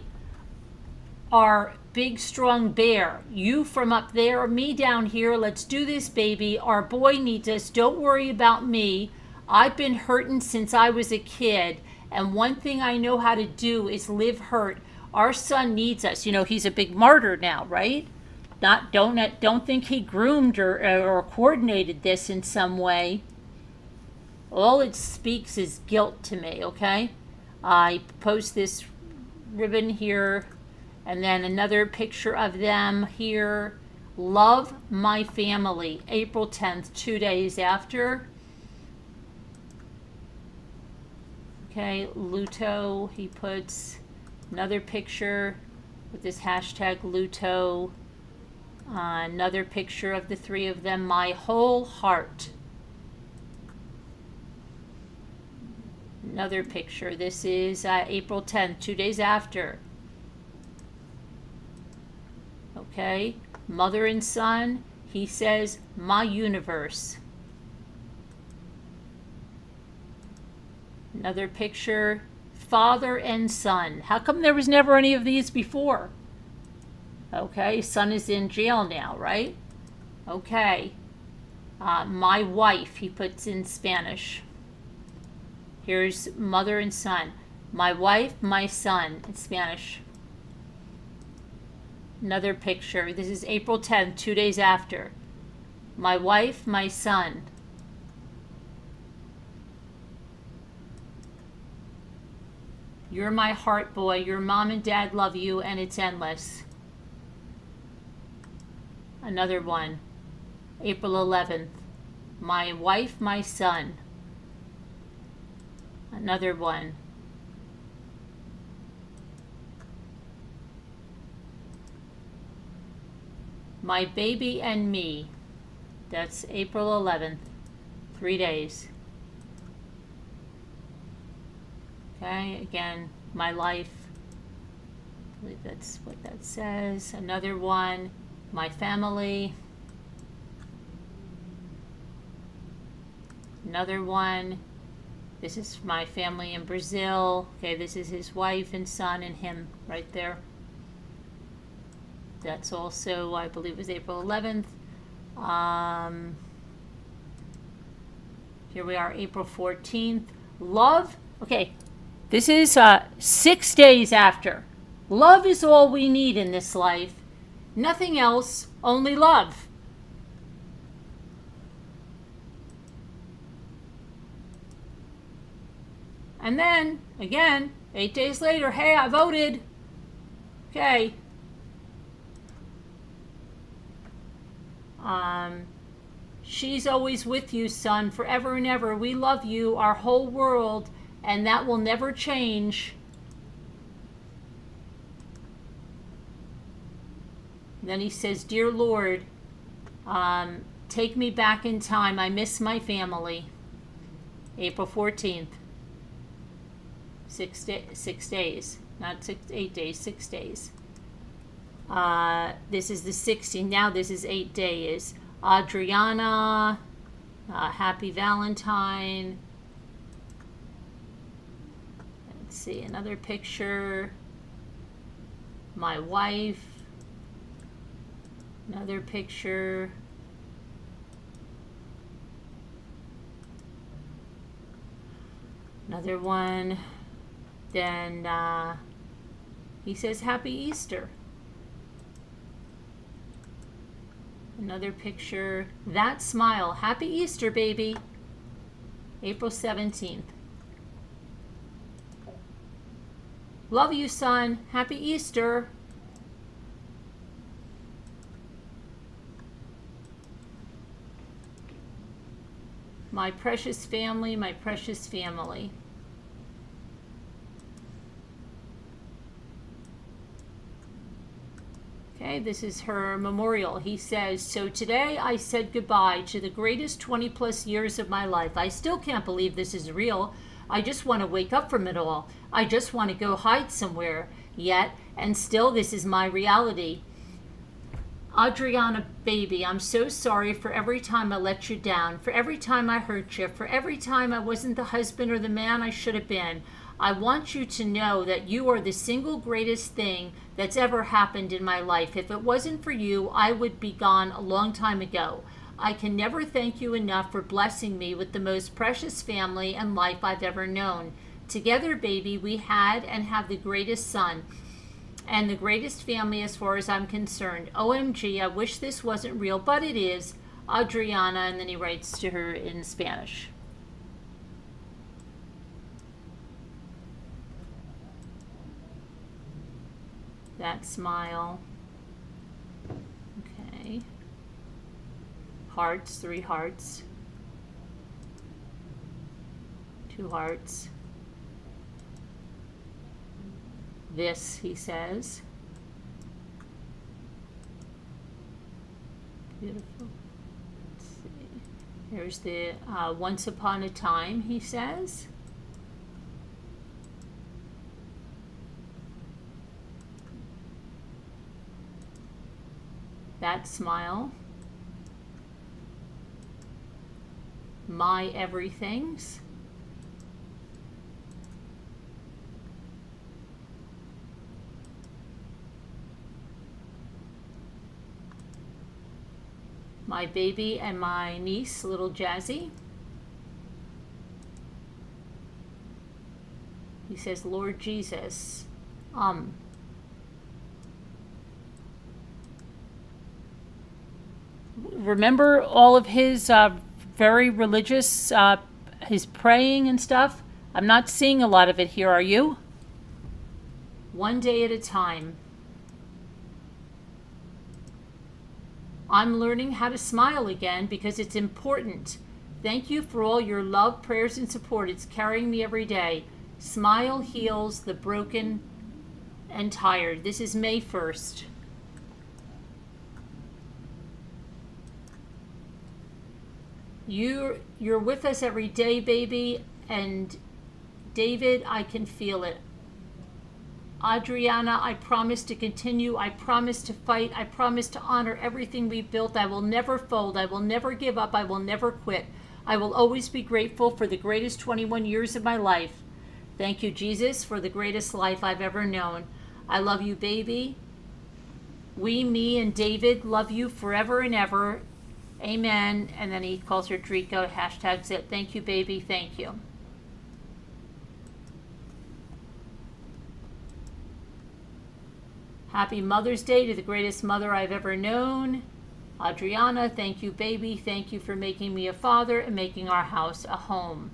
Our big, strong bear. You from up there, me down here. Let's do this, baby. Our boy needs us. Don't worry about me. I've been hurting since I was a kid, and one thing I know how to do is live hurt. Our son needs us. You know, he's a big martyr now, right? Don't think he groomed or coordinated this in some way. All it speaks is guilt to me, okay? I post this ribbon here, and then another picture of them here. Love my family, April 10th, 2 days after. Okay, Luto, he puts another picture with this hashtag Luto. Another picture of the three of them, my whole heart. Another picture. This is April 10th, 2 days after. Okay, mother and son, he says, my universe. Another picture, father and son. How come there was never any of these before? Okay, son is in jail now, right? Okay. My wife, he puts in Spanish. Here's mother and son. My wife, my son, in Spanish. Another picture. This is April 10th, 2 days after. My wife, my son. You're my heart, boy. Your mom and dad love you, and it's endless. Another one. April 11th. my wife, my son. Another one. My baby and me. That's April 11th. 3 days. Okay, again, my life. I believe that's what that says. Another one. My family. Another one. This is my family in Brazil. Okay, this is his wife and son and him right there. That's also, I believe, was April 11th. Here we are, April 14th. Love. Okay, this is 6 days after. Love is all we need in this life. Nothing else, only love. And then, again, 8 days later, hey, I voted. Okay. She's always with you, son, forever and ever. We love you, our whole world, and that will never change. Then he says, dear Lord, take me back in time. I miss my family. April 14th. 6 days. Not 8 days, 6 days. This is the 16th. Now this is 8 days. Adrianna, happy Valentine. Let's see, another picture. My wife. Another picture. Another one. Then he says, happy Easter. Another picture. That smile. Happy Easter, baby. April 17th. Love you, son. Happy Easter. My precious family, my precious family. Okay, this is her memorial. He says, so today I said goodbye to the greatest 20 plus years of my life. I still can't believe this is real. I just want to wake up from it all. I just want to go hide somewhere. Yet, and still this is my reality. Adrianna, baby, I'm so sorry for every time I let you down, for every time I hurt you, for every time I wasn't the husband or the man I should have been. I want you to know that you are the single greatest thing that's ever happened in my life. If it wasn't for you, I would be gone a long time ago. I can never thank you enough for blessing me with the most precious family and life I've ever known. Together, baby, we had and have the greatest son and the greatest family as far as I'm concerned. OMG, I wish this wasn't real, but it is. Adrianna, and then he writes to her in Spanish. That smile. Okay. Hearts, 3 hearts. 2 hearts. This, he says. Beautiful. Let's see. Here's the once upon a time, he says. That smile. My everythings. My baby and my niece, little Jazzy. He says, Lord Jesus, remember all of his very religious, his praying and stuff? I'm not seeing a lot of it here, are you? One day at a time. I'm learning how to smile again because it's important. Thank you for all your love, prayers, and support. It's carrying me every day. Smile heals the broken and tired. This is May 1st. You're with us every day, baby. And David, I can feel it. Adrianna, I promise to continue. I promise to fight. I promise to honor everything we've built. I will never fold. I will never give up. I will never quit. I will always be grateful for the greatest 21 years of my life. Thank you, Jesus, for the greatest life I've ever known. I love you, baby. We, me, and David love you forever and ever. Amen. And then he calls her Drico, hashtags it. Thank you, baby. Thank you. Happy Mother's Day to the greatest mother I've ever known. Adrianna, thank you, baby. Thank you for making me a father and making our house a home.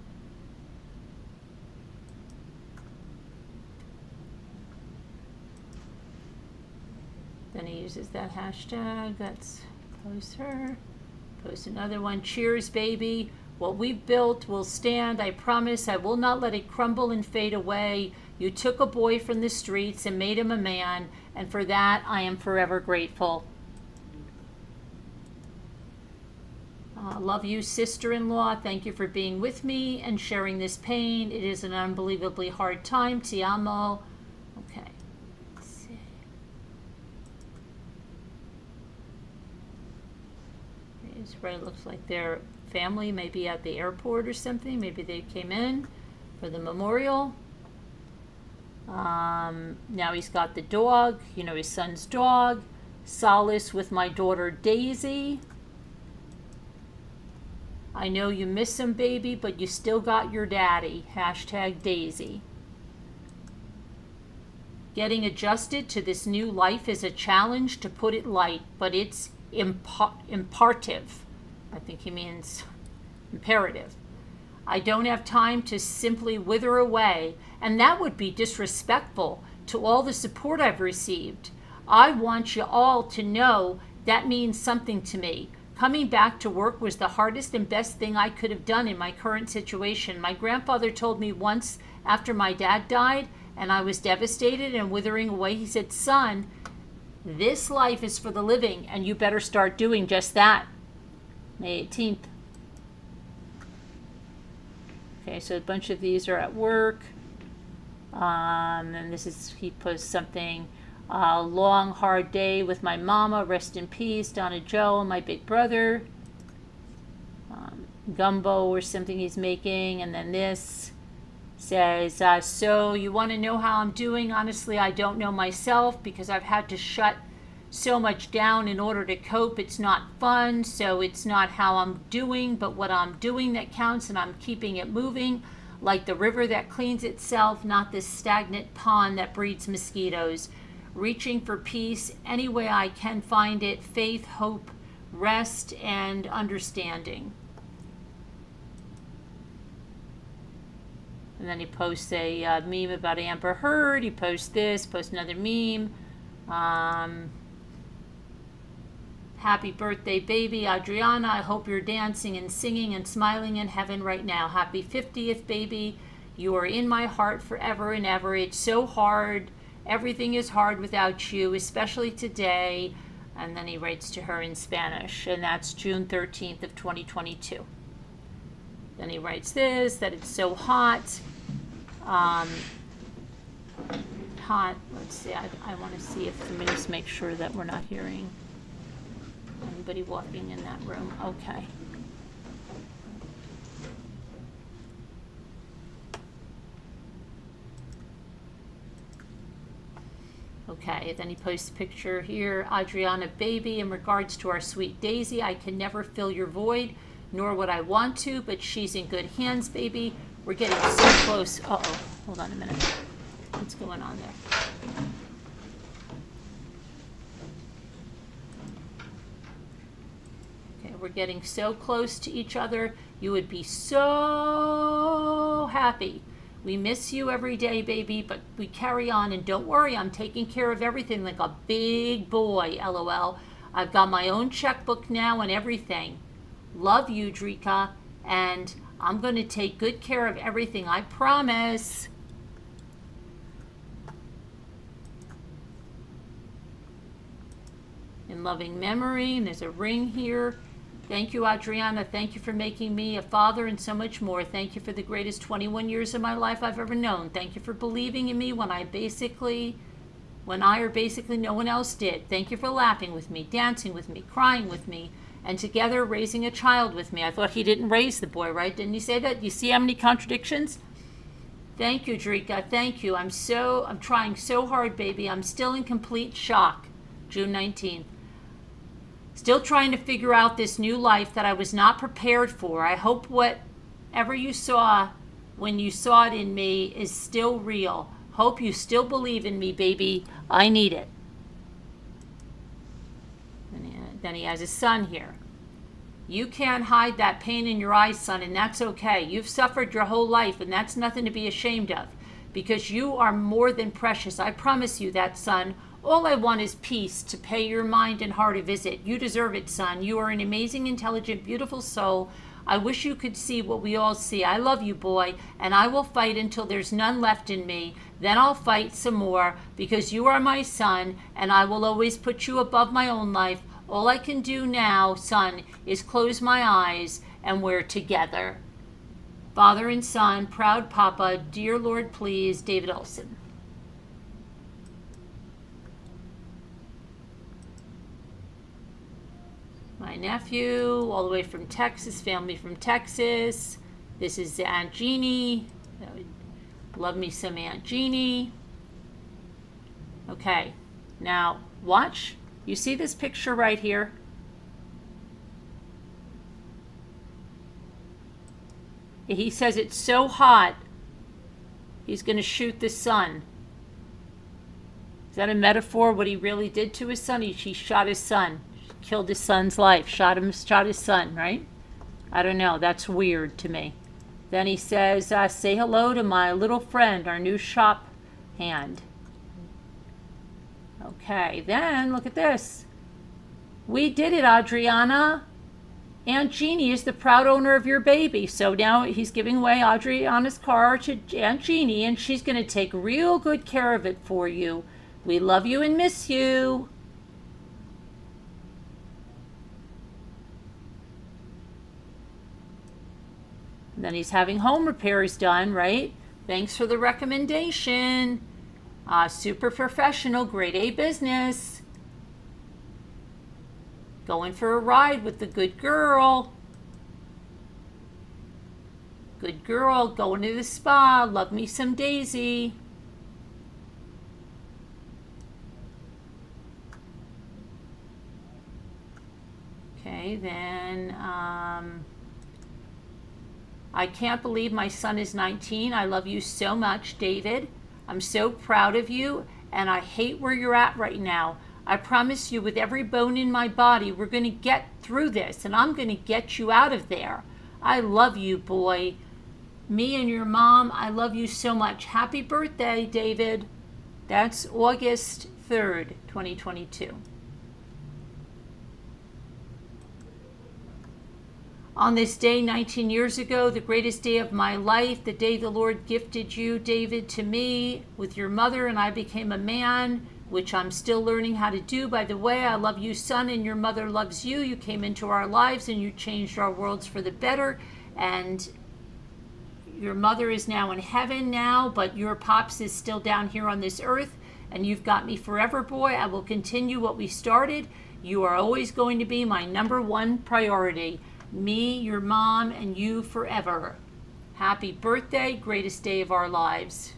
Then he uses that hashtag. That's post her. Post another one. Cheers, baby. What we've built will stand. I promise I will not let it crumble and fade away. You took a boy from the streets and made him a man, and for that I am forever grateful. Love you, sister-in-law. Thank you for being with me and sharing this pain. It is an unbelievably hard time. Ti amo. Okay. Let's see. It's right. It looks like their family may be at the airport or something. Maybe they came in for the memorial. Now he's got the dog, his son's dog. Solace with my daughter Daisy. I know you miss him, baby, but you still got your daddy. Hashtag Daisy. Getting adjusted to this new life is a challenge, to put it light, but it's imperative. I think he means imperative. I don't have time to simply wither away, and that would be disrespectful to all the support I've received. I want you all to know that means something to me. Coming back to work was the hardest and best thing I could have done in my current situation. My grandfather told me once after my dad died, and I was devastated and withering away, he said, son, this life is for the living, and you better start doing just that. May 18th. Okay, so a bunch of these are at work. And this is, he posts something, long, hard day with my mama, rest in peace, Donna Joe, my big brother. Gumbo or something he's making. And then this says, so you want to know how I'm doing? Honestly, I don't know myself because I've had to shut so much down in order to cope. It's not fun, so it's not how I'm doing, but what I'm doing that counts, and I'm keeping it moving like the river that cleans itself, not this stagnant pond that breeds mosquitoes. Reaching for peace any way I can find it, faith, hope, rest, and understanding. And then he posts a meme about Amber Heard. He posts this, posts another meme. Happy birthday, baby. Adrianna, I hope you're dancing and singing and smiling in heaven right now. Happy 50th, baby. You are in my heart forever and ever. It's so hard. Everything is hard without you, especially today. And then he writes to her in Spanish, and that's June 13th of 2022. Then he writes this, that it's so hot. Hot. Let's see. I want to see if let me just make sure that we're not hearing anybody walking in that room. Okay. Okay, then he posts a picture here. Adrianna, baby, in regards to our sweet Daisy, I can never fill your void, nor would I want to, but she's in good hands, baby. We're getting so close. Uh-oh, hold on a minute. What's going on there? We're getting so close to each other. You would be so happy. We miss you every day, baby, but we carry on. And don't worry, I'm taking care of everything like a big boy, LOL. I've got my own checkbook now and everything. Love you, Drika. and I'm going to take good care of everything, I promise. In loving memory, and there's a ring here. Thank you, Adrianna. Thank you for making me a father and so much more. Thank you for the greatest 21 years of my life I've ever known. Thank you for believing in me when I or basically no one else did. Thank you for laughing with me, dancing with me, crying with me, and together raising a child with me. I thought he didn't raise the boy, right? Didn't he say that? You see how many contradictions? Thank you, Drika. Thank you. I'm trying so hard, baby. I'm still in complete shock. June 19th. Still trying to figure out this new life that I was not prepared for. I hope whatever you saw when you saw it in me is still real. Hope you still believe in me, baby. I need it. And then he has his son here. You can't hide that pain in your eyes, son, and that's okay. You've suffered your whole life, and that's nothing to be ashamed of, because you are more than precious. I promise you that, son. All I want is peace to pay your mind and heart a visit. You deserve it, son. You are an amazing, intelligent, beautiful soul. I wish you could see what we all see. I love you, boy, and I will fight until there's none left in me. Then I'll fight some more, because you are my son, and I will always put you above my own life. All I can do now, son, is close my eyes, and we're together. Father and son, proud papa, dear Lord, please, David Allan. My nephew, all the way from Texas, family from Texas. This is Aunt Jeannie. Love me some Aunt Jeannie. Okay, now watch. You see this picture right here? He says it's so hot, he's going to shoot the sun. Is that a metaphor, what he really did to his son? He shot his son. Killed his son's life, shot his son, right? I don't know, that's weird to me. Then he says, say hello to my little friend, our new shop hand. Okay, then look at this. We did it, Adrianna. Aunt Jeannie is the proud owner of your baby. So now he's giving away Adrianna's car to Aunt Jeannie, and she's going to take real good care of it for you. We love you and miss you. And then he's having home repairs done, right? Thanks for the recommendation. Super professional, grade A business. Going for a ride with the good girl. Good girl, going to the spa. Love me some Daisy. Okay, then... I can't believe my son is 19. I love you so much, David. I'm so proud of you, and I hate where you're at right now. I promise you with every bone in my body, we're going to get through this, and I'm going to get you out of there. I love you, boy. Me and your mom, I love you so much. Happy birthday, David. That's August 3rd, 2022. On this day, 19 years ago, the greatest day of my life, the day the Lord gifted you, David, to me with your mother, and I became a man, which I'm still learning how to do. By the way, I love you, son, and your mother loves you. You came into our lives, and you changed our worlds for the better, and your mother is now in heaven now, but your pops is still down here on this earth, and you've got me forever, boy. I will continue what we started. You are always going to be my number one priority. Me, your mom, and you forever. Happy birthday, greatest day of our lives.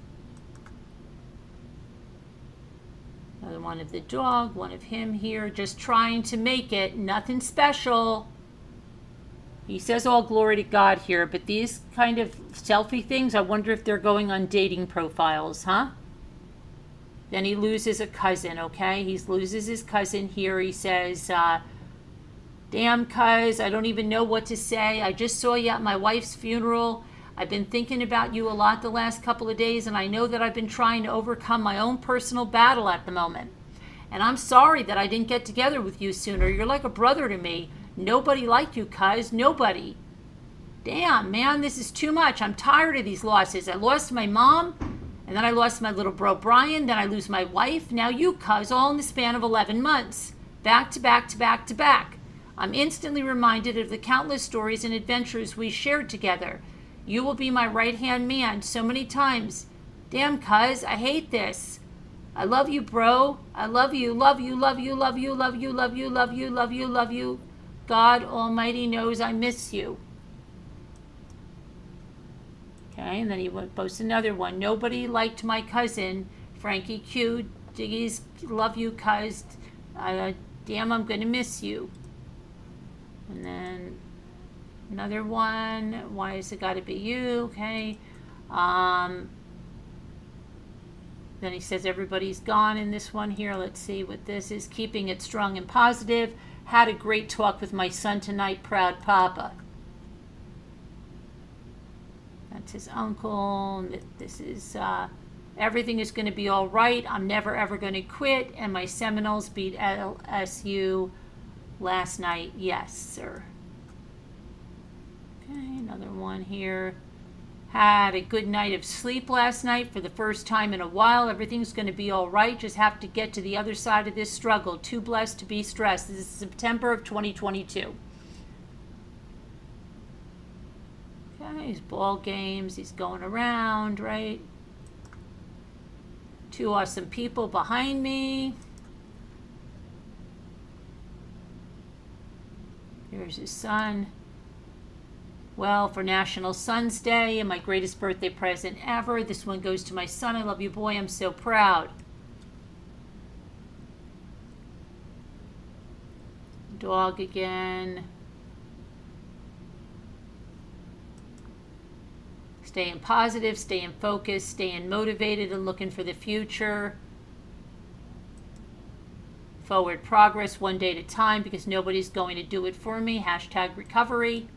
Another one of the dog, one of him here, just trying to make it. Nothing special. He says all glory to God here, but these kind of selfie things, I wonder if they're going on dating profiles, huh? Then he loses a cousin, okay? He loses his cousin here. He says, damn, cuz, I don't even know what to say. I just saw you at my wife's funeral. I've been thinking about you a lot the last couple of days, and I know that I've been trying to overcome my own personal battle at the moment. And I'm sorry that I didn't get together with you sooner. You're like a brother to me. Nobody like you, cuz. Nobody. damn, man, this is too much. I'm tired of these losses. I lost my mom, and then I lost my little bro Brian, then I lose my wife, now you, cuz, all in the span of 11 months. Back to back to back to back. I'm instantly reminded of the countless stories and adventures we shared together. You will be my right-hand man so many times. Damn, cuz, I hate this. I love you, bro. I love you, love you, love you, love you, love you, love you, love you, love you, love you. God Almighty knows I miss you. Okay, and then he posts another one. Nobody liked my cousin, Frankie Q. Diggies, love you, cuz. Damn, I'm gonna miss you. And then another one. Why has it got to be you? Okay. Then he says everybody's gone in this one here. Let's see what this is. Keeping it strong and positive. Had a great talk with my son tonight. Proud Papa. That's his uncle. This is everything is going to be all right. I'm never ever going to quit. And my Seminoles beat LSU last night. Yes, sir. Okay, another one here. Had a good night of sleep last night for the first time in a while. Everything's going to be all right. Just have to get to the other side of this struggle. Too blessed to be stressed. This is September of 2022. Okay, his ball games. He's going around, right? Two awesome people behind me. Here's his son. Well, for National Sons Day and my greatest birthday present ever, this one goes to my son. I love you, boy. I'm so proud. Dog again. Staying positive, staying focused, staying motivated and looking for the future. Forward progress one day at a time because nobody's going to do it for me. Hashtag recovery.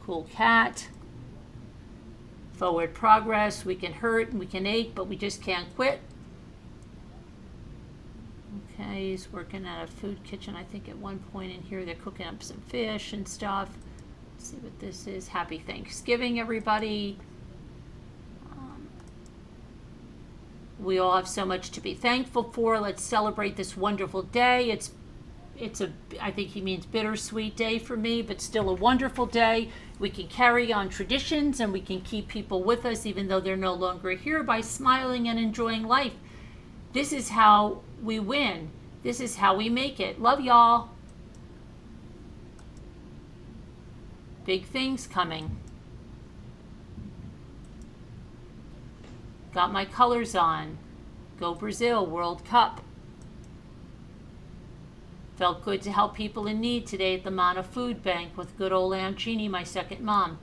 Cool cat. Forward progress. We can hurt and we can ache, but we just can't quit. Okay, he's working at a food kitchen. I think at one point in here they're cooking up some fish and stuff. Let's see what this is. Happy Thanksgiving, everybody. We all have so much to be thankful for. Let's celebrate this wonderful day. It's a, I think he means bittersweet day for me, but still a wonderful day. We can carry on traditions and we can keep people with us even though they're no longer here by smiling and enjoying life. This is how we win. This is how we make it. Love y'all. Big things coming. Got my colors on. Go Brazil, World Cup. Felt good to help people in need today at the Mana Food Bank with good old Aunt Jeannie, my second mom.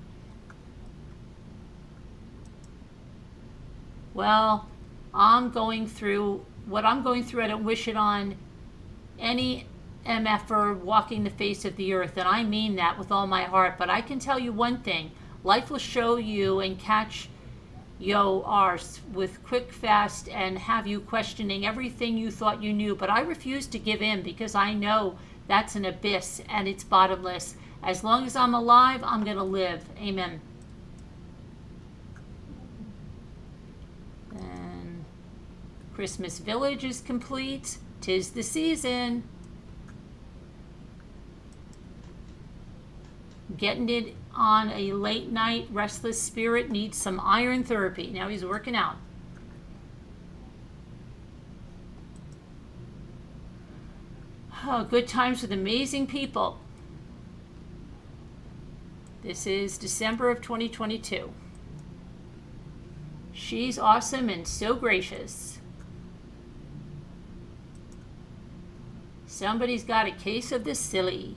Well, I'm going through what I'm going through. I don't wish it on any MFer walking the face of the earth, and I mean that with all my heart. But I can tell you one thing. Life will show you and catch yo arse with quick, fast, and have you questioning everything you thought you knew. But I refuse to give in because I know that's an abyss and it's bottomless. As long as I'm alive, I'm going to live. Amen. And Christmas Village is complete. 'Tis the season. Getting it on a late night, restless spirit needs some iron therapy. Now he's working out. Oh, good times with amazing people. This is December of 2022. She's awesome and so gracious. Somebody's got a case of the silly.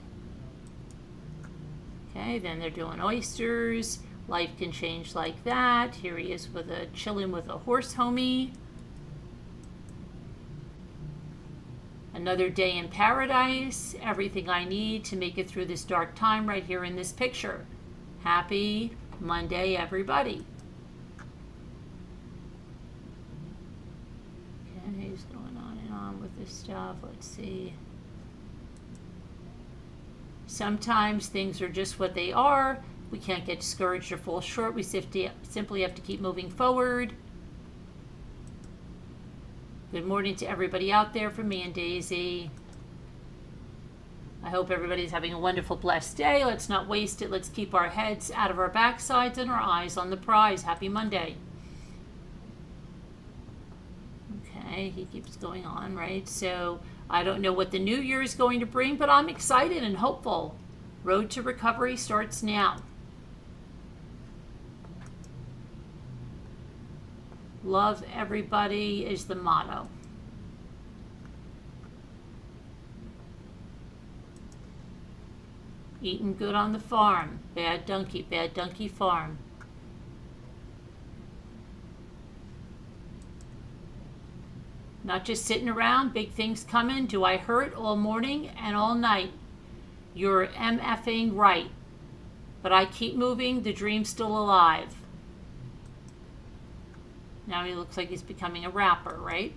Okay, then they're doing oysters. Life can change like that. Here he is with a chilling with a horse homie. Another day in paradise. Everything I need to make it through this dark time right here in this picture. Happy Monday, everybody. Okay, he's going on and on with this stuff. Let's see. Sometimes things are just what they are. We can't get discouraged or fall short. We simply have to keep moving forward. Good morning to everybody out there from me and Daisy. I hope everybody's having a wonderful, blessed day. Let's not waste it. Let's keep our heads out of our backsides and our eyes on the prize. Happy Monday. Okay, he keeps going on, right? So I don't know what the new year is going to bring, but I'm excited and hopeful. Road to recovery starts now. Love everybody is the motto. Eating good on the farm. Bad donkey farm. Not just sitting around, big things coming. Do I hurt all morning and all night? You're MFing right. But I keep moving, the dream's still alive. Now he looks like he's becoming a rapper, right?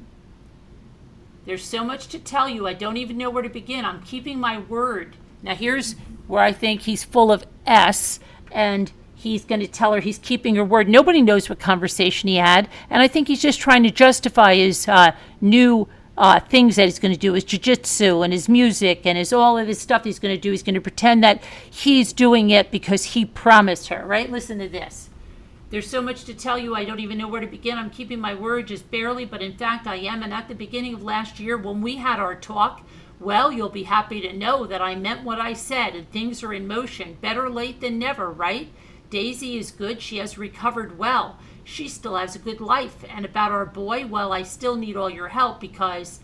There's so much to tell you, I don't even know where to begin. I'm keeping my word. Now here's where I think he's full of S, and he's going to tell her he's keeping her word. Nobody knows what conversation he had, and I think he's just trying to justify his new things that he's going to do, his jiu-jitsu and his music and his all of his stuff he's going to do. He's going to pretend that he's doing it because he promised her, right? Listen to this. There's so much to tell you, I don't even know where to begin. I'm keeping my word just barely, but in fact I am. And at the beginning of last year, when we had our talk, well, you'll be happy to know that I meant what I said, and things are in motion. Better late than never, right? Daisy is good. She has recovered well. She still has a good life. And about our boy, well, I still need all your help because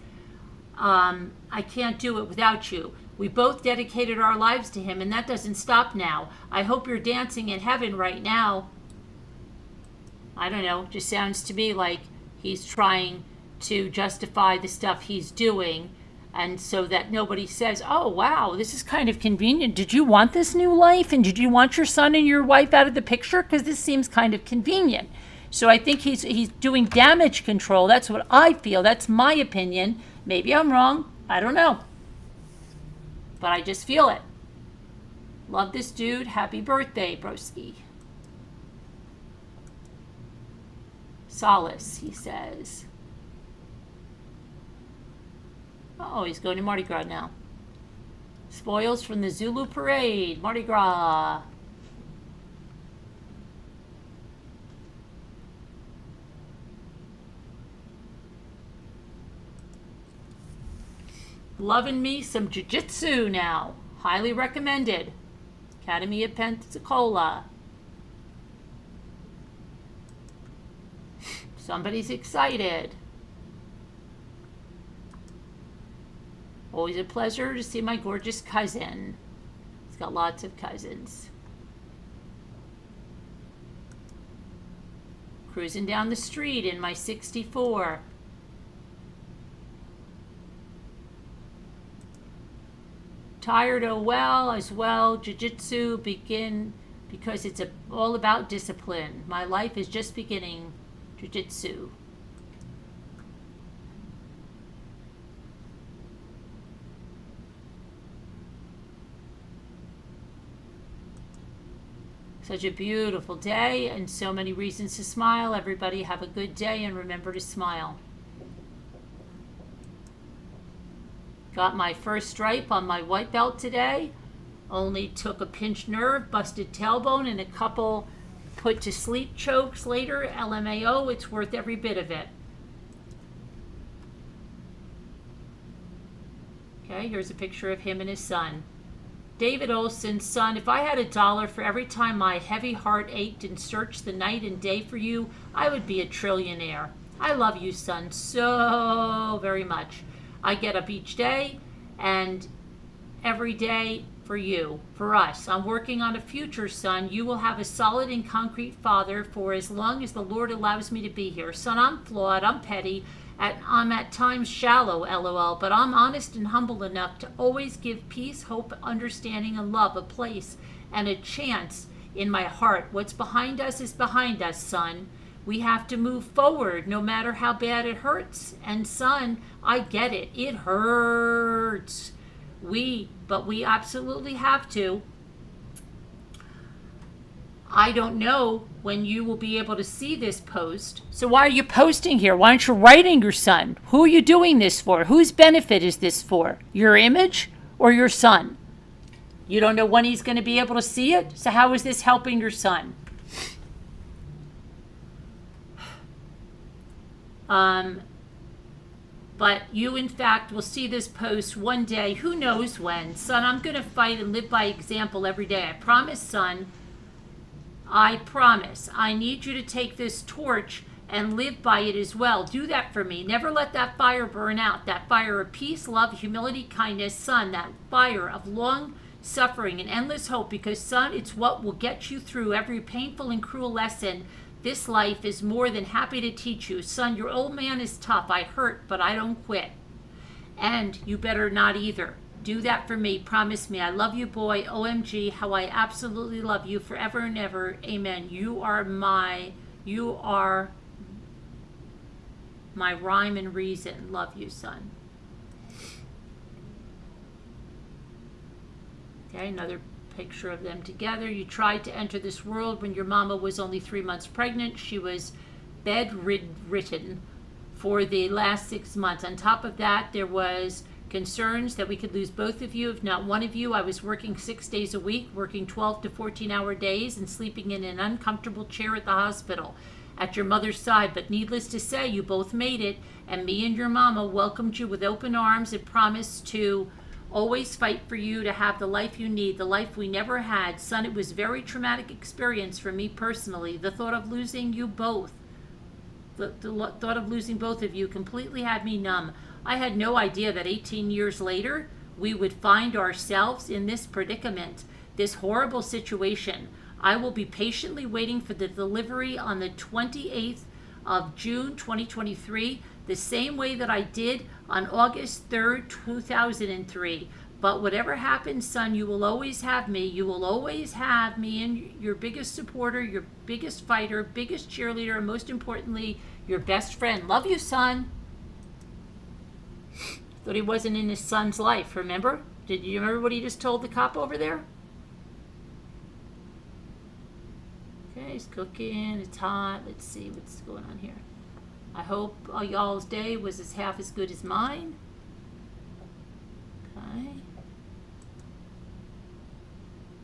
I can't do it without you. We both dedicated our lives to him, and that doesn't stop now. I hope you're dancing in heaven right now. I don't know, just sounds to me like he's trying to justify the stuff he's doing, and so that nobody says, oh, wow, this is kind of convenient. Did you want this new life? And did you want your son and your wife out of the picture? Because this seems kind of convenient. So I think he's doing damage control. That's what I feel. That's my opinion. Maybe I'm wrong. I don't know. But I just feel it. Love this dude. Happy birthday, broski. Solace, he says. Oh, he's going to Mardi Gras now. Spoils from the Zulu parade. Mardi Gras. Loving me some jiu-jitsu now. Highly recommended. Academy of Pensacola. Somebody's excited. Always a pleasure to see my gorgeous cousin. He's got lots of cousins. Cruising down the street in my 64. Tired, oh well, as well. Jiu-jitsu begin because it's all about discipline. My life is just beginning. Jiu-jitsu. Such a beautiful day and so many reasons to smile. Everybody have a good day and remember to smile. Got my first stripe on my white belt today. Only took a pinched nerve, busted tailbone, and a couple put to sleep chokes later. LMAO, it's worth every bit of it. Okay, here's a picture of him and his son. David Ohlson's son, if I had $1 for every time my heavy heart ached and searched the night and day for you, I would be a trillionaire. I love you, son, so very much. I get up each day and every day for you, for us. I'm working on a future, son. You will have a solid and concrete father for as long as the Lord allows me to be here. Son, I'm flawed, I'm petty, I'm at times shallow, LOL, but I'm honest and humble enough to always give peace, hope, understanding, and love a place and a chance in my heart. What's behind us is behind us, son. We have to move forward no matter how bad it hurts. And son, I get it. It hurts. But we absolutely have to. I don't know when you will be able to see this post. So why are you posting here? Why aren't you writing your son? Who are you doing this for? Whose benefit is this for? Your image or your son? You don't know when he's going to be able to see it? So how is this helping your son? But you, in fact, will see this post one day. Who knows when? Son, I'm going to fight and live by example every day. I promise, son. I promise. I need you to take this torch and live by it as well. Do that for me. Never let that fire burn out. That fire of peace, love, humility, kindness, son. That fire of long suffering and endless hope. Because, son, it's what will get you through every painful and cruel lesson this life is more than happy to teach you. Son, your old man is tough. I hurt, but I don't quit. And you better not either. Do that for me. Promise me. I love you, boy. OMG, how I absolutely love you forever and ever. Amen. You are my rhyme and reason. Love you, son. Okay, another picture of them together. You tried to enter this world when your mama was only 3 months pregnant. She was bedridden for the last 6 months. On top of that, there was concerns that we could lose both of you, if not one of you. I was working 6 days a week, working 12 to 14-hour days and sleeping in an uncomfortable chair at the hospital at your mother's side. But needless to say, you both made it, and me and your mama welcomed you with open arms and promised to always fight for you to have the life you need, the life we never had. Son, it was a very traumatic experience for me personally. The thought of losing you both, the thought of losing both of you completely had me numb. I had no idea that 18 years later, we would find ourselves in this predicament, this horrible situation. I will be patiently waiting for the delivery on the 28th of June, 2023, the same way that I did on August 3rd, 2003. But whatever happens, son, you will always have me. You will always have me, and your biggest supporter, your biggest fighter, biggest cheerleader, and most importantly, your best friend. Love you, son. Thought he wasn't in his son's life, remember? Did you remember what he just told the cop over there? Okay, he's cooking, it's hot. Let's see what's going on here. I hope y'all's day was half as good as mine. Okay.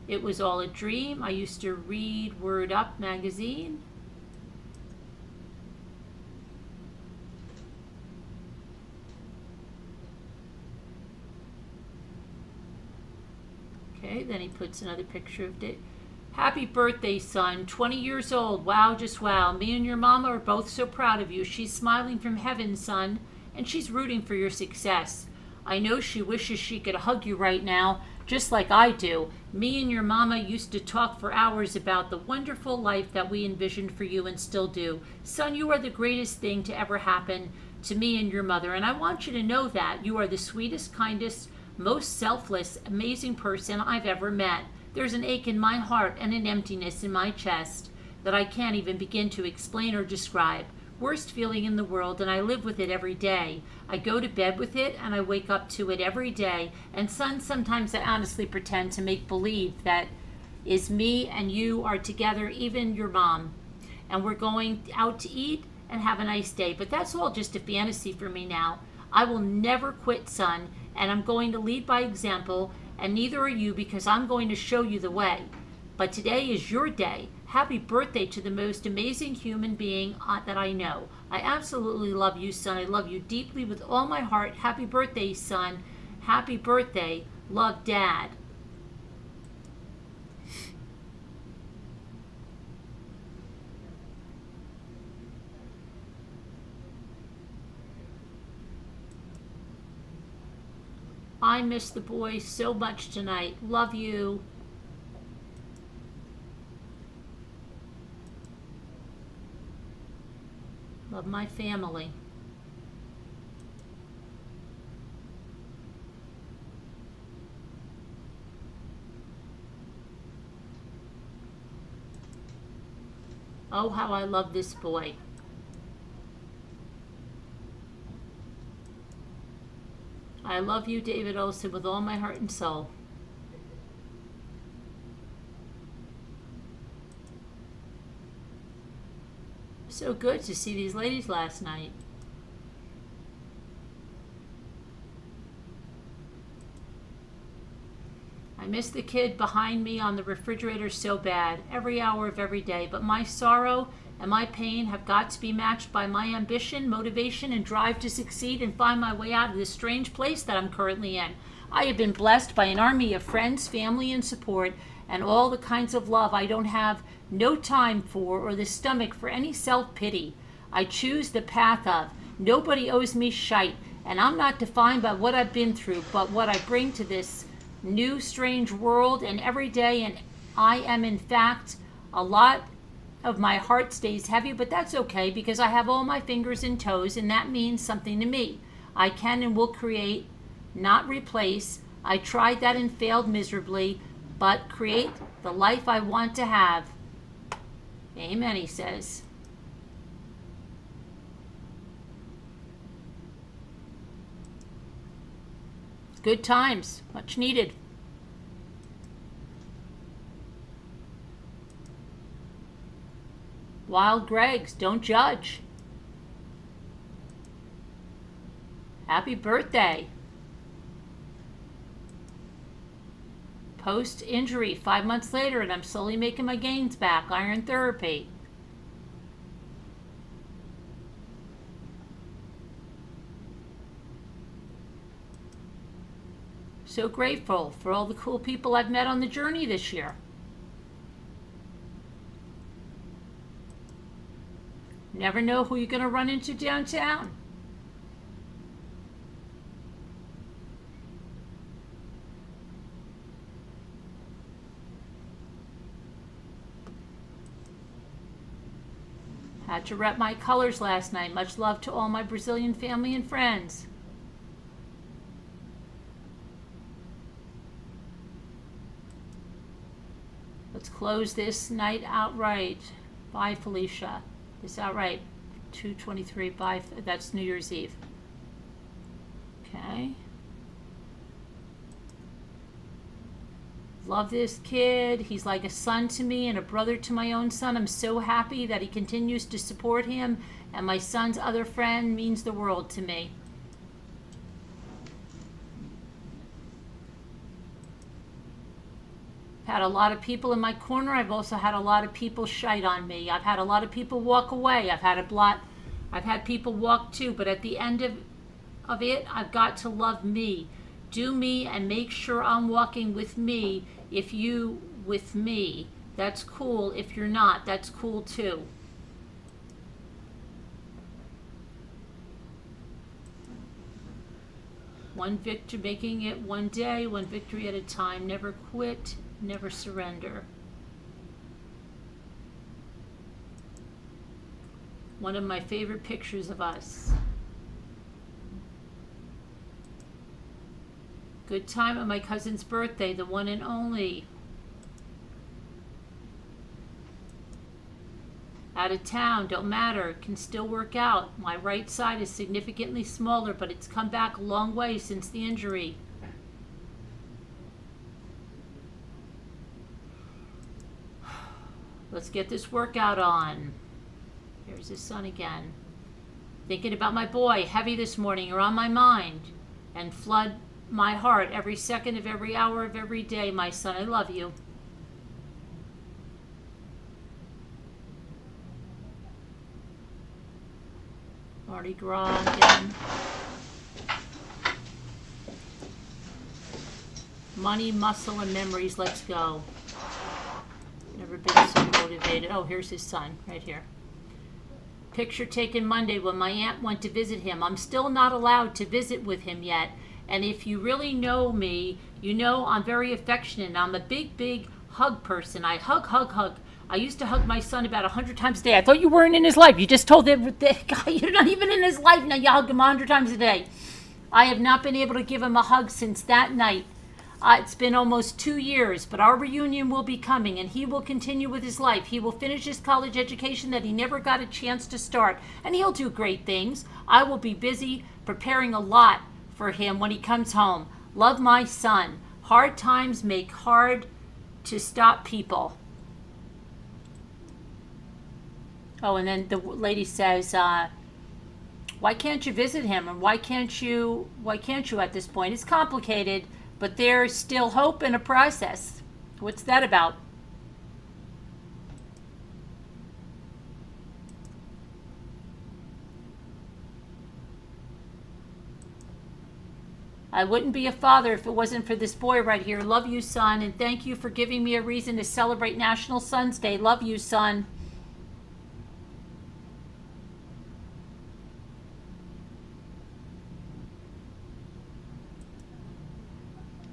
It was all a dream. I used to read Word Up magazine. Okay, then he puts another picture of Dave. Happy birthday, son. 20 years old. Wow, just wow. Me and your mama are both so proud of you. She's smiling from heaven, son, and she's rooting for your success. I know she wishes she could hug you right now, just like I do. Me and your mama used to talk for hours about the wonderful life that we envisioned for you and still do. Son, you are the greatest thing to ever happen to me and your mother, and I want you to know that. You are the sweetest, kindest, most selfless, amazing person I've ever met. There's an ache in my heart and an emptiness in my chest that I can't even begin to explain or describe. Worst feeling in the world, and I live with it every day. I go to bed with it, and I wake up to it every day. And son, sometimes I honestly pretend to make believe that is me and you are together, even your mom. And we're going out to eat and have a nice day. But that's all just a fantasy for me now. I will never quit, son, and I'm going to lead by example, and neither are you, because I'm going to show you the way. But today is your day. Happy birthday to the most amazing human being that I know. I absolutely love you, son. I love you deeply with all my heart. Happy birthday, son. Happy birthday. Love, Dad. I miss the boys so much tonight. Love you. Love my family. Oh, how I love this boy. I love you, David Ohlson, with all my heart and soul. So good to see these ladies last night. I miss the kid behind me on the refrigerator so bad, every hour of every day, but my sorrow and my pain have got to be matched by my ambition, motivation, and drive to succeed and find my way out of this strange place that I'm currently in. I have been blessed by an army of friends, family, and support, and all the kinds of love I don't have no time for or the stomach for any self-pity. I choose the path of nobody owes me shite, and I'm not defined by what I've been through, but what I bring to this new strange world and every day, and I am in fact a lot of my heart stays heavy, but that's okay because I have all my fingers and toes, and that means something to me. I can and will create, not replace. I tried that and failed miserably, but create the life I want to have. Amen, he says. Good times, much needed. Wild Gregs, don't judge. Happy birthday. Post-injury, 5 months later, and I'm slowly making my gains back. Iron therapy. So grateful for all the cool people I've met on the journey this year. Never know who you're going to run into downtown. Had to rep my colors last night. Much love to all my Brazilian family and friends. Let's close this night outright. Bye, Felicia. This outright. 2:23. Bye. That's New Year's Eve. Okay. Love this kid. He's like a son to me and a brother to my own son. I'm so happy that he continues to support him, and my son's other friend means the world to me. Had a lot of people in my corner. I've also had a lot of people shite on me. I've had a lot of people walk away. I've had people walk too, but at the end of it, I've got to love me. Do me and make sure I'm walking with me. If you with me, that's cool. If you're not, that's cool too. One victory, making it one day, one victory at a time. Never quit, never surrender. One of my favorite pictures of us. Good time at my cousin's birthday, the one and only. Out of town, don't matter, can still work out. My right side is significantly smaller, but it's come back a long way since the injury. Let's get this workout on. Here's the sun again. Thinking about my boy, heavy this morning, or on my mind, and flood my heart every second of every hour of every day. My son, I love you. Mardi Gras again. Money, muscle, and memories. Let's go. Never been so motivated. Oh, here's his son right here. Picture taken Monday when my aunt went to visit him. I'm still not allowed to visit with him yet. And if you really know me, you know I'm very affectionate. I'm a big, big hug person. I hug, hug, hug. I used to hug my son about 100 times a day. I thought you weren't in his life. You just told the guy you're not even in his life. Now you hug him 100 times a day. I have not been able to give him a hug since that night. It's been almost 2 years, but our reunion will be coming, and he will continue with his life. He will finish his college education that he never got a chance to start, and he'll do great things. I will be busy preparing a lot for him when he comes home. Love my son. Hard times make hard to stop people. Oh, and then the lady says, why can't you visit him? And why can't you at this point? It's complicated, but there's still hope in a process. What's that about? I wouldn't be a father if it wasn't for this boy right here. Love you, son, and thank you for giving me a reason to celebrate National Sons Day. Love you, son.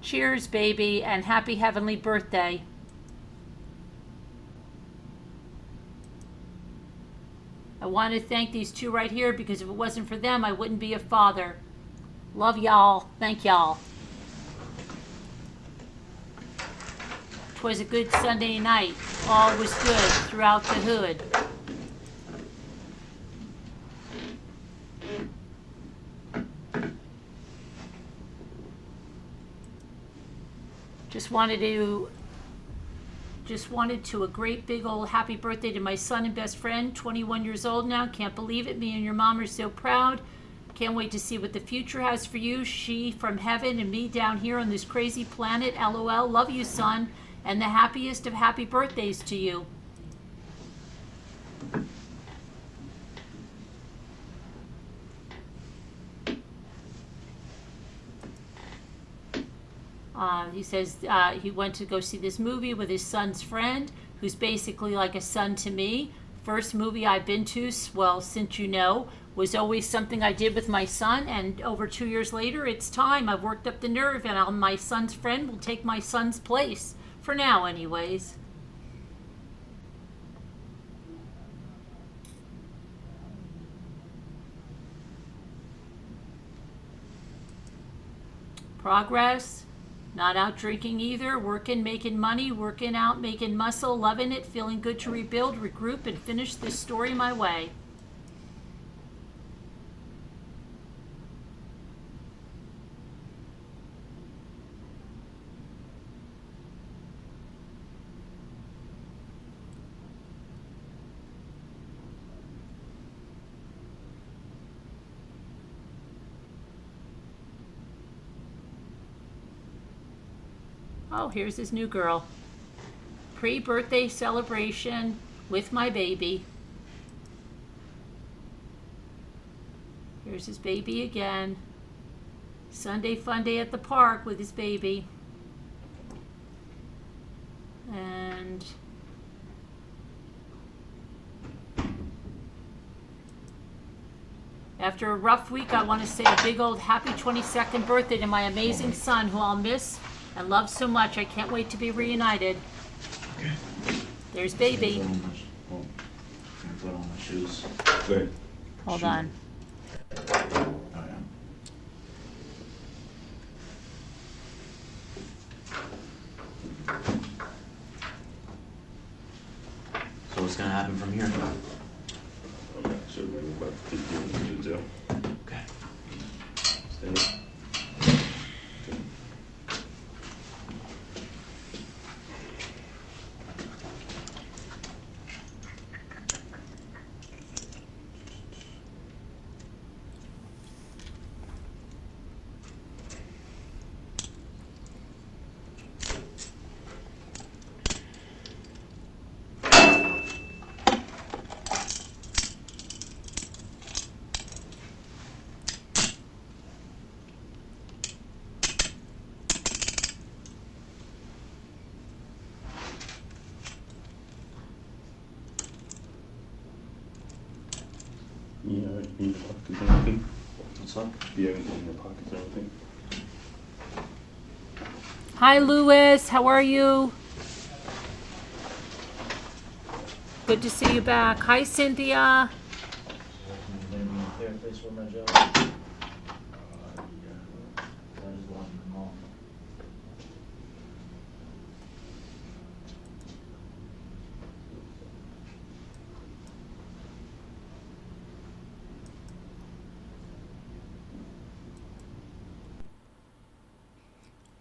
Cheers, baby, and happy heavenly birthday. I want to thank these two right here because if it wasn't for them, I wouldn't be a father. Love y'all. Thank y'all. 'Twas a good Sunday night. All was good throughout the hood. Just wanted to a great big old happy birthday to my son and best friend, 21 years old now. Can't believe it. Me and your mom are so proud. Can't wait to see what the future has for you. She from heaven and me down here on this crazy planet. LOL. Love you, son. And the happiest of happy birthdays to you. He says he went to go see this movie with his son's friend, who's basically like a son to me. First movie I've been to, well, since you know, was always something I did with my son, and over 2 years later, it's time. I've worked up the nerve, and my son's friend will take my son's place. For now, anyways. Progress. Not out drinking either. Working, making money, working out, making muscle, loving it, feeling good to rebuild, regroup, and finish this story my way. Oh, here's his new girl. Pre-birthday celebration with my baby. Here's his baby again. Sunday fun day at the park with his baby. And after a rough week, I want to say a big old happy 22nd birthday to my amazing son, who I'll miss and love so much. I can't wait to be reunited. Okay. There's baby. I'm gonna put on my shoes. Good. Hold on. Oh, yeah. So what's gonna happen from here? I'm not sure what I'm about to take you into jail. Okay. Stay. You have anything in your pockets or anything? What's up? Do you have anything in your pockets or anything? Hi, Louis. How are you? Good to see you back. Hi, Cynthia.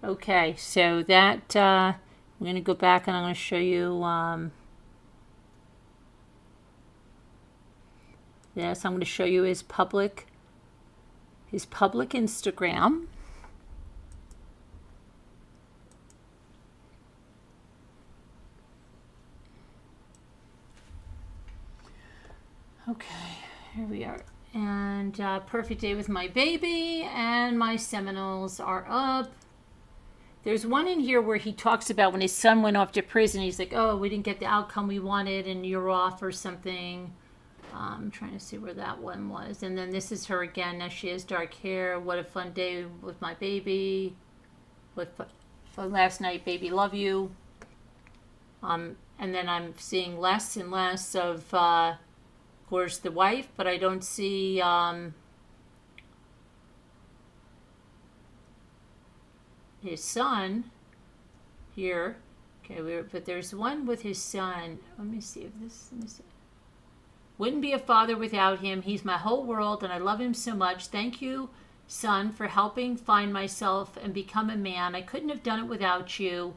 Okay, so that, I'm going to go back and I'm going to show you, yes, I'm going to show you his public Instagram. Okay, here we are. And perfect day with my baby, and my Seminoles are up. There's one in here where he talks about when his son went off to prison. He's like, oh, we didn't get the outcome we wanted, and you're off or something. I'm trying to see where that one was. And then this is her again. Now she has dark hair. What a fun day with my baby. What fun last night, baby, love you. And then I'm seeing less and less of, of course, the wife, but I don't see his son here. Okay, but there's one with his son. Let me see if this. Let me see. Wouldn't be a father without him. He's my whole world, and I love him so much. Thank you, son, for helping find myself and become a man. I couldn't have done it without you.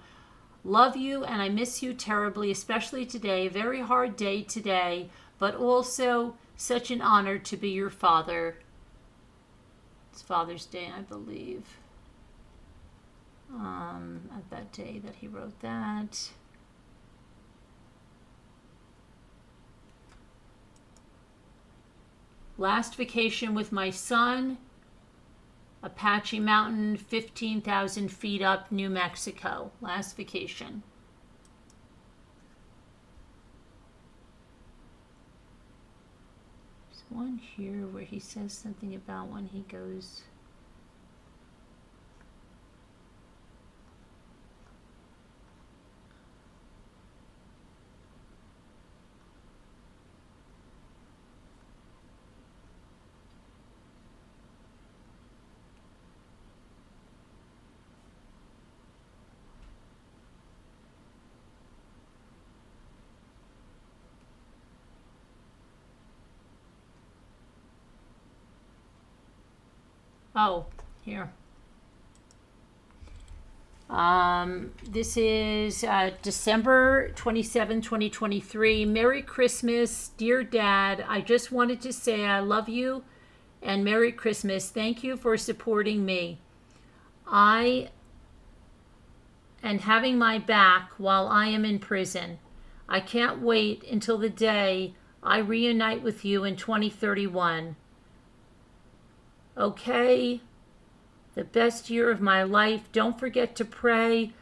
Love you, and I miss you terribly, especially today. A very hard day today, but also such an honor to be your father. It's Father's Day, I believe. At that day that he wrote that. Last vacation with my son, Apache Mountain, 15,000 feet up, New Mexico. Last vacation. There's one here where he says something about when he goes. Oh, here. This is December 27, 2023. Merry Christmas, dear Dad. I just wanted to say I love you and Merry Christmas. Thank you for supporting me. And having my back while I am in prison. I can't wait until the day I reunite with you in 2031. Okay, the best year of my life. Don't forget to pray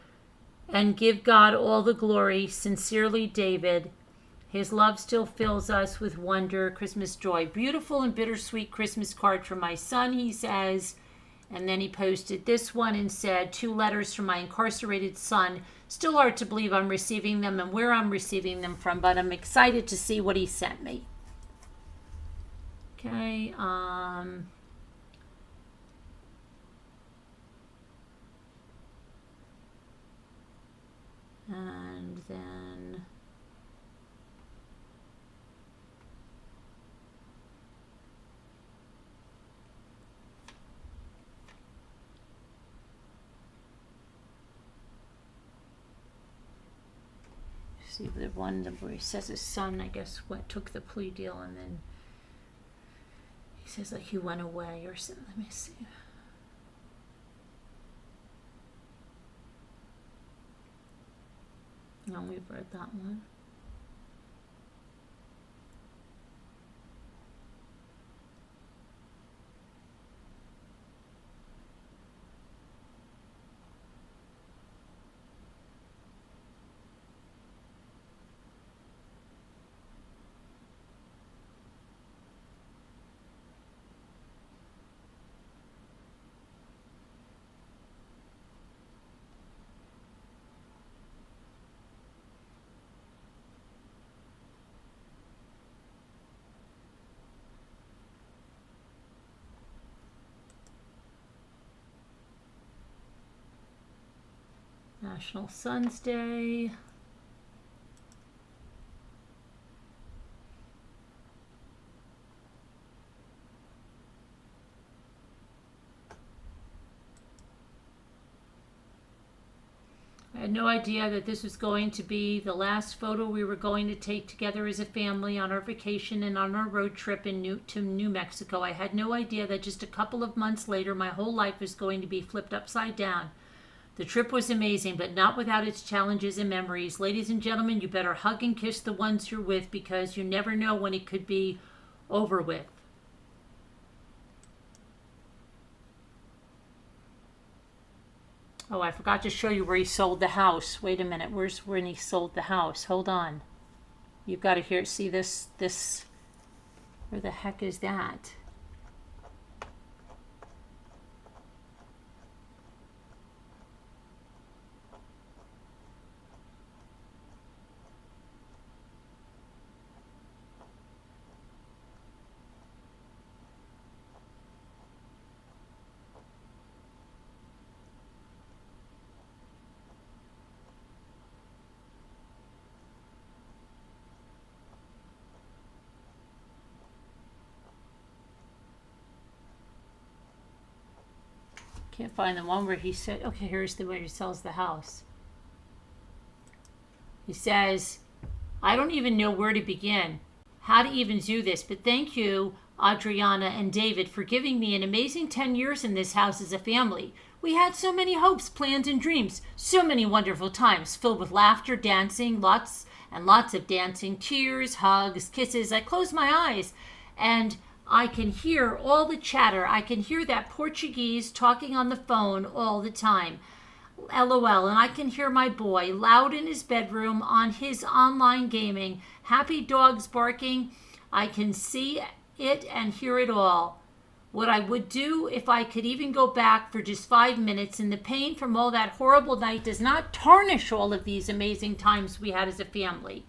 and give God all the glory. Sincerely, David. His love still fills us with wonder, Christmas joy. Beautiful and bittersweet Christmas card from my son, he says. And then he posted this one and said, 2 letters from my incarcerated son. Still hard to believe I'm receiving them and where I'm receiving them from, but I'm excited to see what he sent me. Okay, and then see the one where he says his son, I guess, took the plea deal, and then he says like he went away or something. Let me see. No, we've read that one. National Sons Day. Had no idea that this was going to be the last photo we were going to take together as a family on our vacation and on our road trip to New Mexico. I had no idea that just a couple of months later, my whole life was going to be flipped upside down. The trip was amazing, but not without its challenges and memories. Ladies and gentlemen, you better hug and kiss the ones you're with, because you never know when it could be over with. Oh, I forgot to show you where he sold the house. Wait a minute. Where's when he sold the house? Hold on. You've got to see this. Where the heck is that? Can't find the one where he said, okay, here's the way he sells the house. He says, I don't even know where to begin, how to even do this, but thank you, Adrianna and David, for giving me an amazing 10 years in this house as a family. We had so many hopes, plans, and dreams, so many wonderful times filled with laughter, dancing, lots and lots of dancing, tears, hugs, kisses. I close my eyes and I can hear all the chatter. I can hear that Portuguese talking on the phone all the time. LOL. And I can hear my boy loud in his bedroom on his online gaming. Happy dogs barking. I can see it and hear it all. What I would do if I could even go back for just 5 minutes, and the pain from all that horrible night does not tarnish all of these amazing times we had as a family.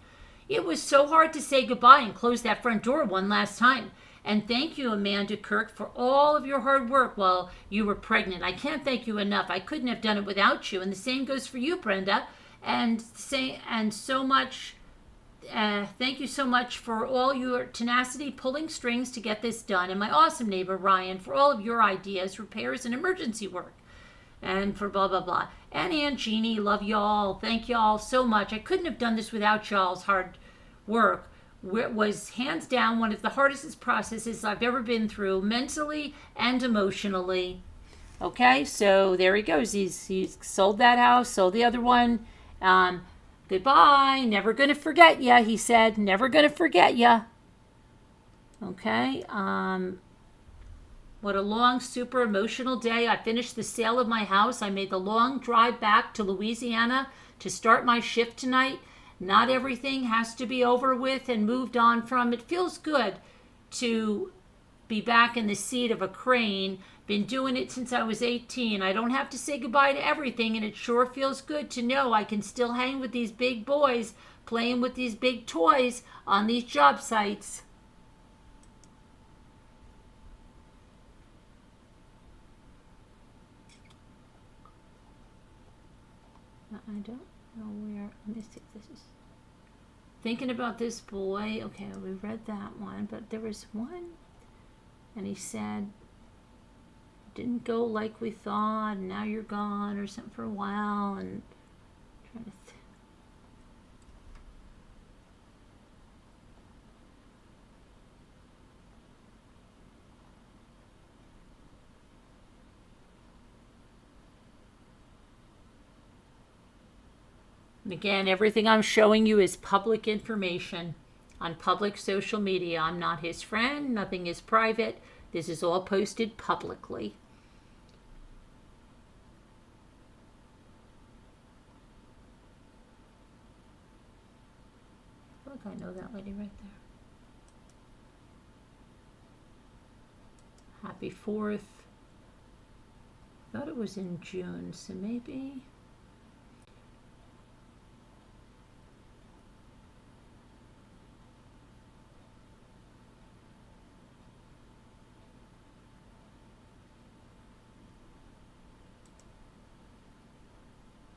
It was so hard to say goodbye and close that front door one last time. And thank you, Amanda Kirk, for all of your hard work while you were pregnant. I can't thank you enough. I couldn't have done it without you. And the same goes for you, Brenda. And so much. Thank you so much for all your tenacity pulling strings to get this done. And my awesome neighbor, Ryan, for all of your ideas, repairs, and emergency work. And for blah, blah, blah. And Aunt Jeannie, love y'all. Thank y'all so much. I couldn't have done this without y'all's hard work. It was hands down one of the hardest processes I've ever been through, mentally and emotionally. Okay, so there he goes. He's sold that house, sold the other one. Goodbye. Never gonna forget ya, he said. Never gonna forget ya. Okay. What a long, super emotional day. I finished the sale of my house. I made the long drive back to Louisiana to start my shift tonight. Not everything has to be over with and moved on from. It feels good to be back in the seat of a crane. Been doing it since I was 18. I don't have to say goodbye to everything, and it sure feels good to know I can still hang with these big boys, playing with these big toys on these job sites. I don't know where. Let me see if this is. Thinking about this boy. Okay, we read that one, but there was one, and he said, didn't go like we thought, and now you're gone, or something for a while, and trying to Again, everything I'm showing you is public information on public social media. I'm not his friend. Nothing is private. This is all posted publicly. Look, I know that lady right there. Happy 4th. Thought it was in June, so maybe.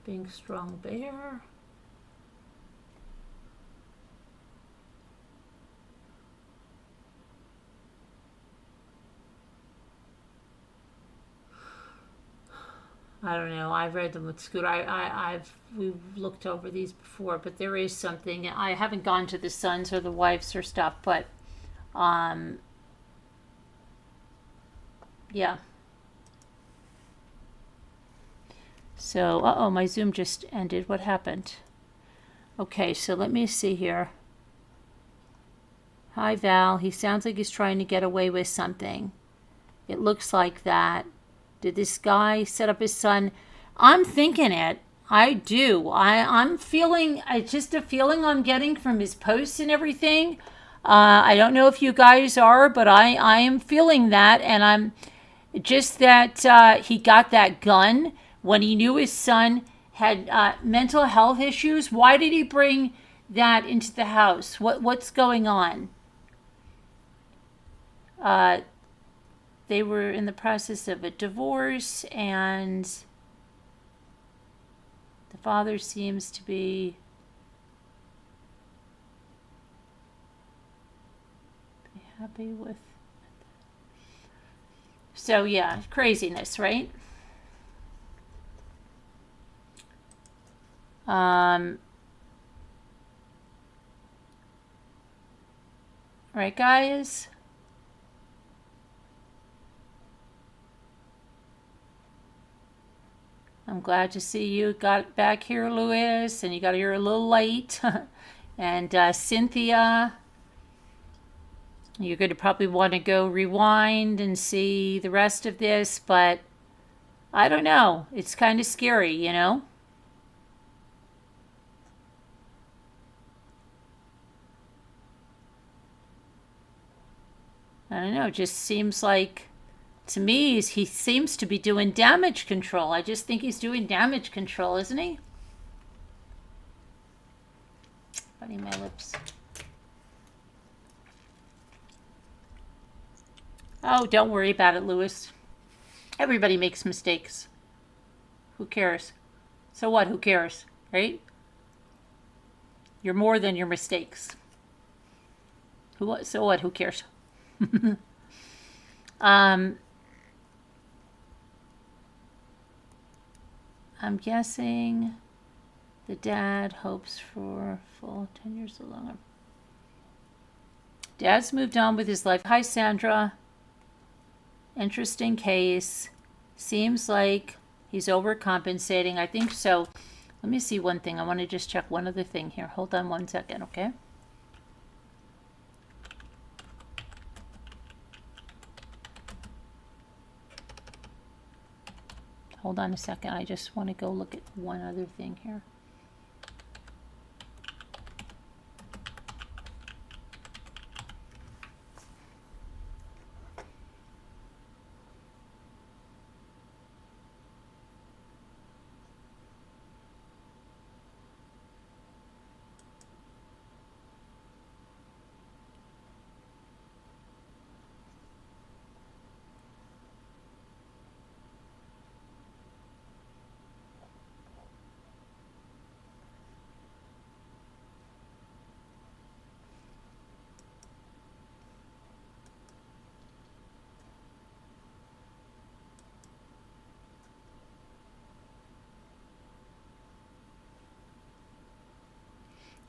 Being strong bear. I don't know. I've read them with Scooter. We've looked over these before, but there is something. I haven't gone to the sons or the wives or stuff, but yeah. So, my Zoom just ended. What happened? Okay, so let me see here. Hi, Val. He sounds like he's trying to get away with something. It looks like that. Did this guy set up his son? I'm thinking it. I do. I'm feeling, it's just a feeling I'm getting from his posts and everything. I don't know if you guys are, but I am feeling that. And I'm just that he got that gun when he knew his son had mental health issues. Why did he bring that into the house? What's going on? They were in the process of a divorce, and the father seems to be happy with. So yeah, craziness, right? Right, guys? I'm glad to see you got back here, Louis, and you got here a little late. And Cynthia, you're going to probably want to go rewind and see the rest of this, but I don't know. It's kind of scary, you know? I don't know. It just seems like, to me, he seems to be doing damage control. I just think he's doing damage control, isn't he? Biting my lips. Oh, don't worry about it, Louis. Everybody makes mistakes. Who cares? So what? Who cares? Right? You're more than your mistakes. So what? Who cares? I'm guessing the dad hopes for full 10 years or longer. Dad's moved on with his life. Hi, Sandra. Interesting case. Seems like he's overcompensating. I think so. Let me see one thing. I want to just check one other thing here. Hold on 1 second, okay? Hold on a second. I just want to go look at one other thing here.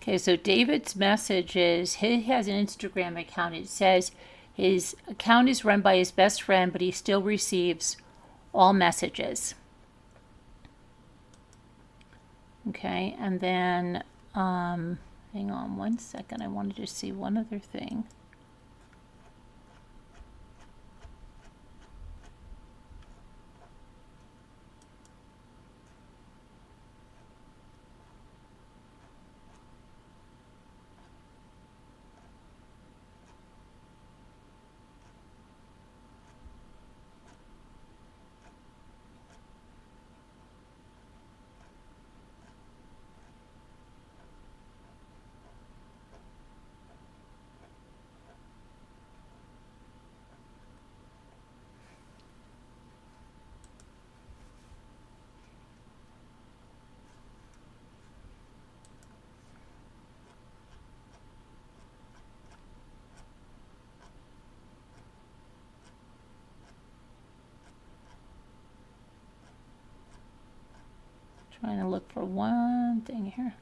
Okay, so David's message is, he has an Instagram account. It says his account is run by his best friend, but he still receives all messages. Okay, and then, hang on 1 second. I wanted to see one other thing. Trying to look for one thing here.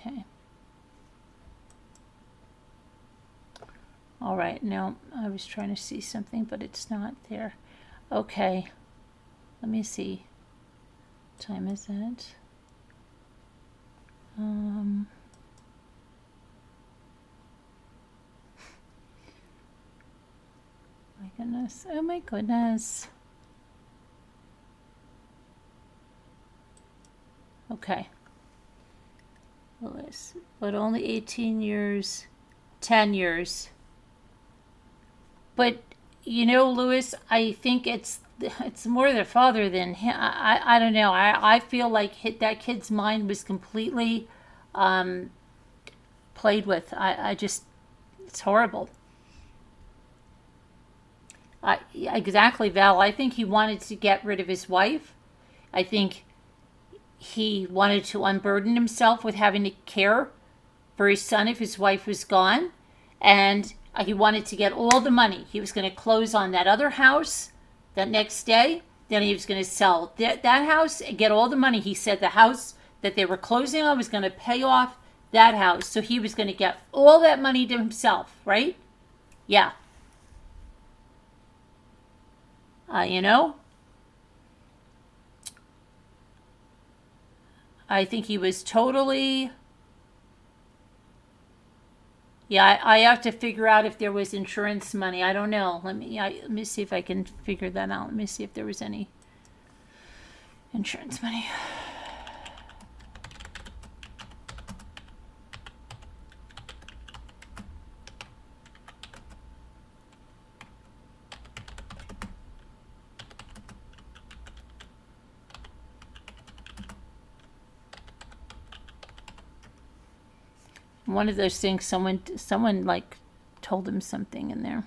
Okay. All right, now I was trying to see something, but it's not there. Okay, let me see. What time is it? My goodness. Oh my goodness. Okay. Lewis, but only 18 years, 10 years. But you know, Lewis, I think it's more their father than him. I don't know. I feel like that kid's mind was completely played with. I just, it's horrible. Exactly, Val. I think he wanted to get rid of his wife. I think he wanted to unburden himself with having to care for his son if his wife was gone. And he wanted to get all the money. He was going to close on that other house that next day. Then he was going to sell that house and get all the money. He said the house that they were closing on was going to pay off that house. So he was going to get all that money to himself, right? Yeah. You know? I think he was totally... Yeah, I have to figure out if there was insurance money. I don't know. Let me see if I can figure that out. Let me see if there was any insurance money. One of those things, someone like told him something in there.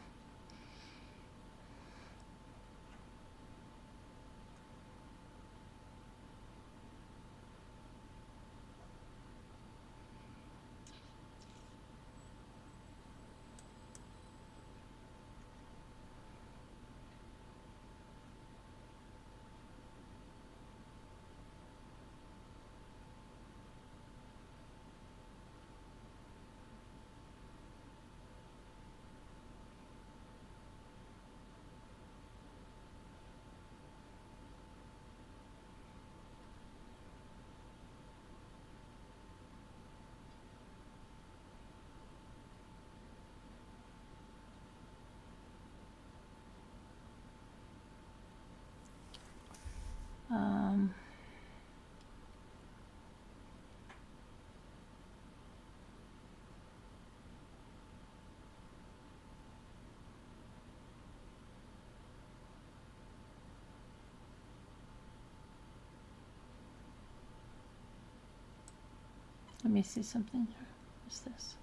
Let me see something here. What's this?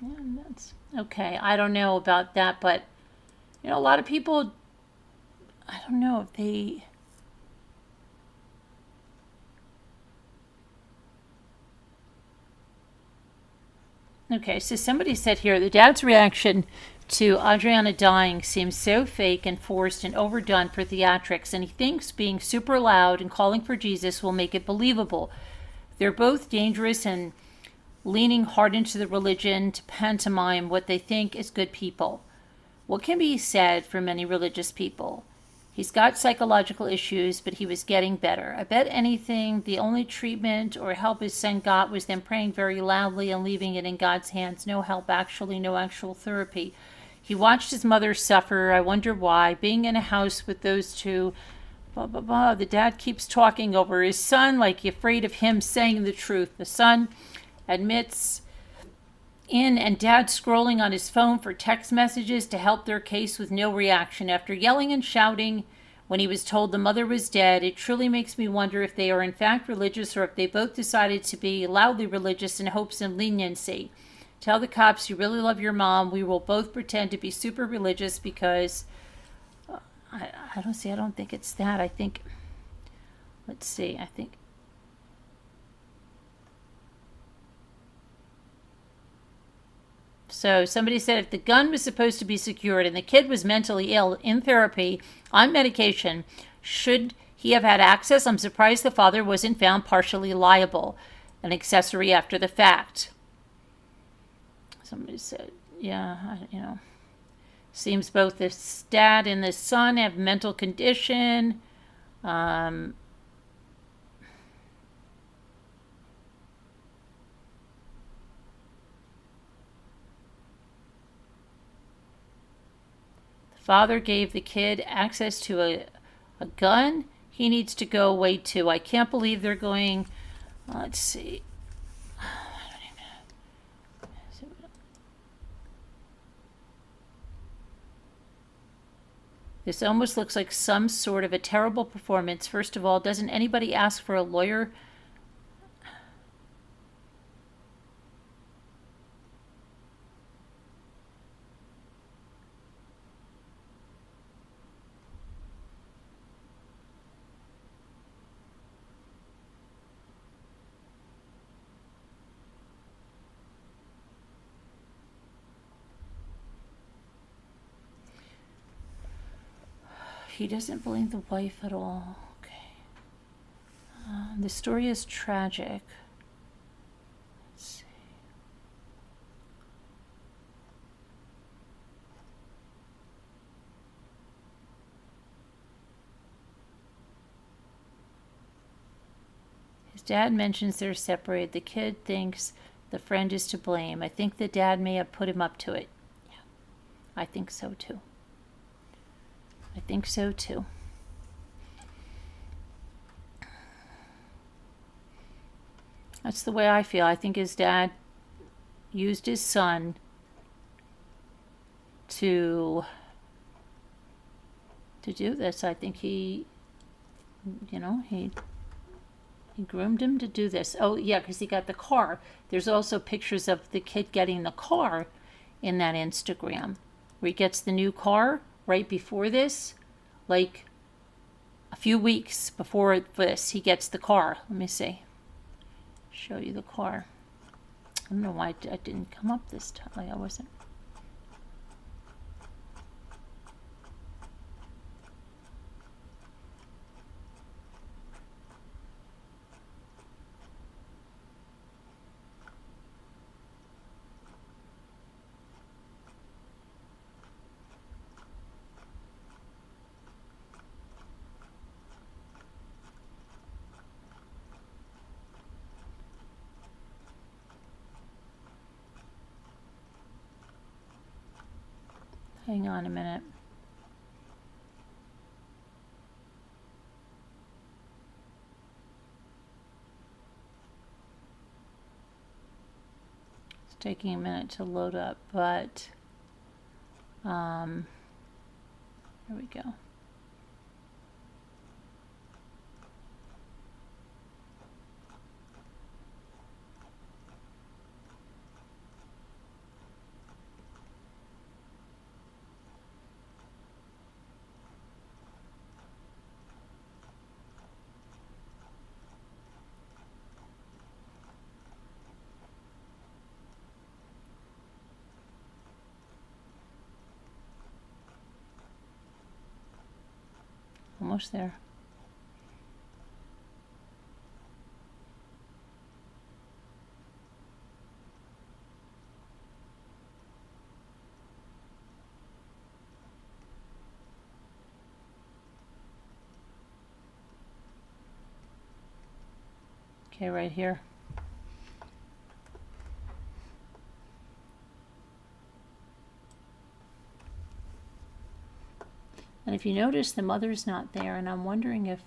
Yeah, that's okay. I don't know about that, but you know, a lot of people, I don't know if they... Okay, so somebody said here, the dad's reaction to Adrianna dying seems so fake and forced and overdone for theatrics, and he thinks being super loud and calling for Jesus will make it believable. They're both dangerous and leaning hard into the religion to pantomime what they think is good people. What can be said for many religious people? He's got psychological issues, but he was getting better. I bet anything, the only treatment or help his son got was them praying very loudly and leaving it in God's hands. No help, actually, no actual therapy. He watched his mother suffer. I wonder why. Being in a house with those two, blah, blah, blah. The dad keeps talking over his son like he's afraid of him saying the truth. The son admits in and dad scrolling on his phone for text messages to help their case with no reaction. After yelling and shouting when he was told the mother was dead, it truly makes me wonder if they are in fact religious or if they both decided to be loudly religious in hopes of leniency. Tell the cops you really love your mom. We will both pretend to be super religious because I don't think it's that. I think, let's see, I think. So somebody said if the gun was supposed to be secured and the kid was mentally ill in therapy on medication, should he have had access? I'm surprised the father wasn't found partially liable, an accessory after the fact. Somebody said, yeah, seems both the dad and the son have mental condition. The father gave the kid access to a gun. He needs to go away too. I can't believe they're going, let's see. This almost looks like some sort of a terrible performance. First of all, doesn't anybody ask for a lawyer? He doesn't blame the wife at all. Okay. The story is tragic. Let's see. His dad mentions they're separated. The kid thinks the friend is to blame. I think the dad may have put him up to it. Yeah, I think so too. I think so too. That's the way I feel. I think his dad used his son to do this. I think he groomed him to do this. Oh yeah, because he got the car. There's also pictures of the kid getting the car in that Instagram where he gets the new car. Right before this, like a few weeks before this, he gets the car. Let me see. Show you the car. I don't know why I didn't come up this time. Like I wasn't. Hang on a minute. It's taking a minute to load up, but here we go. Almost there. Okay, right here. And if you notice, the mother's not there, and I'm wondering if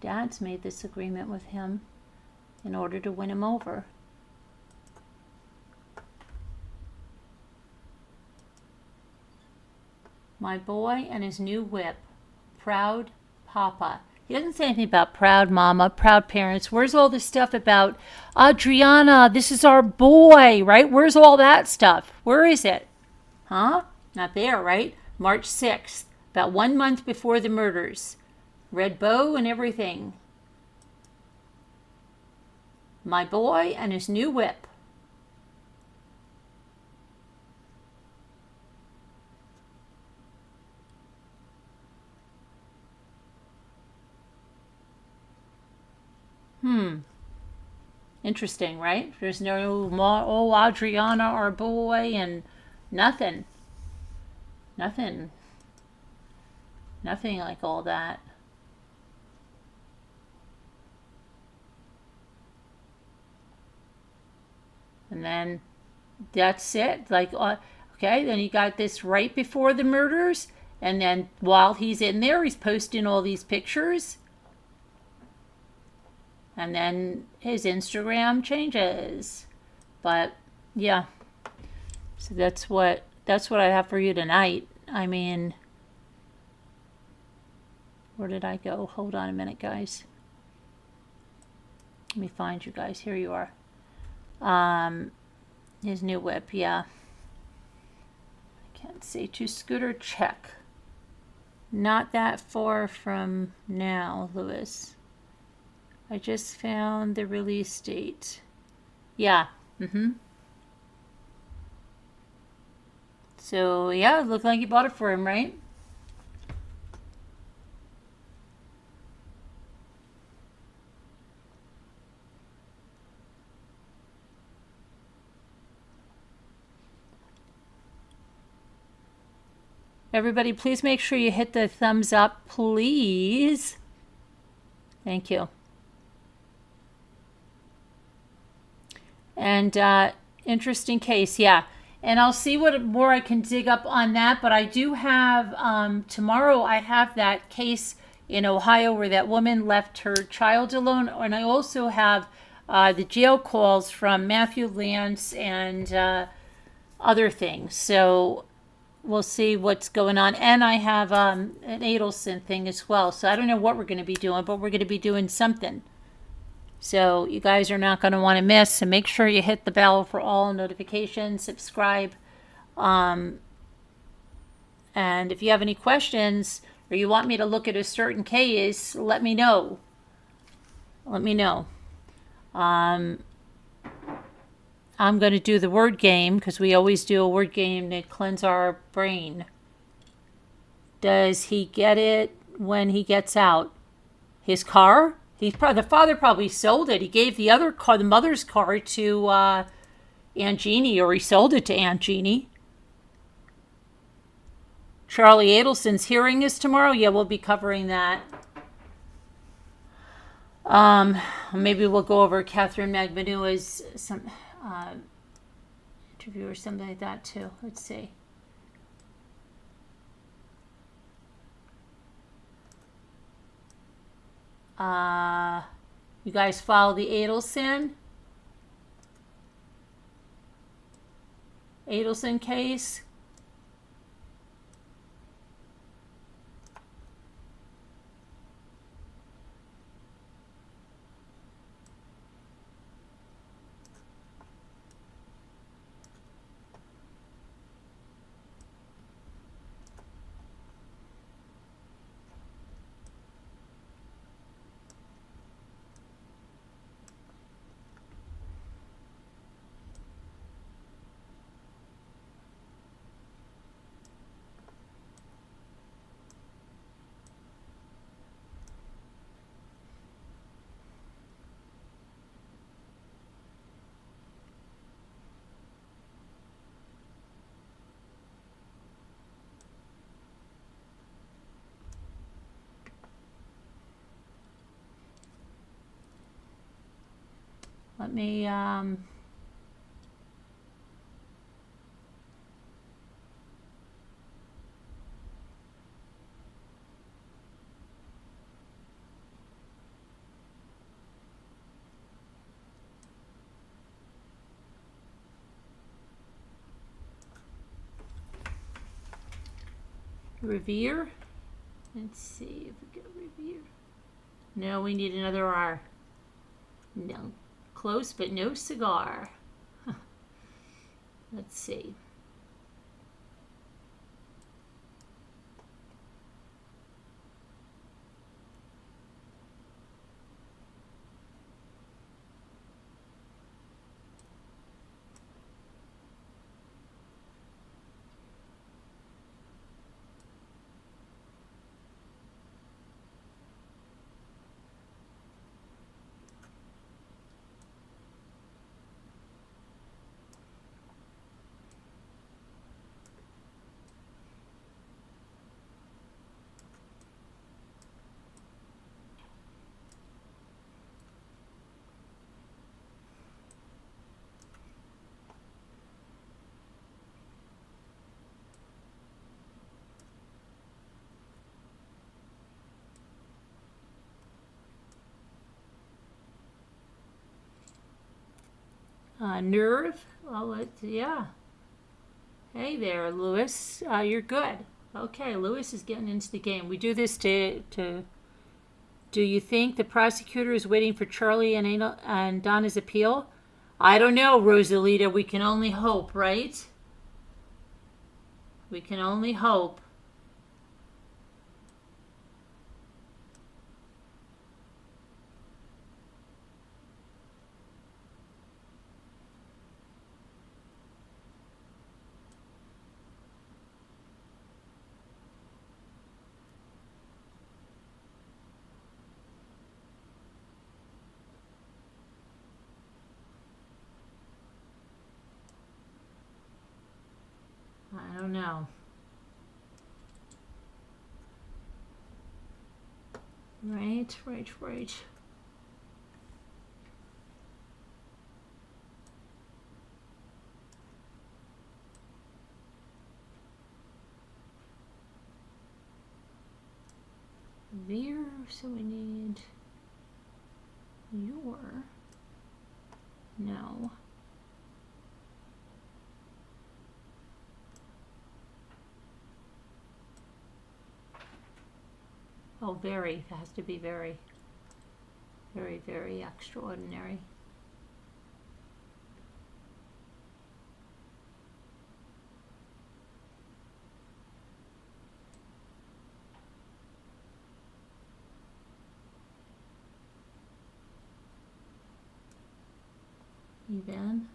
Dad's made this agreement with him in order to win him over. My boy and his new whip. Proud Papa. He doesn't say anything about proud mama, proud parents. Where's all this stuff about Adrianna, this is our boy, right? Where's all that stuff? Where is it? Huh? Not there, right? March 6th, about 1 month before the murders. Red bow and everything. My boy and his new whip. Interesting, right? There's no Adrianna, our boy, and nothing. Nothing like all that. And then that's it. Like, okay, then you got this right before the murders. And then while he's in there, he's posting all these pictures. And then his Instagram changes. But yeah. So that's what I have for you tonight. I mean, where did I go? Hold on a minute, guys. Let me find you guys. Here you are. His new whip, yeah. I can't say to Scooter, check. Not that far from now, Lewis. I just found the release date. Yeah. So, yeah, it looked like you bought it for him, right? Everybody, please make sure you hit the thumbs up, please. Thank you. And interesting case, yeah. And I'll see what more I can dig up on that. But I do have, tomorrow I have that case in Ohio where that woman left her child alone. And I also have the jail calls from Matthew Lance and other things. So we'll see what's going on. And I have an Ohlson thing as well. So I don't know what we're going to be doing, but we're going to be doing something. So you guys are not going to want to miss. So make sure you hit the bell for all notifications, subscribe. And if you have any questions or you want me to look at a certain case, let me know. Let me know. I'm going to do the word game because we always do a word game to cleanse our brain. Does he get it when he gets out? His car? The father probably sold it. He gave the other car, the mother's car, to Aunt Jeannie, or he sold it to Aunt Jeannie. Charlie Adelson's hearing is tomorrow. Yeah, we'll be covering that. Maybe we'll go over Catherine Magmanua's some interview or something like that too. Let's see. You guys follow the Ohlson case? Let me Revere. Let's see if we get Revere. No, we need another R. No. Close, but no cigar. Let's see. Nerve. Oh, yeah. Hey there, Lewis. You're good. Okay, Lewis is getting into the game. We do this to. Do you think the prosecutor is waiting for Charlie and Donna's appeal? I don't know, Rosalita. We can only hope, right? We can only hope. I don't know. Right. Veer, so we need your. No. Oh, very. That has to be very, very, very extraordinary. Even.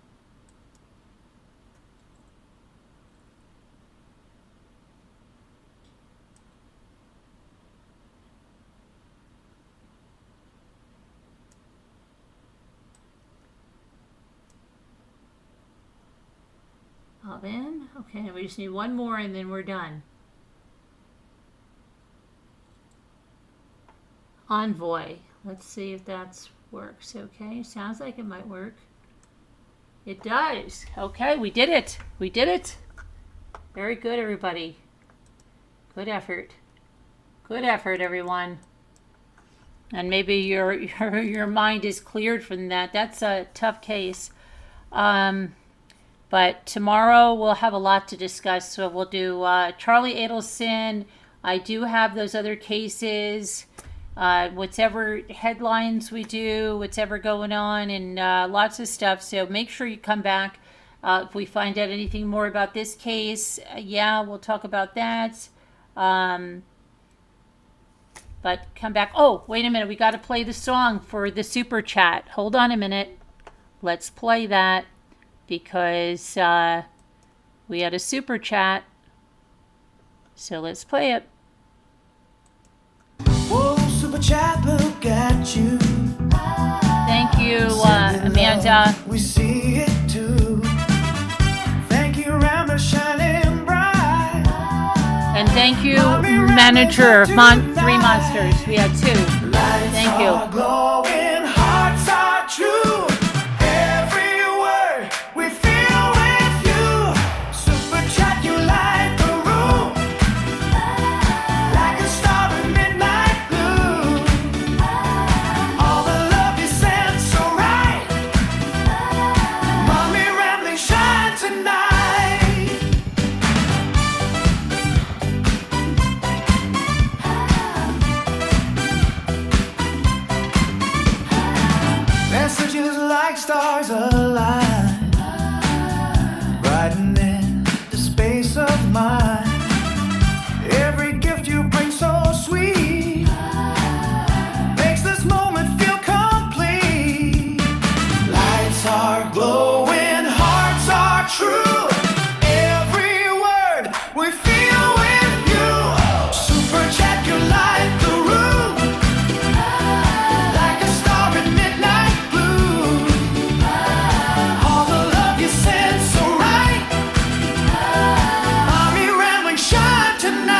Oven. Okay, we just need one more and then we're done. Envoy. Let's see if that works. Okay, sounds like it might work. It does. Okay, we did it. We did it. Very good, everybody. Good effort. Good effort, everyone. And maybe your mind is cleared from that. That's a tough case. But tomorrow we'll have a lot to discuss. So we'll do Charlie Adelson. I do have those other cases. Whatever headlines we do, whatever going on, and lots of stuff. So make sure you come back. If we find out anything more about this case, yeah, we'll talk about that. But come back. Oh, wait a minute. We got to play the song for the super chat. Hold on a minute. Let's play that because we had a super chat. So let's play it. Whoa, super chat, look at you. Thank you, Amanda. We see it too. Thank you, Rammer, shining bright. And thank you, manager of Three Monsters. We had two. Thank you. Lights are glowing, hearts are true. Every word we feel with you. Super chat, you light the room. Like a star in midnight blue. All the love you sent so right. Mommy rambling shine tonight. just like stars align, brightening the space of mine. Every gift you bring so sweet makes this moment feel complete. Lights are glowing, hearts are true. Every word we feel with you. Super chat, you light the room like a star in midnight blue. All the love you send so right. Army rambling shine tonight.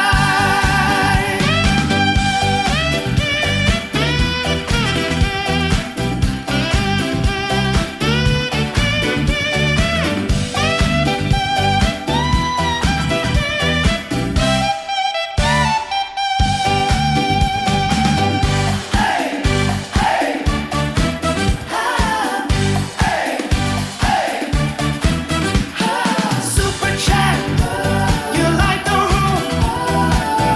Super chat, you light the room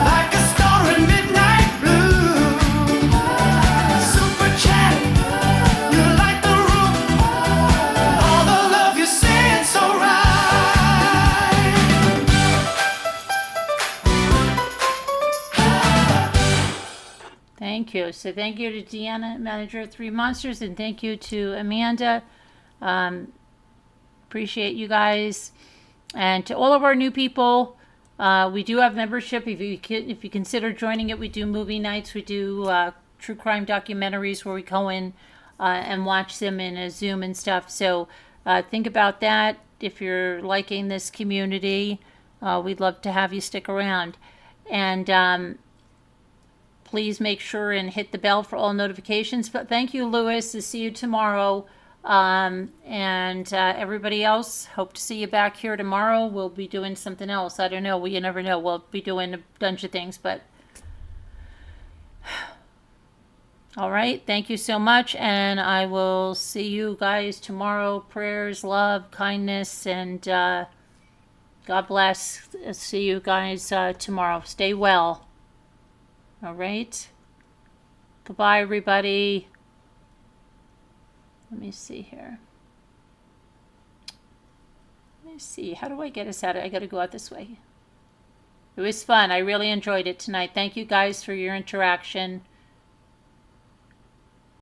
like a star in midnight blue. Super chat, you light the room. All the love you send so right. Thank you. So thank you to Deanna, manager of Three Monsters, and thank you to Amanda. Appreciate you guys, and to all of our new people. We do have membership. If you consider joining it, we do movie nights. We do true crime documentaries where we go in and watch them in a Zoom and stuff. So think about that. If you're liking this community, we'd love to have you stick around. And please make sure and hit the bell for all notifications. But thank you, Lewis. I'll see you tomorrow. And everybody else, hope to see you back here tomorrow. We'll be doing something else. I don't know. You never know. We'll be doing a bunch of things, but all right. Thank you so much. And I will see you guys tomorrow. Prayers, love, kindness, and God bless. See you guys tomorrow. Stay well. All right. Goodbye, everybody. Let me see here. Let me see. How do I get us out? I got to go out this way. It was fun. I really enjoyed it tonight. Thank you guys for your interaction.